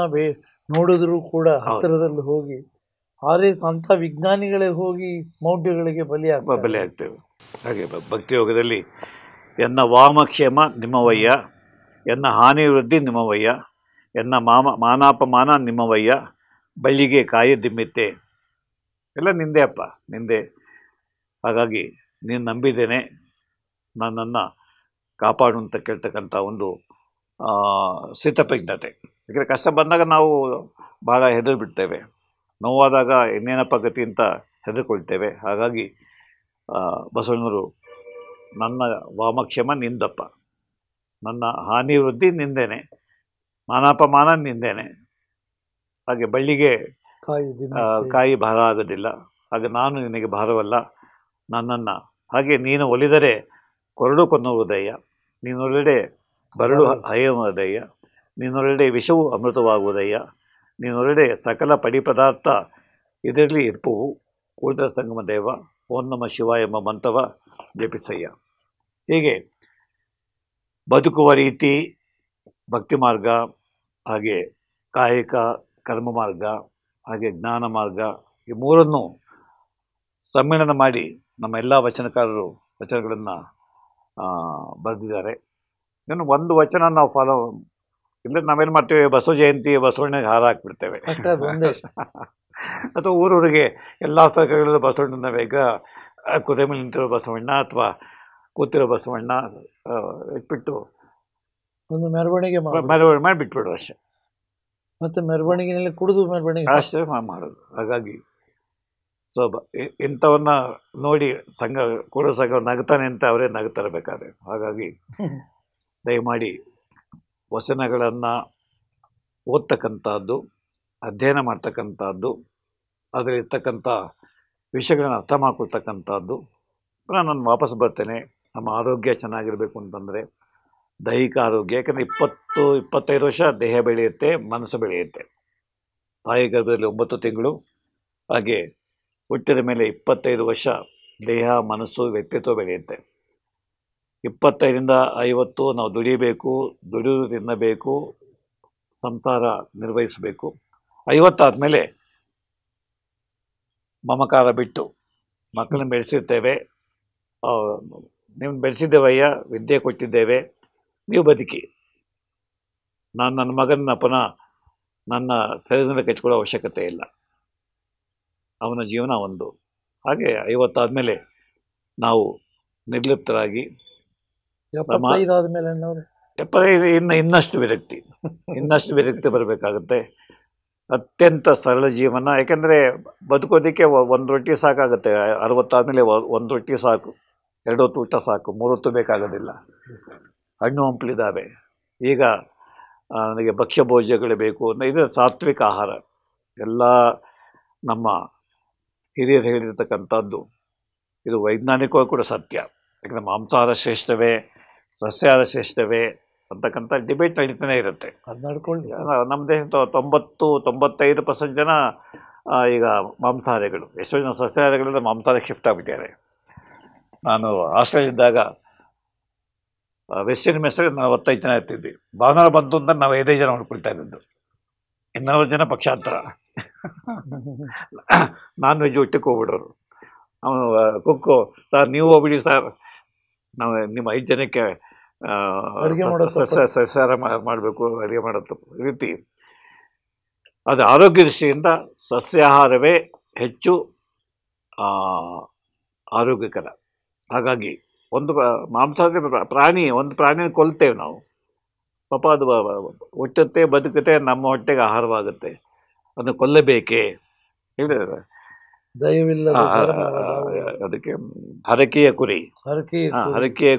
ನೋಡಿದ್ರು ಕೂಡ ಹತ್ತಿರದಲ್ಲಿ ಹೋಗಿ ಅಂಥ ವಿಜ್ಞಾನಿಗಳೇ ಹೋಗಿ ಮೌಢ್ಯಗಳಿಗೆ ಬಲಿ ಆಗ್ತೇವೆ. ಹಾಗೆ ಭಕ್ತಿಯೋಗದಲ್ಲಿ ಎನ್ನ ವಾಮಕ್ಷೇಮ ನಿಮ್ಮವಯ್ಯ, ಎನ್ನ ಹಾನಿ ವೃದ್ಧಿ ನಿಮ್ಮವಯ್ಯ, ಎನ್ನ ಮಾನಾಪಮಾನ ನಿಮ್ಮವಯ್ಯ, ಬಳ್ಳಿಗೆ ಕಾಯಿ ದಿಮ್ಮಿತ್ತೆ, ಎಲ್ಲ ನಿಂದೆ ಅಪ್ಪ, ನಿಂದೆ. ಹಾಗಾಗಿ ನೀನು ನಂಬಿದ್ದೇನೆ, ನನ್ನನ್ನು ಕಾಪಾಡು ಅಂತ ಕೇಳ್ತಕ್ಕಂಥ ಒಂದು ಸ್ಥಿತಪ್ರಜ್ಞತೆ. ಯಾಕೆಂದರೆ ಕಷ್ಟ ಬಂದಾಗ ನಾವು ಭಾಳ ಹೆದರಿ ಬಿಡ್ತೇವೆ, ನೋವಾದಾಗ ಇನ್ನೇನಪ್ಪ ಗತಿ ಅಂತ ಹೆದರ್ಕೊಳ್ತೇವೆ. ಹಾಗಾಗಿ ಬಸವಣ್ಣವರು ನನ್ನ ವಾಮಕ್ಷೇಮ ನಿಂದಪ್ಪ, ನನ್ನ ಹಾನಿ ವೃದ್ಧಿ ನಿಂದೇನೆ, ಮಾನಾಪಮಾನ ನಿಂದೇನೆ, ಹಾಗೆ ಬಳ್ಳಿಗೆ ಕಾಯಿ ಭಾರ ಆಗೋದಿಲ್ಲ, ಹಾಗೆ ನಾನು ನಿನಗೆ ಭಾರವಲ್ಲ, ನನ್ನನ್ನು ಹಾಗೆ ನೀನು ಒಲಿದರೆ ಕೊರಡು ಕೊನ್ನುವುದಯ್ಯ, ನೀನೊಳಗಡೆ ಬರಡು ಹಯ್ಯುವುದಯ್ಯ, ನೀನೊಳಗಡೆ ವಿಷವು ಅಮೃತವಾಗುವುದಯ್ಯ, ನೀನೊಳಗಡೆ ಸಕಲ ಪಡಿ ಪದಾರ್ಥ ಇದರಲ್ಲಿ ಇರ್ಪುವು, ಕೂಡಲ ಸಂಗಮ ದೇವ, ಓಂ ನಮ ಶಿವ ಎಂಬ ಮಂತ್ರವ ಜಪಿಸಯ್ಯ. ಹೀಗೆ ಬದುಕುವ ರೀತಿ, ಭಕ್ತಿ ಮಾರ್ಗ, ಹಾಗೆ ಕಾಯಿಕ ಕರ್ಮ ಮಾರ್ಗ, ಹಾಗೆ ಜ್ಞಾನ ಮಾರ್ಗ, ಈ ಮೂರನ್ನು ಸಮ್ಮಿಳನ ಮಾಡಿ ನಮ್ಮ ಎಲ್ಲ ವಚನಕಾರರು ವಚನಗಳನ್ನು ಬರೆದಿದ್ದಾರೆ. ಇನ್ನು ಒಂದು ವಚನ ನಾವು ಫಾಲೋ ಇಲ್ಲ, ನಾವೇನು ಮಾಡ್ತೇವೆ, ಬಸವ ಜಯಂತಿ ಬಸವಣ್ಣಗೆ ಹಾರ ಹಾಕ್ಬಿಡ್ತೇವೆ. ಅಥವಾ ಊರೂರಿಗೆ ಎಲ್ಲ ಸ್ಥಳಗಳಲ್ಲೂ ಬಸವಣ್ಣನ ಬೇಗ ಕುದುರೆ ಮೇಲೆ ನಿಂತಿರೋ ಬಸವಣ್ಣ ಅಥವಾ ಕೂತಿರೋ ಬಸವಣ್ಣ ಇಟ್ಬಿಟ್ಟು ಒಂದು ಮೆರವಣಿಗೆ ಮಾಡಿ ಬಿಟ್ಬಿಡು ಅಷ್ಟೇ. ಮತ್ತೆ ಮೆರವಣಿಗೆನಲ್ಲಿ ಕುಡಿದು ಮೆರವಣಿಗೆ ಅಷ್ಟೇ ಮಾಡೋದು. ಹಾಗಾಗಿ ಸೊ ಇಂಥವನ್ನ ನೋಡಿ ಸಂಘ ಕೂಡೋ ಸಂಘ ನಗ್ತಾನೆ ಅಂತ ಅವರೇ ನಗ್ತಾರೆ ಬೇಕಾದ್ರೆ. ಹಾಗಾಗಿ ದಯಮಾಡಿ ವಚನಗಳನ್ನು ಓದ್ತಕ್ಕಂಥದ್ದು, ಅಧ್ಯಯನ ಮಾಡ್ತಕ್ಕಂಥದ್ದು, ಅದರಲ್ಲಿರ್ತಕ್ಕಂಥ ವಿಷಯಗಳನ್ನು ಅರ್ಥ ಮಾಡ್ಕೊಳ್ತಕ್ಕಂಥದ್ದು. ಪುನಃ ನಾನು ವಾಪಸ್ ಬರ್ತೇನೆ. ನಮ್ಮ ಆರೋಗ್ಯ ಚೆನ್ನಾಗಿರಬೇಕು ಅಂತಂದರೆ ದೈಹಿಕ ಆರೋಗ್ಯ, ಯಾಕಂದರೆ 20-25 ವರ್ಷ ದೇಹ ಬೆಳೆಯುತ್ತೆ, ಮನಸ್ಸು ಬೆಳೆಯುತ್ತೆ. ತಾಯಿ ಗರ್ಭದಲ್ಲಿ 9 ತಿಂಗಳು, ಹಾಗೆ ಹುಟ್ಟಿದ ಮೇಲೆ 25 ವರ್ಷ ದೇಹ ಮನಸ್ಸು ವ್ಯಕ್ತಿತ್ವ ಬೆಳೆಯುತ್ತೆ. 25-50 ನಾವು ದುಡಿಬೇಕು, ದುಡಿದು ತಿನ್ನಬೇಕು, ಸಂಸಾರ ನಿರ್ವಹಿಸಬೇಕು. 50 ಆದಮೇಲೆ ಮಮಕಾರ ಬಿಟ್ಟು ಮಕ್ಕಳನ್ನ ಬೆಳೆಸಿರ್ತೇವೆ. ನೀವು ಬೆಳೆಸಿದ್ದೇವಯ್ಯ, ವಿದ್ಯೆ ಕೊಟ್ಟಿದ್ದೇವೆ, ನೀವು ಬದುಕಿ. ನಾನು ನನ್ನ ಮಗನ ಪುನಃ ನನ್ನ ಶರೀರದಿಂದ ಕೆಚ್ಕೊಳ್ಳೋ ಅವಶ್ಯಕತೆ ಇಲ್ಲ, ಅವನ ಜೀವನ ಒಂದು. ಹಾಗೆ 50 ಆದಮೇಲೆ ನಾವು ನಿರ್ಲಿಪ್ತರಾಗಿ 75 ಇನ್ನಷ್ಟು ವಿರಕ್ತಿ ಬರಬೇಕಾಗುತ್ತೆ. ಅತ್ಯಂತ ಸರಳ ಜೀವನ. ಯಾಕೆಂದರೆ ಬದುಕೋದಕ್ಕೆ ಒಂದು ರೊಟ್ಟಿ ಸಾಕಾಗುತ್ತೆ. 60 ಆದಮೇಲೆ ಒಂದು ರೊಟ್ಟಿ ಸಾಕು, 2 ಹೊತ್ತು ಊಟ ಸಾಕು, 3 ಹೊತ್ತು ಬೇಕಾಗೋದಿಲ್ಲ. ಹಣ್ಣು ಹಂಪಲಿದ್ದಾವೆ. ಈಗ ನನಗೆ ಭಕ್ಷ್ಯ ಭೋಜ್ಯಗಳು ಬೇಕು ಅಂದರೆ ಇದು ಸಾತ್ವಿಕ ಆಹಾರ. ಎಲ್ಲ ನಮ್ಮ ಹಿರಿಯರು ಹೇಳಿರ್ತಕ್ಕಂಥದ್ದು ಇದು ವೈಜ್ಞಾನಿಕವಾಗಿ ಕೂಡ ಸತ್ಯ. ಯಾಕಂದರೆ ಮಾಂಸಾಹಾರ ಶ್ರೇಷ್ಠವೇ, ಸಸ್ಯಾಹಾರ ಶ್ರೇಷ್ಠವೇ ಅಂತಕ್ಕಂಥ ಡಿಬೇಟ್ ನಡೀತಾನೆ ಇರುತ್ತೆ. ಅದು ನಡ್ಕೊಂಡು ನಮ್ಮ ದೇಶದ 90-95% ಜನ ಈಗ ಮಾಂಸಾಹಾರಿಗಳು. ಎಷ್ಟೋ ಜನ ಸಸ್ಯಾಹಾರಿಗಳಿಂದ ಮಾಂಸಾಹಾರಕ್ಕೆ ಶಿಫ್ಟ್ ಆಗಿಬಿಟ್ಟಿದ್ದಾರೆ. ನಾನು ಹಾಸ್ಟೆಲಿದ್ದಾಗ ವೆಸ್ಟರ್ನ್ ಮೆಸ್ಸಲ್ಲಿ 45 ಜನ ಇರ್ತಿದ್ವಿ. ಭಾನುವಾರ ಬಂತು ಅಂತ ನಾವು 5 ಜನ ನೋಡ್ಕೊಳ್ತಾ ಇದ್ದದ್ದು, 200 ಜನ ಪಕ್ಷಾಂತರ. ನಾನ್ ವೆಜ್ ಒಟ್ಟಿಗೆ ಹೋಗ್ಬಿಡೋರು. ಅವನು ಕುಕ್ಕು, ಸರ್ ನೀವು ಹೋಗ್ಬಿಡಿ ಸರ್, ನಾವು ನಿಮ್ಮ 5 ಜನಕ್ಕೆ ಸಸ್ಯಾಹಾರ ಮಾಡಬೇಕು, ಅಡುಗೆ ಮಾಡೋದು ರೀತಿ. ಅದು ಆರೋಗ್ಯ ದೃಷ್ಟಿಯಿಂದ ಸಸ್ಯಾಹಾರವೇ ಹೆಚ್ಚು ಆರೋಗ್ಯಕರ. ಹಾಗಾಗಿ ಒಂದು ಮಾಂಸಾಹಾರ ಒಂದು ಪ್ರಾಣಿನ ಕೊಲ್ತೇವೆ ನಾವು, ಪಾಪ ಅದು ಹುಟ್ಟುತ್ತೆ, ಬದುಕುತ್ತೆ, ನಮ್ಮ ಹೊಟ್ಟೆಗೆ ಆಹಾರವಾಗುತ್ತೆ. ಅದನ್ನು ಕೊಲ್ಲಬೇಕೇ ಹೇಳಿದ್ರೆ ಅದಕ್ಕೆ ಹರಕೆಯ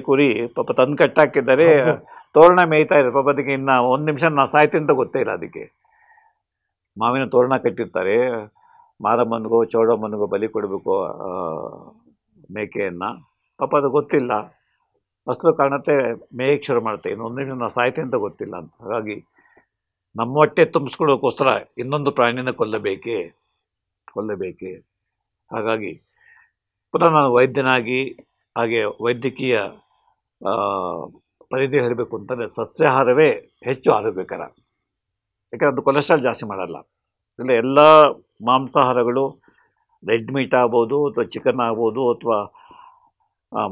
ಕುರಿ ಪಾಪ ತಂದು ಕಟ್ಟಾಕಿದ್ದಾರೆ, ತೋರಣ ಮೇಯ್ತಾ ಇದೆ ಪಾಪ. ಅದಕ್ಕೆ ಇನ್ನು 1 ನಿಮಿಷ ನಾನು ಸಾಯ್ತೀನಿ ಅಂತ ಗೊತ್ತೇ ಇಲ್ಲ. ಅದಕ್ಕೆ ಮಾವಿನ ತೋರಣ ಕಟ್ಟಿರ್ತಾರೆ, ಮಾರಮ್ಮನಿಗೋ ಚೌಡಮ್ಮನಿಗೋ ಬಲಿ ಕೊಡಬೇಕು ಮೇಕೆಯನ್ನು. ಪಾಪ ಅದು ಗೊತ್ತಿಲ್ಲ, ಹಸಿರು ಕಾಣುತ್ತೆ, ಮೇಯಕ್ಕೆ ಶುರು ಮಾಡುತ್ತೆ. ಇನ್ನು 1 ನಿಮಿಷ ನಾವು ಸಾಯ್ತೀನಿ ಅಂತ ಗೊತ್ತಿಲ್ಲ ಅಂತ. ಹಾಗಾಗಿ ನಮ್ಮ ಹೊಟ್ಟೆ ತುಂಬಿಸ್ಕೊಳ್ಳೋಕ್ಕೋಸ್ಕರ ಇನ್ನೊಂದು ಪ್ರಾಣಿನ ಕೊಲ್ಲಬೇಕೇ. ಹಾಗಾಗಿ ಪುನಃ ನಾನು ವೈದ್ಯನಾಗಿ, ಹಾಗೆ ವೈದ್ಯಕೀಯ ಪರಿಧಿ ಹೇಳಬೇಕು ಅಂತಂದರೆ ಸಸ್ಯಾಹಾರವೇ ಹೆಚ್ಚು ಆರೋಗ್ಯಕರ. ಯಾಕಂದರೆ ಅದು ಕೊಲೆಸ್ಟ್ರಾಲ್ ಜಾಸ್ತಿ ಮಾಡಲ್ಲ. ಇಲ್ಲ ಎಲ್ಲ ಮಾಂಸಾಹಾರಗಳು, ರೆಡ್ ಮೀಟ್ ಆಗ್ಬೋದು, ಅಥವಾ ಚಿಕನ್ ಆಗ್ಬೋದು, ಅಥವಾ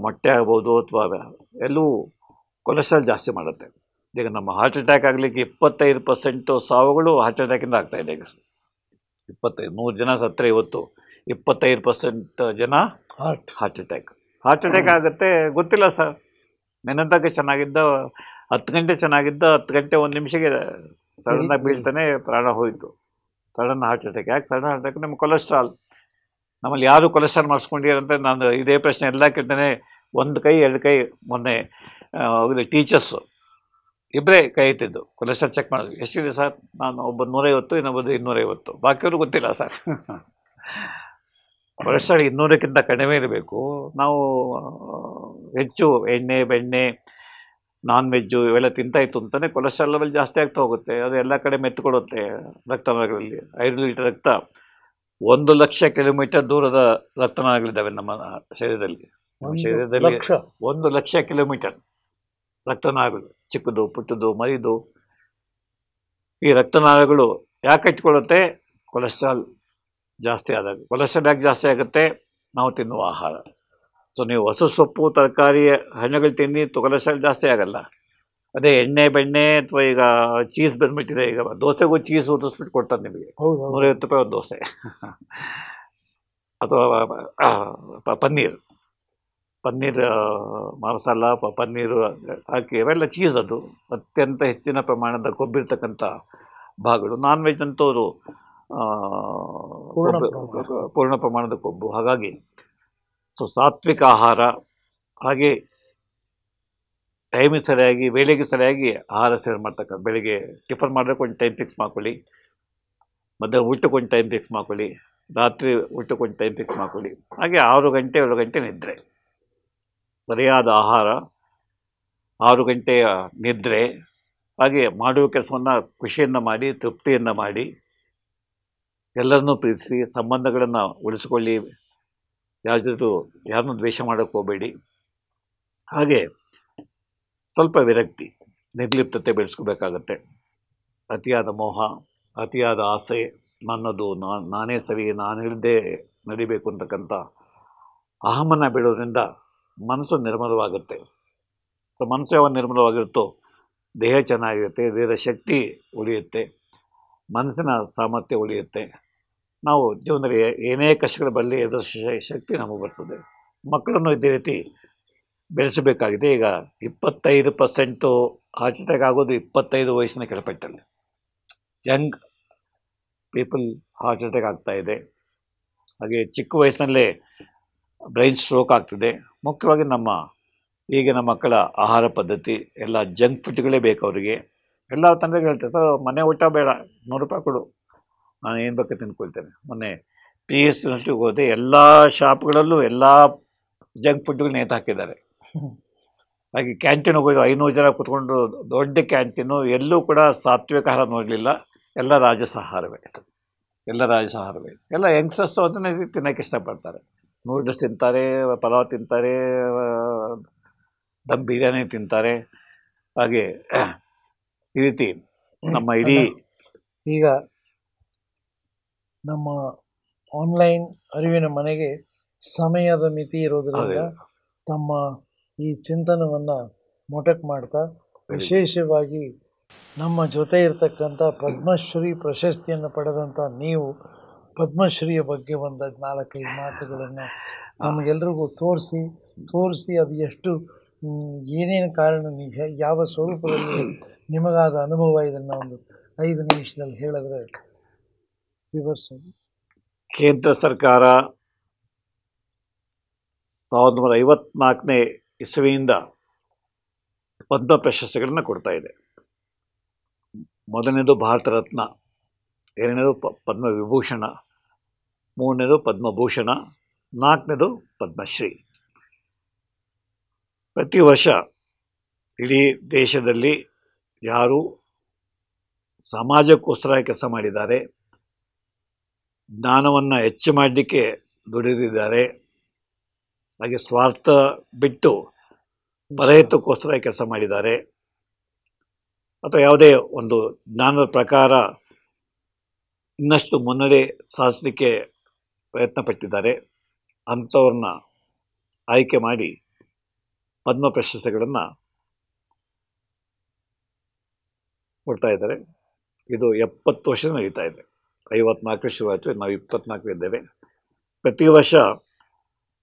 ಮೊಟ್ಟೆ ಆಗ್ಬೋದು, ಅಥವಾ ಎಲ್ಲವೂ ಕೊಲೆಸ್ಟ್ರಾಲ್ ಜಾಸ್ತಿ ಮಾಡುತ್ತೆ. ಈಗ ನಮ್ಮ ಹಾರ್ಟ್ ಅಟ್ಯಾಕ್ ಆಗಲಿಕ್ಕೆ 25% ಸಾವುಗಳು ಹಾರ್ಟ್ ಅಟ್ಯಾಕಿಂದ ಆಗ್ತಾಯಿದೆ. ಈಗ 100 ಜನ ಸತ್ತರೆ ಇವತ್ತು 25% ಜನ ಹಾರ್ಟ್ ಅಟ್ಯಾಕ್ ಆಗುತ್ತೆ. ಗೊತ್ತಿಲ್ಲ ಸರ್, ನೆನಂತಕ್ಕೆ ಚೆನ್ನಾಗಿದ್ದ 10 ಗಂಟೆ ಚೆನ್ನಾಗಿದ್ದ 10 ಗಂಟೆ 1 ನಿಮಿಷಕ್ಕೆ ಸಡನ್ನಾಗಿ ಬೀಳ್ತಾನೆ, ಪ್ರಾಣ ಹೋಯಿತು. Sudden heart attack. ಯಾಕೆ ಸಡನ್ ಹಾರ್ಟ್ ಅಟ್ಯಾಕ್? ನಮ್ಮ ಕೊಲೆಸ್ಟ್ರಾಲ್. ನಮ್ಮಲ್ಲಿ ಯಾರು ಕೊಲೆಸ್ಟ್ರಾಲ್ ಮಾಡಿಸ್ಕೊಂಡಿರಂತ ನಾನು ಇದೇ ಪ್ರಶ್ನೆ ಎಲ್ಲ ಕೇಳ್ತೇನೆ. 1 ಕೈ 2 ಕೈ ಮೊನ್ನೆ ಟೀಚರ್ಸು ಇಬ್ಬರೇ ಕೈ ಎತ್ತಿದ್ದು, ಕೊಲೆಸ್ಟ್ರಾಲ್ ಚೆಕ್ ಮಾಡೋದು. ಎಷ್ಟಿದೆ ಸರ್? ನಾನು ಒಬ್ಬ 150, ಇನ್ನೊಬ್ಬರು 250. ಬಾಕಿಯವರು ಗೊತ್ತಿಲ್ಲ ಸರ್. ಕೊಲೆಸ್ಟ್ರಾಲ್ 200ಕ್ಕಿಂತ ಕಡಿಮೆ ಇರಬೇಕು. ನಾವು ಹೆಚ್ಚು ಎಣ್ಣೆ, ಬೆಣ್ಣೆ, ನಾನ್ ವೆಜ್ಜು ಇವೆಲ್ಲ ತಿಂತಾಯಿತ್ತು ಅಂತಲೇ ಕೊಲೆಸ್ಟ್ರಾಲ್ ಲೆವೆಲ್ ಜಾಸ್ತಿ ಆಗ್ತಾ ಹೋಗುತ್ತೆ. ಅದು ಎಲ್ಲ ಕಡೆ ಮೆತ್ತುಕೊಡುತ್ತೆ ರಕ್ತನಾಳಗಳಲ್ಲಿ. 5 ಲೀಟರ್ ರಕ್ತ 1 ಲಕ್ಷ ಕಿಲೋಮೀಟರ್ ದೂರದ ರಕ್ತನಾಳಗಳಿದ್ದಾವೆ ನಮ್ಮ ಶರೀರದಲ್ಲಿ. 1 ಲಕ್ಷ ಕಿಲೋಮೀಟರ್ ರಕ್ತನಾಳಗಳು. ಚಿಕ್ಕದು ಪುಟ್ಟದು ಮರಿದು ಈ ರಕ್ತನಾಳಗಳು ಯಾಕೆ ಇಟ್ಕೊಳ್ಳುತ್ತೆ? ಕೊಲೆಸ್ಟ್ರಾಲ್ ಜಾಸ್ತಿ ಆದಾಗ. ಕೊಲೆಸ್ಟ್ರಾಲ್ ಯಾಕೆ ಜಾಸ್ತಿ ಆಗುತ್ತೆ? ನಾವು ತಿನ್ನುವ ಆಹಾರ. ಸೊ ನೀವು ಹಸು ಸೊಪ್ಪು ತರಕಾರಿ ಹಣ್ಣುಗಳು ತಿನ್ನಿ ಕೊಲೆಸ್ಟ್ರಾಲ್ ಜಾಸ್ತಿ ಆಗಲ್ಲ. ಅದೇ ಎಣ್ಣೆ ಬೆಣ್ಣೆ ಅಥವಾ ಈಗ ಚೀಸ್ ಬಂದ್ಬಿಟ್ಟಿದೆ, ಈಗ ದೋಸೆಗೂ ಚೀಸ್ ಉದುರಿಸ್ಬಿಟ್ಟು ಕೊಡ್ತಾರೆ ನಿಮಗೆ, ಹೌದು ₹150 ಒಂದು ದೋಸೆ. ಅಥವಾ ಪನ್ನೀರ್ ಮಸಾಲ ಪನ್ನೀರು ಹಾಕಿ ಅವೆಲ್ಲ ಚೀಸ್. ಅದು ಅತ್ಯಂತ ಹೆಚ್ಚಿನ ಪ್ರಮಾಣದ ಕೊಬ್ಬಿರ್ತಕ್ಕಂಥ ಭಾಗಗಳು. ನಾನ್ ವೆಜ್ ಅಂತವರು ಪೂರ್ಣ ಪ್ರಮಾಣದ ಕೊಬ್ಬು. ಹಾಗಾಗಿ ಸೊ ಸಾತ್ವಿಕ ಆಹಾರ, ಹಾಗೆ ಟೈಮಿಗೆ ಸರಿಯಾಗಿ ವೇಳೆಗೆ ಸರಿಯಾಗಿ ಆಹಾರ ಸೇವನೆ ಮಾಡ್ತಕ್ಕಂಥ. ಬೆಳಿಗ್ಗೆ ಟಿಫನ್ ಮಾಡೋಕ್ಕೆ ಒಂದು ಟೈಮ್ ಫಿಕ್ಸ್ ಮಾಡ್ಕೊಳ್ಳಿ, ಮಧ್ಯಾಹ್ನ ಊಟಕ್ಕೆ ಒಂದು ಟೈಮ್ ಫಿಕ್ಸ್ ಮಾಡ್ಕೊಳ್ಳಿ, ರಾತ್ರಿ ಊಟಕ್ಕೆ ಒಂದು ಟೈಮ್ ಫಿಕ್ಸ್ ಮಾಡ್ಕೊಳ್ಳಿ. ಹಾಗೆ 6 ಗಂಟೆ 7 ಗಂಟೆ ನಿದ್ರೆ, ಸರಿಯಾದ ಆಹಾರ, 6 ಗಂಟೆಯ ನಿದ್ರೆ. ಹಾಗೆ ಮಾಡುವ ಕೆಲಸವನ್ನು ಖುಷಿಯಿಂದ ಮಾಡಿ, ತೃಪ್ತಿಯಿಂದ ಮಾಡಿ, ಎಲ್ಲರನ್ನೂ ಪ್ರೀತಿಸಿ, ಸಂಬಂಧಗಳನ್ನು ಉಳಿಸ್ಕೊಳ್ಳಿ, ಯಾರನ್ನೂ ದ್ವೇಷ ಮಾಡೋಕ್ಕೆ ಹೋಗಬೇಡಿ. ಹಾಗೆ ಸ್ವಲ್ಪ ವಿರಕ್ತಿ, ನಿರ್ಲಿಪ್ತತೆ ಬೆಳೆಸ್ಕೋಬೇಕಾಗತ್ತೆ. ಅತಿಯಾದ ಮೋಹ, ಅತಿಯಾದ ಆಸೆ, ನನ್ನದು, ನಾನೇ ಸರಿ, ನಾನು ಹೇಳಿದ್ದೇ ನಡಿಬೇಕು ಅಂತಕ್ಕಂಥ ಅಹಮನ್ನು ಬಿಡೋದ್ರಿಂದ ಮನಸ್ಸು ನಿರ್ಮಲವಾಗುತ್ತೆ. ಸೊ ಮನಸ್ಸು ಯಾವಾಗ ನಿರ್ಮಲವಾಗಿರುತ್ತೋ ದೇಹ ಚೆನ್ನಾಗಿರುತ್ತೆ, ದೇಹದ ಶಕ್ತಿ ಉಳಿಯುತ್ತೆ, ಮನಸ್ಸಿನ ಸಾಮರ್ಥ್ಯ ಉಳಿಯುತ್ತೆ. ನಾವು ಜೀವನದಲ್ಲಿ ಏನೇ ಕಷ್ಟಗಳು ಬರಲಿ ಎದುರಿಸೋ ಶಕ್ತಿ ನಮಗೆ ಬರ್ತದೆ. ಮಕ್ಕಳನ್ನು ಇದೇ ರೀತಿ ಬೆಳೆಸಬೇಕಾಗಿದೆ. ಈಗ 25% ಹಾರ್ಟ್ ಅಟ್ಯಾಕ್ ಆಗೋದು 25 ವಯಸ್ಸಿನ ಕೆಳಪಟ್ಟಲ್ಲಿ. ಯಂಗ್ ಪೀಪಲ್ ಹಾರ್ಟ್ ಅಟ್ಯಾಕ್ ಆಗ್ತಾ ಇದೆ. ಹಾಗೆ ಚಿಕ್ಕ ವಯಸ್ಸಿನಲ್ಲೇ ಬ್ರೈನ್ ಸ್ಟ್ರೋಕ್ ಆಗ್ತಿದೆ. ಮುಖ್ಯವಾಗಿ ಈಗಿನ ಮಕ್ಕಳ ಆಹಾರ ಪದ್ಧತಿ ಎಲ್ಲ ಜಂಕ್ ಫುಡ್ಗಳೇ ಬೇಕು ಅವರಿಗೆ. ಎಲ್ಲ ತಂದೆಗಳು ಹೇಳ್ತಾರೆ, ಸರ್ ಮನೆ ಊಟ ಬೇಡ, ₹100 ಕೊಡು, ನಾನು ಏನು ಬೇಕು ತಿಂದ್ಕೊಳ್ತೇನೆ. ಮೊನ್ನೆ PSU ಯೂನಿವರ್ಸಿಟಿಗೆ ಹೋದೆ, ಎಲ್ಲ ಶಾಪ್ಗಳಲ್ಲೂ ಎಲ್ಲ ಜಂಕ್ ಫುಡ್ಗಳು ನೇತು ಹಾಕಿದ್ದಾರೆ. ಹಾಗೆ ಕ್ಯಾಂಟೀನ್ ಹೋಗೋದು, 500 ಜನ ಕೂತ್ಕೊಂಡು ದೊಡ್ಡ ಕ್ಯಾಂಟೀನು, ಎಲ್ಲೂ ಕೂಡ ಸಾತ್ವಿಕ ಆಹಾರ ನೋಡಲಿಲ್ಲ. ಎಲ್ಲ ರಾಜಸಾಹಾರವೇ. ಎಲ್ಲ ಯಂಗ್ಸ್ಟರ್ಸು ಅದನ್ನೇ ತಿನ್ನೋಕ್ಕೆ ಇಷ್ಟಪಡ್ತಾರೆ. ನೂಡಲ್ಸ್ ತಿಂತಾರೆ, ಪಲಾವ್ ತಿಂತಾರೆ, ದಮ್ ಬಿರಿಯಾನಿ ತಿಂತಾರೆ. ಹಾಗೆ ಈ ರೀತಿ ನಮ್ಮ ಇಡೀ ಈಗ ನಮ್ಮ ಆನ್ಲೈನ್ ಅರಿವಿನ ಮನೆಗೆ ಸಮಯದ ಮಿತಿ ಇರೋದ್ರಿಂದ ತಮ್ಮ ಈ ಚಿಂತನವನ್ನು ಮೊಟಕು ಮಾಡ್ತಾ, ವಿಶೇಷವಾಗಿ ನಮ್ಮ ಜೊತೆ ಇರತಕ್ಕಂಥ ಪದ್ಮಶ್ರೀ ಪ್ರಶಸ್ತಿಯನ್ನು ಪಡೆದಂಥ ನೀವು ಪದ್ಮಶ್ರೀಯ ಬಗ್ಗೆ ಒಂದು 4-5 ಮಾತುಗಳನ್ನು ನಮಗೆಲ್ರಿಗೂ ತೋರಿಸಿ ಅದು ಎಷ್ಟು ಏನೇನು ಕಾರಣ, ನೀವು ಯಾವ ಸ್ವರೂಪದಲ್ಲಿ ನಿಮಗಾದ ಅನುಭವ, ಇದನ್ನು ಒಂದು 5 ನಿಮಿಷದಲ್ಲಿ ಹೇಳಿದ್ರೆ ವಿವರಿಸೋದು. ಕೇಂದ್ರ ಸರ್ಕಾರ 1954ನೇ ಇಸವಿಯಿಂದ ಪದ್ಮ ಪ್ರಶಸ್ತಿಗಳನ್ನು ಕೊಡ್ತಾ ಇದೆ. ಮೊದಲನೇದು ಭಾರತ ರತ್ನ, ಎರಡನೇದು ಪದ್ಮವಿಭೂಷಣ, ಮೂರನೇದು ಪದ್ಮಭೂಷಣ, 4ನೇದು ಪದ್ಮಶ್ರೀ. ಪ್ರತಿ ವರ್ಷ ಇಡೀ ದೇಶದಲ್ಲಿ ಯಾರು ಸಮಾಜಕ್ಕೋಸ್ಕರ ಕೆಲಸ ಮಾಡಿದ್ದಾರೆ, ಜ್ಞಾನವನ್ನು ಹೆಚ್ಚು ಮಾಡಲಿಕ್ಕೆ ದುಡಿದಿದ್ದಾರೆ, ಹಾಗೆ ಸ್ವಾರ್ಥ ಬಿಟ್ಟು ಪರಹಿತಕ್ಕೋಸ್ಕರ ಕೆಲಸ ಮಾಡಿದ್ದಾರೆ, ಅಥವಾ ಯಾವುದೇ ಒಂದು ಜ್ಞಾನದ ಪ್ರಕಾರ ಇನ್ನಷ್ಟು ಮುನ್ನಡೆ ಸಾಧಿಸಲಿಕ್ಕೆ ಪ್ರಯತ್ನ ಪಟ್ಟಿದ್ದಾರೆ, ಅಂಥವ್ರನ್ನ ಆಯ್ಕೆ ಮಾಡಿ ಪದ್ಮ ಪ್ರಶಸ್ತಿಗಳನ್ನು ಕೊಡ್ತಾ ಇದ್ದಾರೆ. ಇದು 70 ವರ್ಷ ನಡೀತಾ ಇದೆ. 54 ಶುರುವಾಯಿತು, ನಾವು 24 ಇದ್ದೇವೆ. ಪ್ರತಿ ವರ್ಷ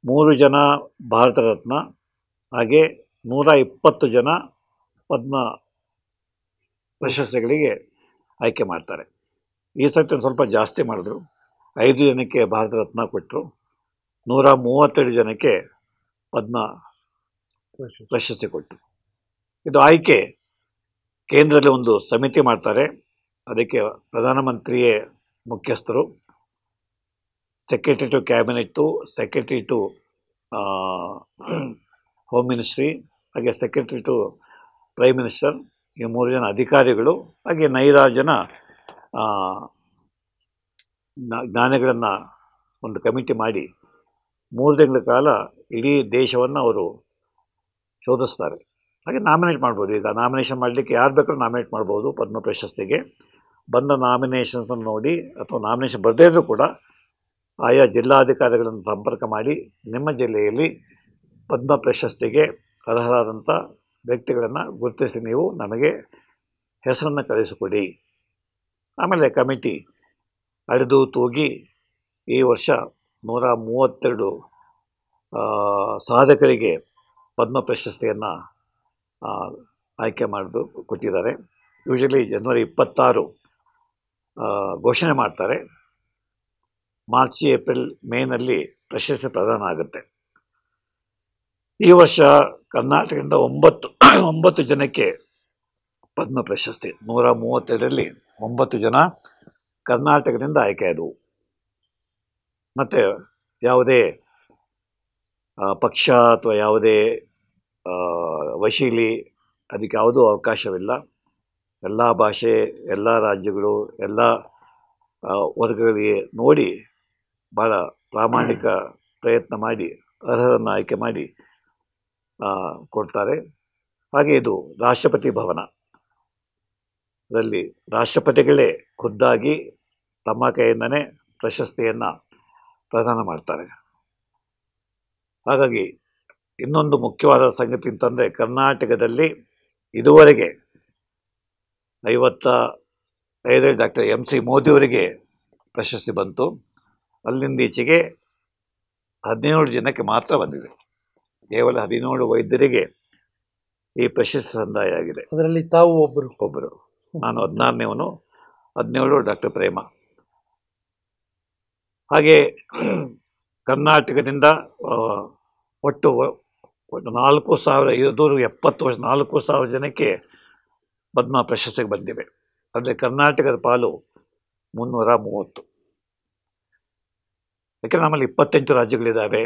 3 ಜನ ಭಾರತ ರತ್ನ, ಹಾಗೆ 120 ಜನ ಪದ್ಮ ಪ್ರಶಸ್ತಿಗಳಿಗೆ ಆಯ್ಕೆ ಮಾಡ್ತಾರೆ. ಈ ಸರ್ತಿ ಒಂದು ಸ್ವಲ್ಪ ಜಾಸ್ತಿ ಮಾಡಿದ್ರು, 5 ಜನಕ್ಕೆ ಭಾರತ ರತ್ನ ಕೊಟ್ಟರು, 132 ಜನಕ್ಕೆ ಪದ್ಮ ಪ್ರಶಸ್ತಿ ಕೊಟ್ಟರು. ಇದು ಆಯ್ಕೆ ಕೇಂದ್ರದಲ್ಲಿ ಒಂದು ಸಮಿತಿ ಮಾಡ್ತಾರೆ. ಅದಕ್ಕೆ ಪ್ರಧಾನಮಂತ್ರಿಯೇ ಮುಖ್ಯಸ್ಥರು, secretary to cabinet, secretary to home ministry, ಹಾಗೆ ಸೆಕ್ರೆಟರಿ ಟು ಪ್ರೈಮ್ ಮಿನಿಸ್ಟರ್, ಈ 3 ಜನ ಅಧಿಕಾರಿಗಳು, ಹಾಗೆ 9 ಜನ ಜ್ಞಾನಿಗಳನ್ನು ಒಂದು ಕಮಿಟಿ ಮಾಡಿ 3 ತಿಂಗಳ ಕಾಲ ಇಡೀ ದೇಶವನ್ನು ಅವರು ಶೋಧಿಸ್ತಾರೆ. ಹಾಗೆ ನಾಮಿನೇಟ್ ಮಾಡ್ಬೋದು. ಈಗ ನಾಮಿನೇಷನ್ ಮಾಡಲಿಕ್ಕೆ ಯಾರು ಬೇಕಾದ್ರೂ ನಾಮಿನೇಟ್ ಮಾಡ್ಬೋದು ಪದ್ಮ ಪ್ರಶಸ್ತಿಗೆ. ಬಂದ ನಾಮಿನೇಷನ್ಸನ್ನು ನೋಡಿ ಅಥವಾ ನಾಮಿನೇಷನ್ ಬರದೇ ಇದ್ದರೂ ಕೂಡ ಆಯಾ ಜಿಲ್ಲಾಧಿಕಾರಿಗಳನ್ನು ಸಂಪರ್ಕ ಮಾಡಿ ನಿಮ್ಮ ಜಿಲ್ಲೆಯಲ್ಲಿ ಪದ್ಮ ಪ್ರಶಸ್ತಿಗೆ ಅರ್ಹರಾದಂಥ ವ್ಯಕ್ತಿಗಳನ್ನು ಗುರುತಿಸಿ ನೀವು ನಮಗೆ ಹೆಸರನ್ನು ಕಳಿಸಿಕೊಡಿ. ಆಮೇಲೆ ಕಮಿಟಿ ಅಳೆದು ತೂಗಿ ಈ ವರ್ಷ 132 ಸಾಧಕರಿಗೆ ಪದ್ಮ ಪ್ರಶಸ್ತಿಯನ್ನು ಆಯ್ಕೆ ಮಾಡಿದು ಕೊಟ್ಟಿದ್ದಾರೆ. ಯೂಶಲಿ ಜನವರಿ 26 ಘೋಷಣೆ ಮಾಡ್ತಾರೆ. ಮಾರ್ಚ್, ಏಪ್ರಿಲ್, ಮೇನಲ್ಲಿ ಪ್ರಶಸ್ತಿ ಪ್ರದಾನ ಆಗುತ್ತೆ. ಈ ವರ್ಷ ಕರ್ನಾಟಕದಿಂದ 9 ಜನಕ್ಕೆ ಪದ್ಮ ಪ್ರಶಸ್ತಿ. 132ರಲ್ಲಿ 9 ಜನ ಕರ್ನಾಟಕದಿಂದ ಆಯ್ಕೆಯಾದವು. ಮತ್ತು ಯಾವುದೇ ಪಕ್ಷ ಅಥವಾ ಯಾವುದೇ ವಶೀಲಿ ಅದಕ್ಕೆ ಯಾವುದೂ ಅವಕಾಶವಿಲ್ಲ. ಎಲ್ಲ ಭಾಷೆ, ಎಲ್ಲ ರಾಜ್ಯಗಳು, ಎಲ್ಲ ವರ್ಗಗಳಿಗೆ ನೋಡಿ ಭಾಳ ಪ್ರಾಮಾಣಿಕ ಪ್ರಯತ್ನ ಮಾಡಿ ಅರ್ಹರನ್ನು ಆಯ್ಕೆ ಮಾಡಿ ಕೊಡ್ತಾರೆ. ಹಾಗೆ ಇದು ರಾಷ್ಟ್ರಪತಿ ಭವನದಲ್ಲಿ ರಾಷ್ಟ್ರಪತಿಗಳೇ ಖುದ್ದಾಗಿ ತಮ್ಮ ಕೈಯಿಂದನೇ ಪ್ರಶಸ್ತಿಯನ್ನು ಪ್ರದಾನ ಮಾಡ್ತಾರೆ. ಹಾಗಾಗಿ ಇನ್ನೊಂದು ಮುಖ್ಯವಾದ ಸಂಗತಿ ಅಂತಂದರೆ, ಕರ್ನಾಟಕದಲ್ಲಿ ಇದುವರೆಗೆ 55 ಡಾಕ್ಟರ್ MC ಮೋದಿಯವರಿಗೆ ಪ್ರಶಸ್ತಿ ಬಂತು. ಅಲ್ಲಿಂದೀಚೆಗೆ 17 ಜನಕ್ಕೆ ಮಾತ್ರ ಬಂದಿದೆ. ಕೇವಲ 17 ವೈದ್ಯರಿಗೆ ಈ ಪ್ರಶಸ್ತಿ ಸಂದಾಯ ಆಗಿದೆ. ಅದರಲ್ಲಿ ತಾವು ಒಬ್ಬರು. ನಾನು 16ನೇವನು, 17 ಡಾಕ್ಟರ್ ಪ್ರೇಮ. ಹಾಗೆ ಕರ್ನಾಟಕದಿಂದ ಒಟ್ಟು 4,570 ಜನಕ್ಕೆ ಪದ್ಮ ಪ್ರಶಸ್ತಿಗೆ ಬಂದಿವೆ. ಅದರಲ್ಲಿ ಕರ್ನಾಟಕದ ಪಾಲು 330. ಯಾಕೆಂದರೆ ನಮ್ಮಲ್ಲಿ 28 ರಾಜ್ಯಗಳಿದ್ದಾವೆ,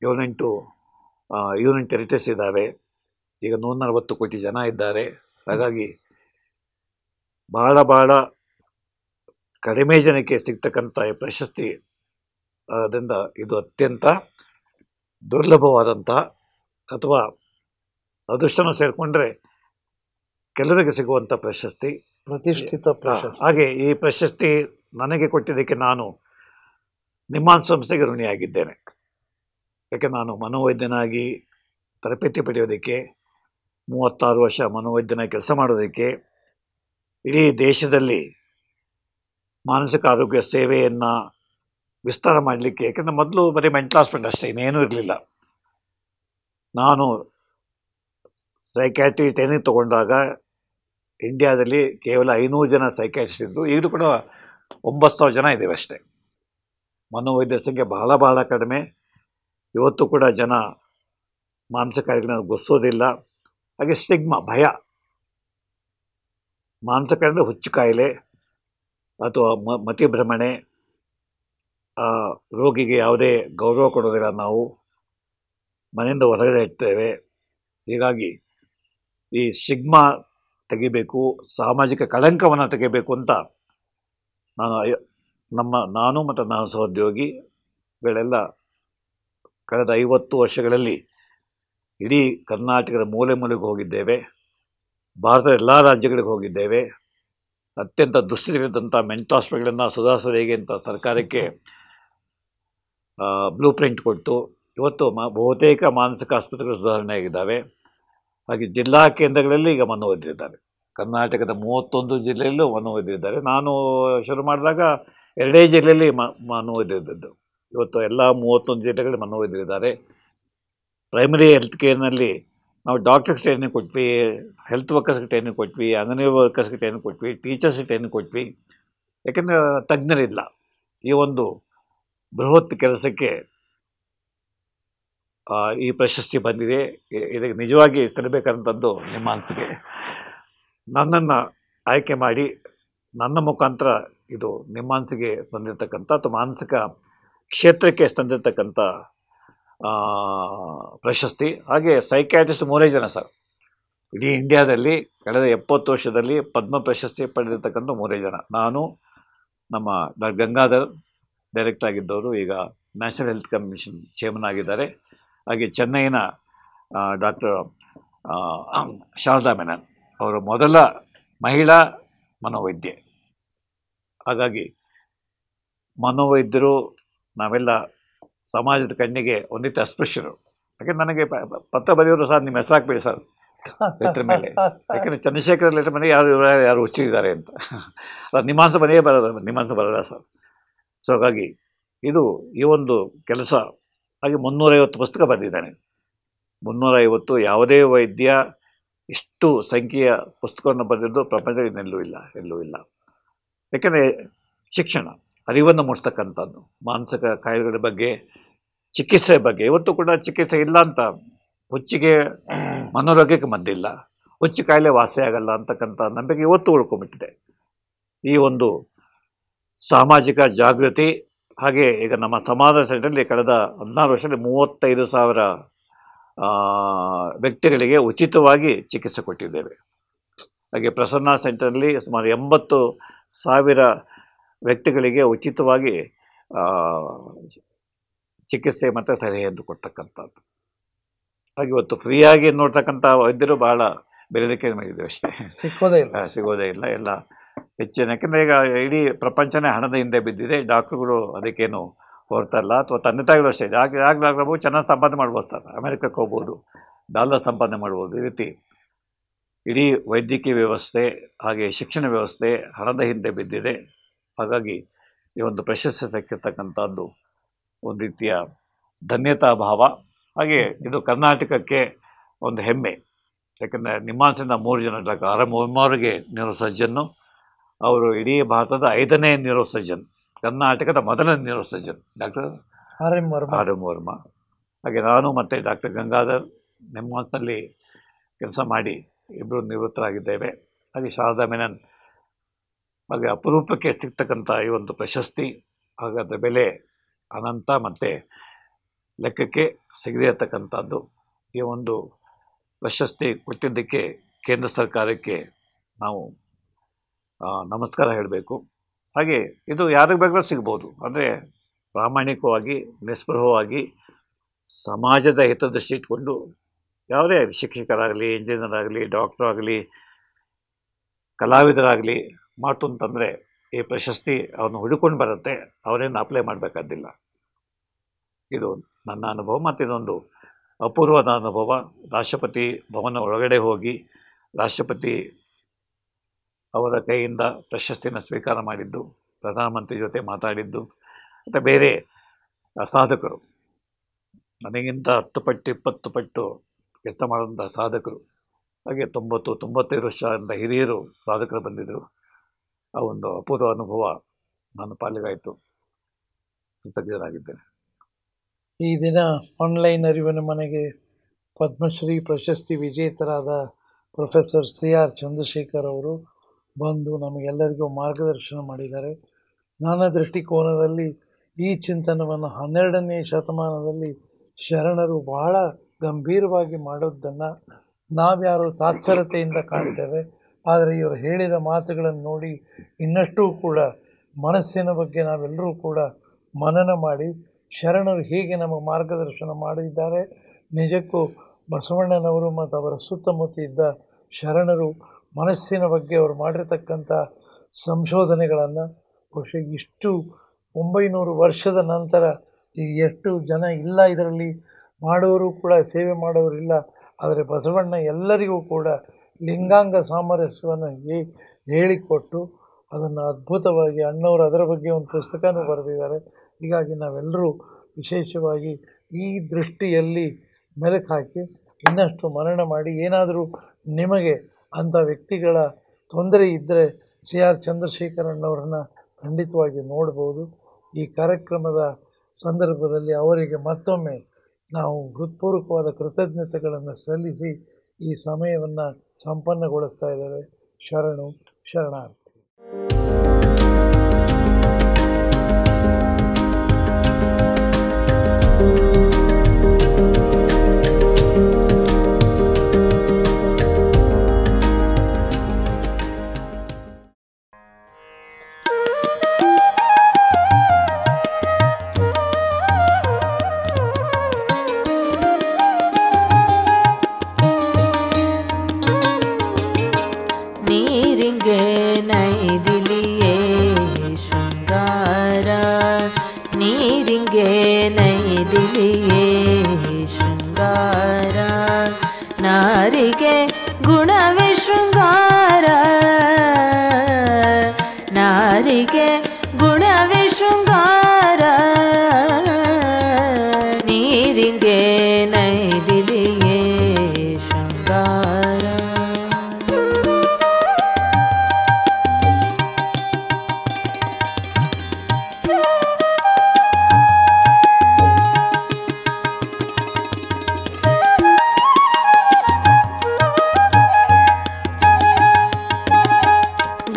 7-8 ಯೂನಿಯನ್ ಟೆರಿಟರೀಸ್ ಇದ್ದಾವೆ. ಈಗ 140 ಕೋಟಿ ಜನ ಇದ್ದಾರೆ. ಹಾಗಾಗಿ ಭಾಳ ಕಡಿಮೆ ಜನಕ್ಕೆ ಸಿಗ್ತಕ್ಕಂಥ ಈ ಪ್ರಶಸ್ತಿ. ಅದರಿಂದ ಇದು ಅತ್ಯಂತ ದುರ್ಲಭವಾದಂಥ ಅಥವಾ ಅದೃಷ್ಟನೂ ಸೇರಿಕೊಂಡ್ರೆ ಕೆಲವರಿಗೆ ಸಿಗುವಂಥ ಪ್ರಶಸ್ತಿ, ಪ್ರತಿಷ್ಠಿತ ಪ್ರಶಸ್ತಿ. ಹಾಗೆ ಈ ಪ್ರಶಸ್ತಿ ನನಗೆ ಕೊಟ್ಟಿದ್ದಕ್ಕೆ ನಾನು ನಿಮ್ಮಾನ್ಸ್ ಸಂಸ್ಥೆಗೆ ಋಣಿಯಾಗಿದ್ದೇನೆ. ಯಾಕೆ ನಾನು ಮನೋವೈದ್ಯನಾಗಿ ತರಬೇತಿ ಪಡೆಯೋದಕ್ಕೆ, 36 ವರ್ಷ ಮನೋವೈದ್ಯನಾಗಿ ಕೆಲಸ ಮಾಡೋದಕ್ಕೆ, ಇಡೀ ದೇಶದಲ್ಲಿ ಮಾನಸಿಕ ಆರೋಗ್ಯ ಸೇವೆಯನ್ನು ವಿಸ್ತಾರ ಮಾಡಲಿಕ್ಕೆ. ಯಾಕೆಂದರೆ ಮೊದಲು ಬರೀ ಮೆಂಟಲ್ ಹಾಸ್ಪಿಟಲ್ ಅಷ್ಟೇ, ಇನ್ನೇನೂ ಇರಲಿಲ್ಲ. ನಾನು ಸೈಕ್ಯಾಟ್ರಿ ಟ್ರೈನಿಂಗ್ ತೊಗೊಂಡಾಗ ಇಂಡಿಯಾದಲ್ಲಿ ಕೇವಲ 500 ಜನ ಸೈಕ್ಯಾಟ್ರಿಸ್ಟ್ ಇದ್ದು, ಈಗಲೂ ಕೂಡ 9,000 ಜನ ಇದ್ದೇವೆ ಅಷ್ಟೇ. ಮನೋವೈದ್ಯ ಸಂಖ್ಯೆ ಬಹಳ ಕಡಿಮೆ. ಇವತ್ತು ಕೂಡ ಜನ ಮಾನಸಿಕ ಕಾಯಿಲೆಗಳನ್ನು ಗುರ್ಸೋದಿಲ್ಲ. ಹಾಗೆ ಸ್ಟಿಗ್ಮಾ, ಭಯ, ಮಾನಸಿಕ ಕಾಯಿಲೆ, ಹುಚ್ಚು ಕಾಯಿಲೆ ಅಥವಾ ಮತಿಭ್ರಮಣೆ, ರೋಗಿಗೆ ಯಾವುದೇ ಗೌರವ ಕೊಡೋದಿಲ್ಲ, ನಾವು ಮನೆಯಿಂದ ಹೊರಗಡೆ ಇಡ್ತೇವೆ. ಹೀಗಾಗಿ ಈ ಸ್ಟಿಗ್ಮಾ ತೆಗಿಬೇಕು, ಸಾಮಾಜಿಕ ಕಳಂಕವನ್ನು ತೆಗಿಬೇಕು ಅಂತ ನಾನು ಮತ್ತು ನನ್ನ ಸಹೋದ್ಯೋಗಿಗಳೆಲ್ಲ ಕಳೆದ 50 ವರ್ಷಗಳಲ್ಲಿ ಇಡೀ ಕರ್ನಾಟಕದ ಮೂಲೆಗೆ ಹೋಗಿದ್ದೇವೆ. ಭಾರತದ ಎಲ್ಲ ರಾಜ್ಯಗಳಿಗೆ ಹೋಗಿದ್ದೇವೆ. ಅತ್ಯಂತ ದುಸ್ಥಿತಿಯಲ್ಲಿದ್ದಂಥ ಮೆಂಟಲ್ ಹಾಸ್ಪಿಟಲನ್ನು ಸುಧಾರಿಸೋದು ಹೇಗೆ ಅಂತ ಸರ್ಕಾರಕ್ಕೆ ಬ್ಲೂ ಪ್ರಿಂಟ್ ಕೊಟ್ಟು ಇವತ್ತು ಬಹುತೇಕ ಮಾನಸಿಕ ಆಸ್ಪತ್ರೆಗಳು ಸುಧಾರಣೆ ಆಗಿದ್ದಾವೆ. ಹಾಗೆ ಜಿಲ್ಲಾ ಕೇಂದ್ರಗಳಲ್ಲಿ ಈಗ ಮನೋವೈದ್ಯರಿದ್ದಾರೆ. ಕರ್ನಾಟಕದ 31 ಜಿಲ್ಲೆಯಲ್ಲೂ ಮನೋವೈದ್ಯರಿದ್ದಾರೆ. ನಾನು ಶುರು ಮಾಡಿದಾಗ 2 ಜಿಲ್ಲೆಯಲ್ಲಿ ಮನೋವೈದ್ಯರಿದ್ದದ್ದು. ಇವತ್ತು ಎಲ್ಲ 31 ಜಿಲ್ಲೆಗಳಲ್ಲಿ ಮನೋವೈದ್ಯರಿದ್ದಾರೆ. ಪ್ರೈಮರಿ ಹೆಲ್ತ್ ಕೇರ್ನಲ್ಲಿ ನಾವು ಡಾಕ್ಟರ್ಸ್ ಟ್ರೈನಿಂಗ್ ಕೊಟ್ವಿ, ಹೆಲ್ತ್ ವರ್ಕರ್ಸ್ಗೆ ಟ್ರೈನಿಂಗ್ ಕೊಟ್ವಿ, ಅಂಗನವಾಡಿ ವರ್ಕರ್ಸ್ಗೆ ಟ್ರೈನಿಂಗ್ ಕೊಟ್ವಿ, ಟೀಚರ್ಸ್ಗೆ ಟ್ರೈನಿಂಗ್ ಕೊಟ್ವಿ. ಯಾಕೆಂದರೆ ತಜ್ಞರಿಲ್ಲ. ಈ ಒಂದು ಬೃಹತ್ ಕೆಲಸಕ್ಕೆ ಈ ಪ್ರಶಸ್ತಿ ಬಂದಿದೆ. ಇದಕ್ಕೆ ನಿಜವಾಗಿ ಸಲ್ಲಬೇಕಾದಂಥದ್ದು ನಿಮ್ಮ ಮನಸ್ಸಿಗೆ. ನನ್ನನ್ನು ಆಯ್ಕೆ ಮಾಡಿ ನನ್ನ ಮುಖಾಂತರ ಇದು ನಿಮ್ಮ ಮನಸ್ಸಿಗೆ ತಂದಿರತಕ್ಕಂಥ ಅಥವಾ ಮಾನಸಿಕ ಕ್ಷೇತ್ರಕ್ಕೆ ತಂದಿರತಕ್ಕಂಥ ಪ್ರಶಸ್ತಿ. ಹಾಗೆ ಸೈಕ್ಯಾಟ್ರಿಸ್ಟ್ 3 ಜನ ಸರ್, ಇಡೀ ಇಂಡಿಯಾದಲ್ಲಿ ಕಳೆದ 70 ವರ್ಷದಲ್ಲಿ ಪದ್ಮ ಪ್ರಶಸ್ತಿ ಪಡೆದಿರ್ತಕ್ಕಂಥ 3 ಜನ. ನಾನು, ನಮ್ಮ ಗಂಗಾಧರ್ ಡೈರೆಕ್ಟರ್ ಆಗಿದ್ದವರು, ಈಗ ನ್ಯಾಷನಲ್ ಹೆಲ್ತ್ ಕಮಿಷನ್ ಚೇರ್ಮನ್ ಆಗಿದ್ದಾರೆ. ಹಾಗೆ ಚೆನ್ನೈನ ಡಾಕ್ಟರ್ ಶಾರದಾ ಮೆನನ್ ಅವರು ಮೊದಲ ಮಹಿಳಾ ಮನೋವೈದ್ಯೆ. ಹಾಗಾಗಿ ಮನೋವೈದ್ಯರು ನಾವೆಲ್ಲ ಸಮಾಜದ ಕಣ್ಣಿಗೆ ಒಂದಿಟ್ಟು ಅಸ್ಪೃಶ್ಯರು. ಯಾಕೆಂದ್ರೆ ನನಗೆ ಪತ್ರ ಬರೆಯೋರು ಸರ್ ನಿಮ್ಮ ಹೆಸರು ಹಾಕ್ಬೇಡಿ ಸರ್ ಲೆಟ್ರ್ ಮೇಲೆ, ಯಾಕೆಂದರೆ ಚಂದ್ರಶೇಖರ್ ಲೆಟ್ರ್ ಮೇಲೆ ಯಾರು ಹುಚ್ಚಿದ್ದಾರೆ ಅಂತ. ಅದು ನಿಮ್ಮಾಂಸ ಮನೆಯೇ ಬರೋದು, ನಿಮ್ಮಾಂಸ ಬರೋಲ್ಲ ಸರ್. ಸೊ ಹಾಗಾಗಿ ಇದು ಈ ಒಂದು ಕೆಲಸ. ಹಾಗೆ 350 ಪುಸ್ತಕ ಬರೆದಿದ್ದಾನೆ. 350 ಯಾವುದೇ ವೈದ್ಯ ಇಷ್ಟು ಸಂಖ್ಯೆಯ ಪುಸ್ತಕವನ್ನು ಬರೆದಿದ್ದು ಪ್ರಪಂಚದಲ್ಲಿ ಎಲ್ಲೂ ಇಲ್ಲ. ಯಾಕೆಂದರೆ ಶಿಕ್ಷಣ ಅರಿವನ್ನು ಮೂಡಿಸ್ತಕ್ಕಂಥದ್ದು, ಮಾನಸಿಕ ಕಾಯಿಲೆಗಳ ಬಗ್ಗೆ, ಚಿಕಿತ್ಸೆ ಬಗ್ಗೆ. ಇವತ್ತು ಕೂಡ ಚಿಕಿತ್ಸೆ ಇಲ್ಲ ಅಂತ, ಹುಚ್ಚಿಗೆ ಮನೋರೋಗ್ಯಕ್ಕೆ ಮದ್ದಿಲ್ಲ, ಹುಚ್ಚು ಕಾಯಿಲೆ ವಾಸಿ ಆಗಲ್ಲ ಅಂತಕ್ಕಂಥ ನಂಬಿಕೆ ಇವತ್ತು ಉಳ್ಕೊಂಡ್ಬಿಟ್ಟಿದೆ. ಈ ಒಂದು ಸಾಮಾಜಿಕ ಜಾಗೃತಿ, ಹಾಗೆ ಈಗ ನಮ್ಮ ಸಮಾಧಾನ ಸೆಂಟರಲ್ಲಿ ಕಳೆದ 14 ವರ್ಷದಲ್ಲಿ 35,000 ವ್ಯಕ್ತಿಗಳಿಗೆ ಉಚಿತವಾಗಿ ಚಿಕಿತ್ಸೆ ಕೊಟ್ಟಿದ್ದೇವೆ. ಹಾಗೆ ಪ್ರಸನ್ನ ಸೆಂಟರ್ನಲ್ಲಿ ಸುಮಾರು 80,000 ವ್ಯಕ್ತಿಗಳಿಗೆ ಉಚಿತವಾಗಿ ಚಿಕಿತ್ಸೆ ಮತ್ತು ಸಲಹೆಯನ್ನು ಕೊಡ್ತಕ್ಕಂಥದ್ದು. ಹಾಗೆ ಇವತ್ತು ಫ್ರೀಯಾಗಿ ನೋಡ್ತಕ್ಕಂಥ ವೈದ್ಯರು ಬಹಳ ಬೆರಳಿಕೆ ಮೇಲಿದೆ ಅಷ್ಟೇ, ಸಿಗೋದೇ ಇಲ್ಲ ಎಲ್ಲ ಹೆಚ್ಚಿನ. ಯಾಕೆಂದರೆ ಈಗ ಇಡೀ ಪ್ರಪಂಚನೇ ಹಣದ ಹಿಂದೆ ಬಿದ್ದಿದೆ. ಡಾಕ್ಟ್ರುಗಳು ಅದಕ್ಕೇನು ಹೊರತಾ ಇಲ್ಲ. ಅಥವಾ ತಂದೆ ತಾಯಿಗಳು ಅಷ್ಟೇ, ಡಾಕ್ಟ್ರು ಚೆನ್ನಾಗಿ ಸಂಪಾದನೆ ಮಾಡ್ಬೋದು ಸರ್, ಅಮೆರಿಕಕ್ಕೆ ಹೋಗ್ಬೋದು, ಡಾಲರ್ ಸಂಪಾದನೆ ಮಾಡ್ಬೋದು. ಈ ರೀತಿ ಇಡೀ ವೈದ್ಯಕೀಯ ವ್ಯವಸ್ಥೆ ಹಾಗೆ ಶಿಕ್ಷಣ ವ್ಯವಸ್ಥೆ ಹಣದ ಹಿಂದೆ ಬಿದ್ದಿದೆ. ಹಾಗಾಗಿ ಈ ಒಂದು ಪ್ರಶಸ್ತಿ ಸಿಕ್ಕಿರ್ತಕ್ಕಂಥದ್ದು ಒಂದು ರೀತಿಯ ಧನ್ಯತಾ ಭಾವ. ಹಾಗೆ ಇದು ಕರ್ನಾಟಕಕ್ಕೆ ಒಂದು ಹೆಮ್ಮೆ. ಯಾಕಂದರೆ ನಿಮ್ಮಾನ್ಸಿಂದ 3 ಜನ ಡಾಕ್ಟರ್ ಆರ್.ಎಂ.ಅವರಿಗೆ ನ್ಯೂರೋಸರ್ಜನ್ನು, ಅವರು ಇಡೀ ಭಾರತದ 5ನೇ ನ್ಯೂರೋಸರ್ಜನ್, ಕರ್ನಾಟಕದ ಮೊದಲನೇ ನ್ಯೂರೋಸರ್ಜನ್ ಡಾಕ್ಟರ್ ಆರ್.ಎಂ. ವರ್ಮಾ. ಹಾಗೆ ನಾನು ಮತ್ತು ಡಾಕ್ಟರ್ ಗಂಗಾಧರ್ ನಿಮ್ಮಾನ್ಸ್ನಲ್ಲಿ ಕೆಲಸ ಮಾಡಿ ಇಬ್ಬರು ನಿವೃತ್ತರಾಗಿದ್ದೇವೆ. ಹಾಗೆ ಶಾರದಾ ಮೆನನ್, ಹಾಗೆ ಅಪರೂಪಕ್ಕೆ ಸಿಗ್ತಕ್ಕಂಥ ಈ ಒಂದು ಪ್ರಶಸ್ತಿ, ಹಾಗಾದ ಬೆಲೆ ಅನಂತ ಮತ್ತು ಲೆಕ್ಕಕ್ಕೆ ಸಿಗದೇ ಇರತಕ್ಕಂಥದ್ದು. ಈ ಒಂದು ಪ್ರಶಸ್ತಿ ಕೊಟ್ಟಿದ್ದಕ್ಕೆ ಕೇಂದ್ರ ಸರ್ಕಾರಕ್ಕೆ ನಾವು ನಮಸ್ಕಾರ ಹೇಳಬೇಕು. ಹಾಗೆ ಇದು ಯಾರಿಗೆ ಬೇಕಾದ್ರೂ ಸಿಗ್ಬೋದು. ಅಂದರೆ ಪ್ರಾಮಾಣಿಕವಾಗಿ, ನಿಸ್ಪೃಹವಾಗಿ, ಸಮಾಜದ ಹಿತದೃಷ್ಟಿ ಇಟ್ಕೊಂಡು ಯಾವುದೇ ಶಿಕ್ಷಕರಾಗಲಿ, ಇಂಜಿನಿಯರ್ ಆಗಲಿ, ಡಾಕ್ಟರ್ ಆಗಲಿ, ಕಲಾವಿದರಾಗಲಿ ಮಾತು ಅಂತಂದರೆ ಈ ಪ್ರಶಸ್ತಿ ಅವನು ಹುಡುಕೊಂಡು ಬರುತ್ತೆ, ಅವರೇನು ಅಪ್ಲೈ ಮಾಡಬೇಕಾದಿಲ್ಲ. ಇದು ನನ್ನ ಅನುಭವ. ಮತ್ತು ಇದೊಂದು ಅಪೂರ್ವದ ಅನುಭವ. ರಾಷ್ಟ್ರಪತಿ ಭವನ ಒಳಗಡೆ ಹೋಗಿ ರಾಷ್ಟ್ರಪತಿ ಅವರ ಕೈಯಿಂದ ಪ್ರಶಸ್ತಿನ ಸ್ವೀಕಾರ ಮಾಡಿದ್ದು, ಪ್ರಧಾನಮಂತ್ರಿ ಜೊತೆ ಮಾತಾಡಿದ್ದು, ಮತ್ತು ಬೇರೆ ಸಾಧಕರು, ನನಗಿಂತ 10 ಪಟ್ಟು 20 ಪಟ್ಟು ಕೆಲಸ ಮಾಡುವಂಥ ಸಾಧಕರು, ಹಾಗೆ 90-95 ವರ್ಷದಿಂದ ಹಿರಿಯರು ಸಾಧಕರು ಬಂದಿದ್ದರು. ಆ ಒಂದು ಅಪೂರ್ವ ಅನುಭವ ನನ್ನ ಪಾಲಿಗಾಯಿತು. ಕೃತಜ್ಞರಾಗಿದ್ದೇನೆ. ಈ ದಿನ ಆನ್ಲೈನ್ ಅರಿವಿನ ಮನೆಗೆ ಪದ್ಮಶ್ರೀ ಪ್ರಶಸ್ತಿ ವಿಜೇತರಾದ ಪ್ರೊಫೆಸರ್ CR ಚಂದ್ರಶೇಖರ್ ಅವರು ಬಂದು ನಮಗೆಲ್ಲರಿಗೂ ಮಾರ್ಗದರ್ಶನ ಮಾಡಿದ್ದಾರೆ. ನಾನಾ ದೃಷ್ಟಿಕೋನದಲ್ಲಿ ಈ ಚಿಂತನವನ್ನು 12ನೇ ಶತಮಾನದಲ್ಲಿ ಶರಣರು ಬಹಳ ಗಂಭೀರವಾಗಿ ಮಾಡೋದನ್ನು ನಾವ್ಯಾರು ತಾತ್ಸರತೆಯಿಂದ ಕಾಣ್ತೇವೆ. ಆದರೆ ಇವರು ಹೇಳಿದ ಮಾತುಗಳನ್ನು ನೋಡಿ ಇನ್ನಷ್ಟು ಕೂಡ ಮನಸ್ಸಿನ ಬಗ್ಗೆ ನಾವೆಲ್ಲರೂ ಕೂಡ ಮನನ ಮಾಡಿ ಶರಣರು ಹೇಗೆ ನಮಗೆ ಮಾರ್ಗದರ್ಶನ ಮಾಡಿದ್ದಾರೆ. ನಿಜಕ್ಕೂ ಬಸವಣ್ಣನವರು ಮತ್ತು ಅವರ ಸುತ್ತಮುತ್ತ ಇದ್ದ ಶರಣರು ಮನಸ್ಸಿನ ಬಗ್ಗೆ ಅವರು ಮಾಡಿರ್ತಕ್ಕಂಥ ಸಂಶೋಧನೆಗಳನ್ನು ಬಹುಶಃ ಇಷ್ಟು 900 ವರ್ಷದ ನಂತರ ಈಗ ಎಷ್ಟು ಜನ ಇಲ್ಲ ಇದರಲ್ಲಿ ಮಾಡೋರು ಕೂಡ, ಸೇವೆ ಮಾಡೋರು ಇಲ್ಲ. ಆದರೆ ಬಸವಣ್ಣ ಎಲ್ಲರಿಗೂ ಕೂಡ ಲಿಂಗಾಂಗ ಸಾಮರಸ್ಯವನ್ನು ಹೇಳಿಕೊಟ್ಟು ಅದನ್ನು ಅದ್ಭುತವಾಗಿ ಅಣ್ಣವರು ಅದರ ಬಗ್ಗೆ ಒಂದು ಪುಸ್ತಕನೂ ಬರೆದಿದ್ದಾರೆ. ಹೀಗಾಗಿ ನಾವೆಲ್ಲರೂ ವಿಶೇಷವಾಗಿ ಈ ದೃಷ್ಟಿಯಲ್ಲಿ ಮೆಲುಕು ಹಾಕಿ ಇನ್ನಷ್ಟು ಮನನ ಮಾಡಿ, ಏನಾದರೂ ನಿಮಗೆ ಅಂಥ ವ್ಯಕ್ತಿಗಳ ತೊಂದರೆ ಇದ್ದರೆ CR ಚಂದ್ರಶೇಖರ್ ಅಣ್ಣವರನ್ನು ಖಂಡಿತವಾಗಿ ನೋಡ್ಬೋದು. ಈ ಕಾರ್ಯಕ್ರಮದ ಸಂದರ್ಭದಲ್ಲಿ ಅವರಿಗೆ ಮತ್ತೊಮ್ಮೆ ನಾವು ಹೃತ್ಪೂರ್ವಕವಾದ ಕೃತಜ್ಞತೆಗಳನ್ನು ಸಲ್ಲಿಸಿ ಈ ಸಮಯವನ್ನು ಸಂಪನ್ನಗೊಳಿಸ್ತಾ ಇದ್ದೇವೆ. ಶರಣಾರ್ಥಿ. ನಾರಿಗೆ ಗುಣವೇ ಶೃಂಗಾರ ನಾರಿಗೆ ಗುಣವೇ ಶೃಂಗಾರ ನೀರಿಗೆ ನೈದಿದೆಯೇ ಶೃಂಗಾರ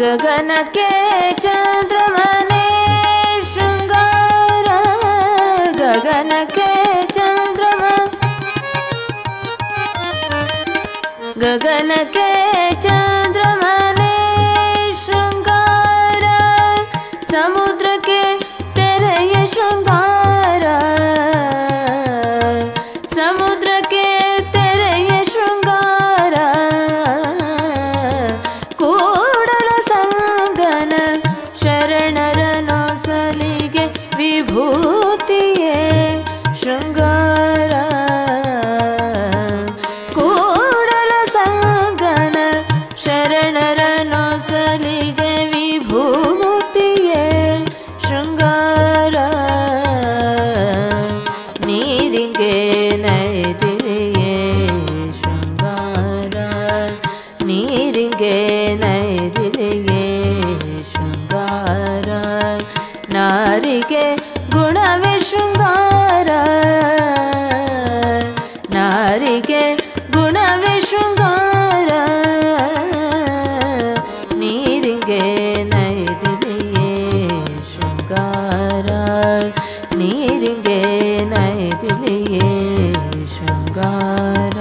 ಗಗನಕ್ಕೆ ಚಂದ್ರಮನೆ ಶೃಂಗಾರ ಗಗನಕ್ಕೆ ಚಂದ್ರಮ ಗಗನಕ್ಕೆ ಚಂದ್ರಮನೆ ಶೃಂಗಾರ ಸಮುದ್ರಕ್ಕೆ ತೆರೆಯ ಶೃಂಗಾರ ಸಮುದ್ರಕ್ಕೆ ತೆರೆಯ ಶೃಂಗಾರ ಶರಣರ ನೊಸಲಿಗೆ ವಿಭೂತಿಯೇ ಶೃಂಗಾರ ಕೂಡಲ ಸಂಗನ ಶರಣರ ನೊಸಲಿಗೆ ವಿಭೂತಿಯೇ ಶೃಂಗಾರ ನೀರಿಗೆ ನೈದಿದೆಯೇ ಶೃಂಗಾರ ನೀರಿಗೆ ನೈದಿದೆಯೇ ನಾರಿಗೆ ಗುಣವೇ ಶೃಂಗಾರ ನಾರಿಗೆ ಗುಣವೇ ಶೃಂಗಾರ ನೀರಿಗೆ ನೈದಿದೆಯೇ ಶೃಂಗಾರ ನೀರಿಗೆ ನೈದಿದೆಯೇ ಶೃಂಗಾರ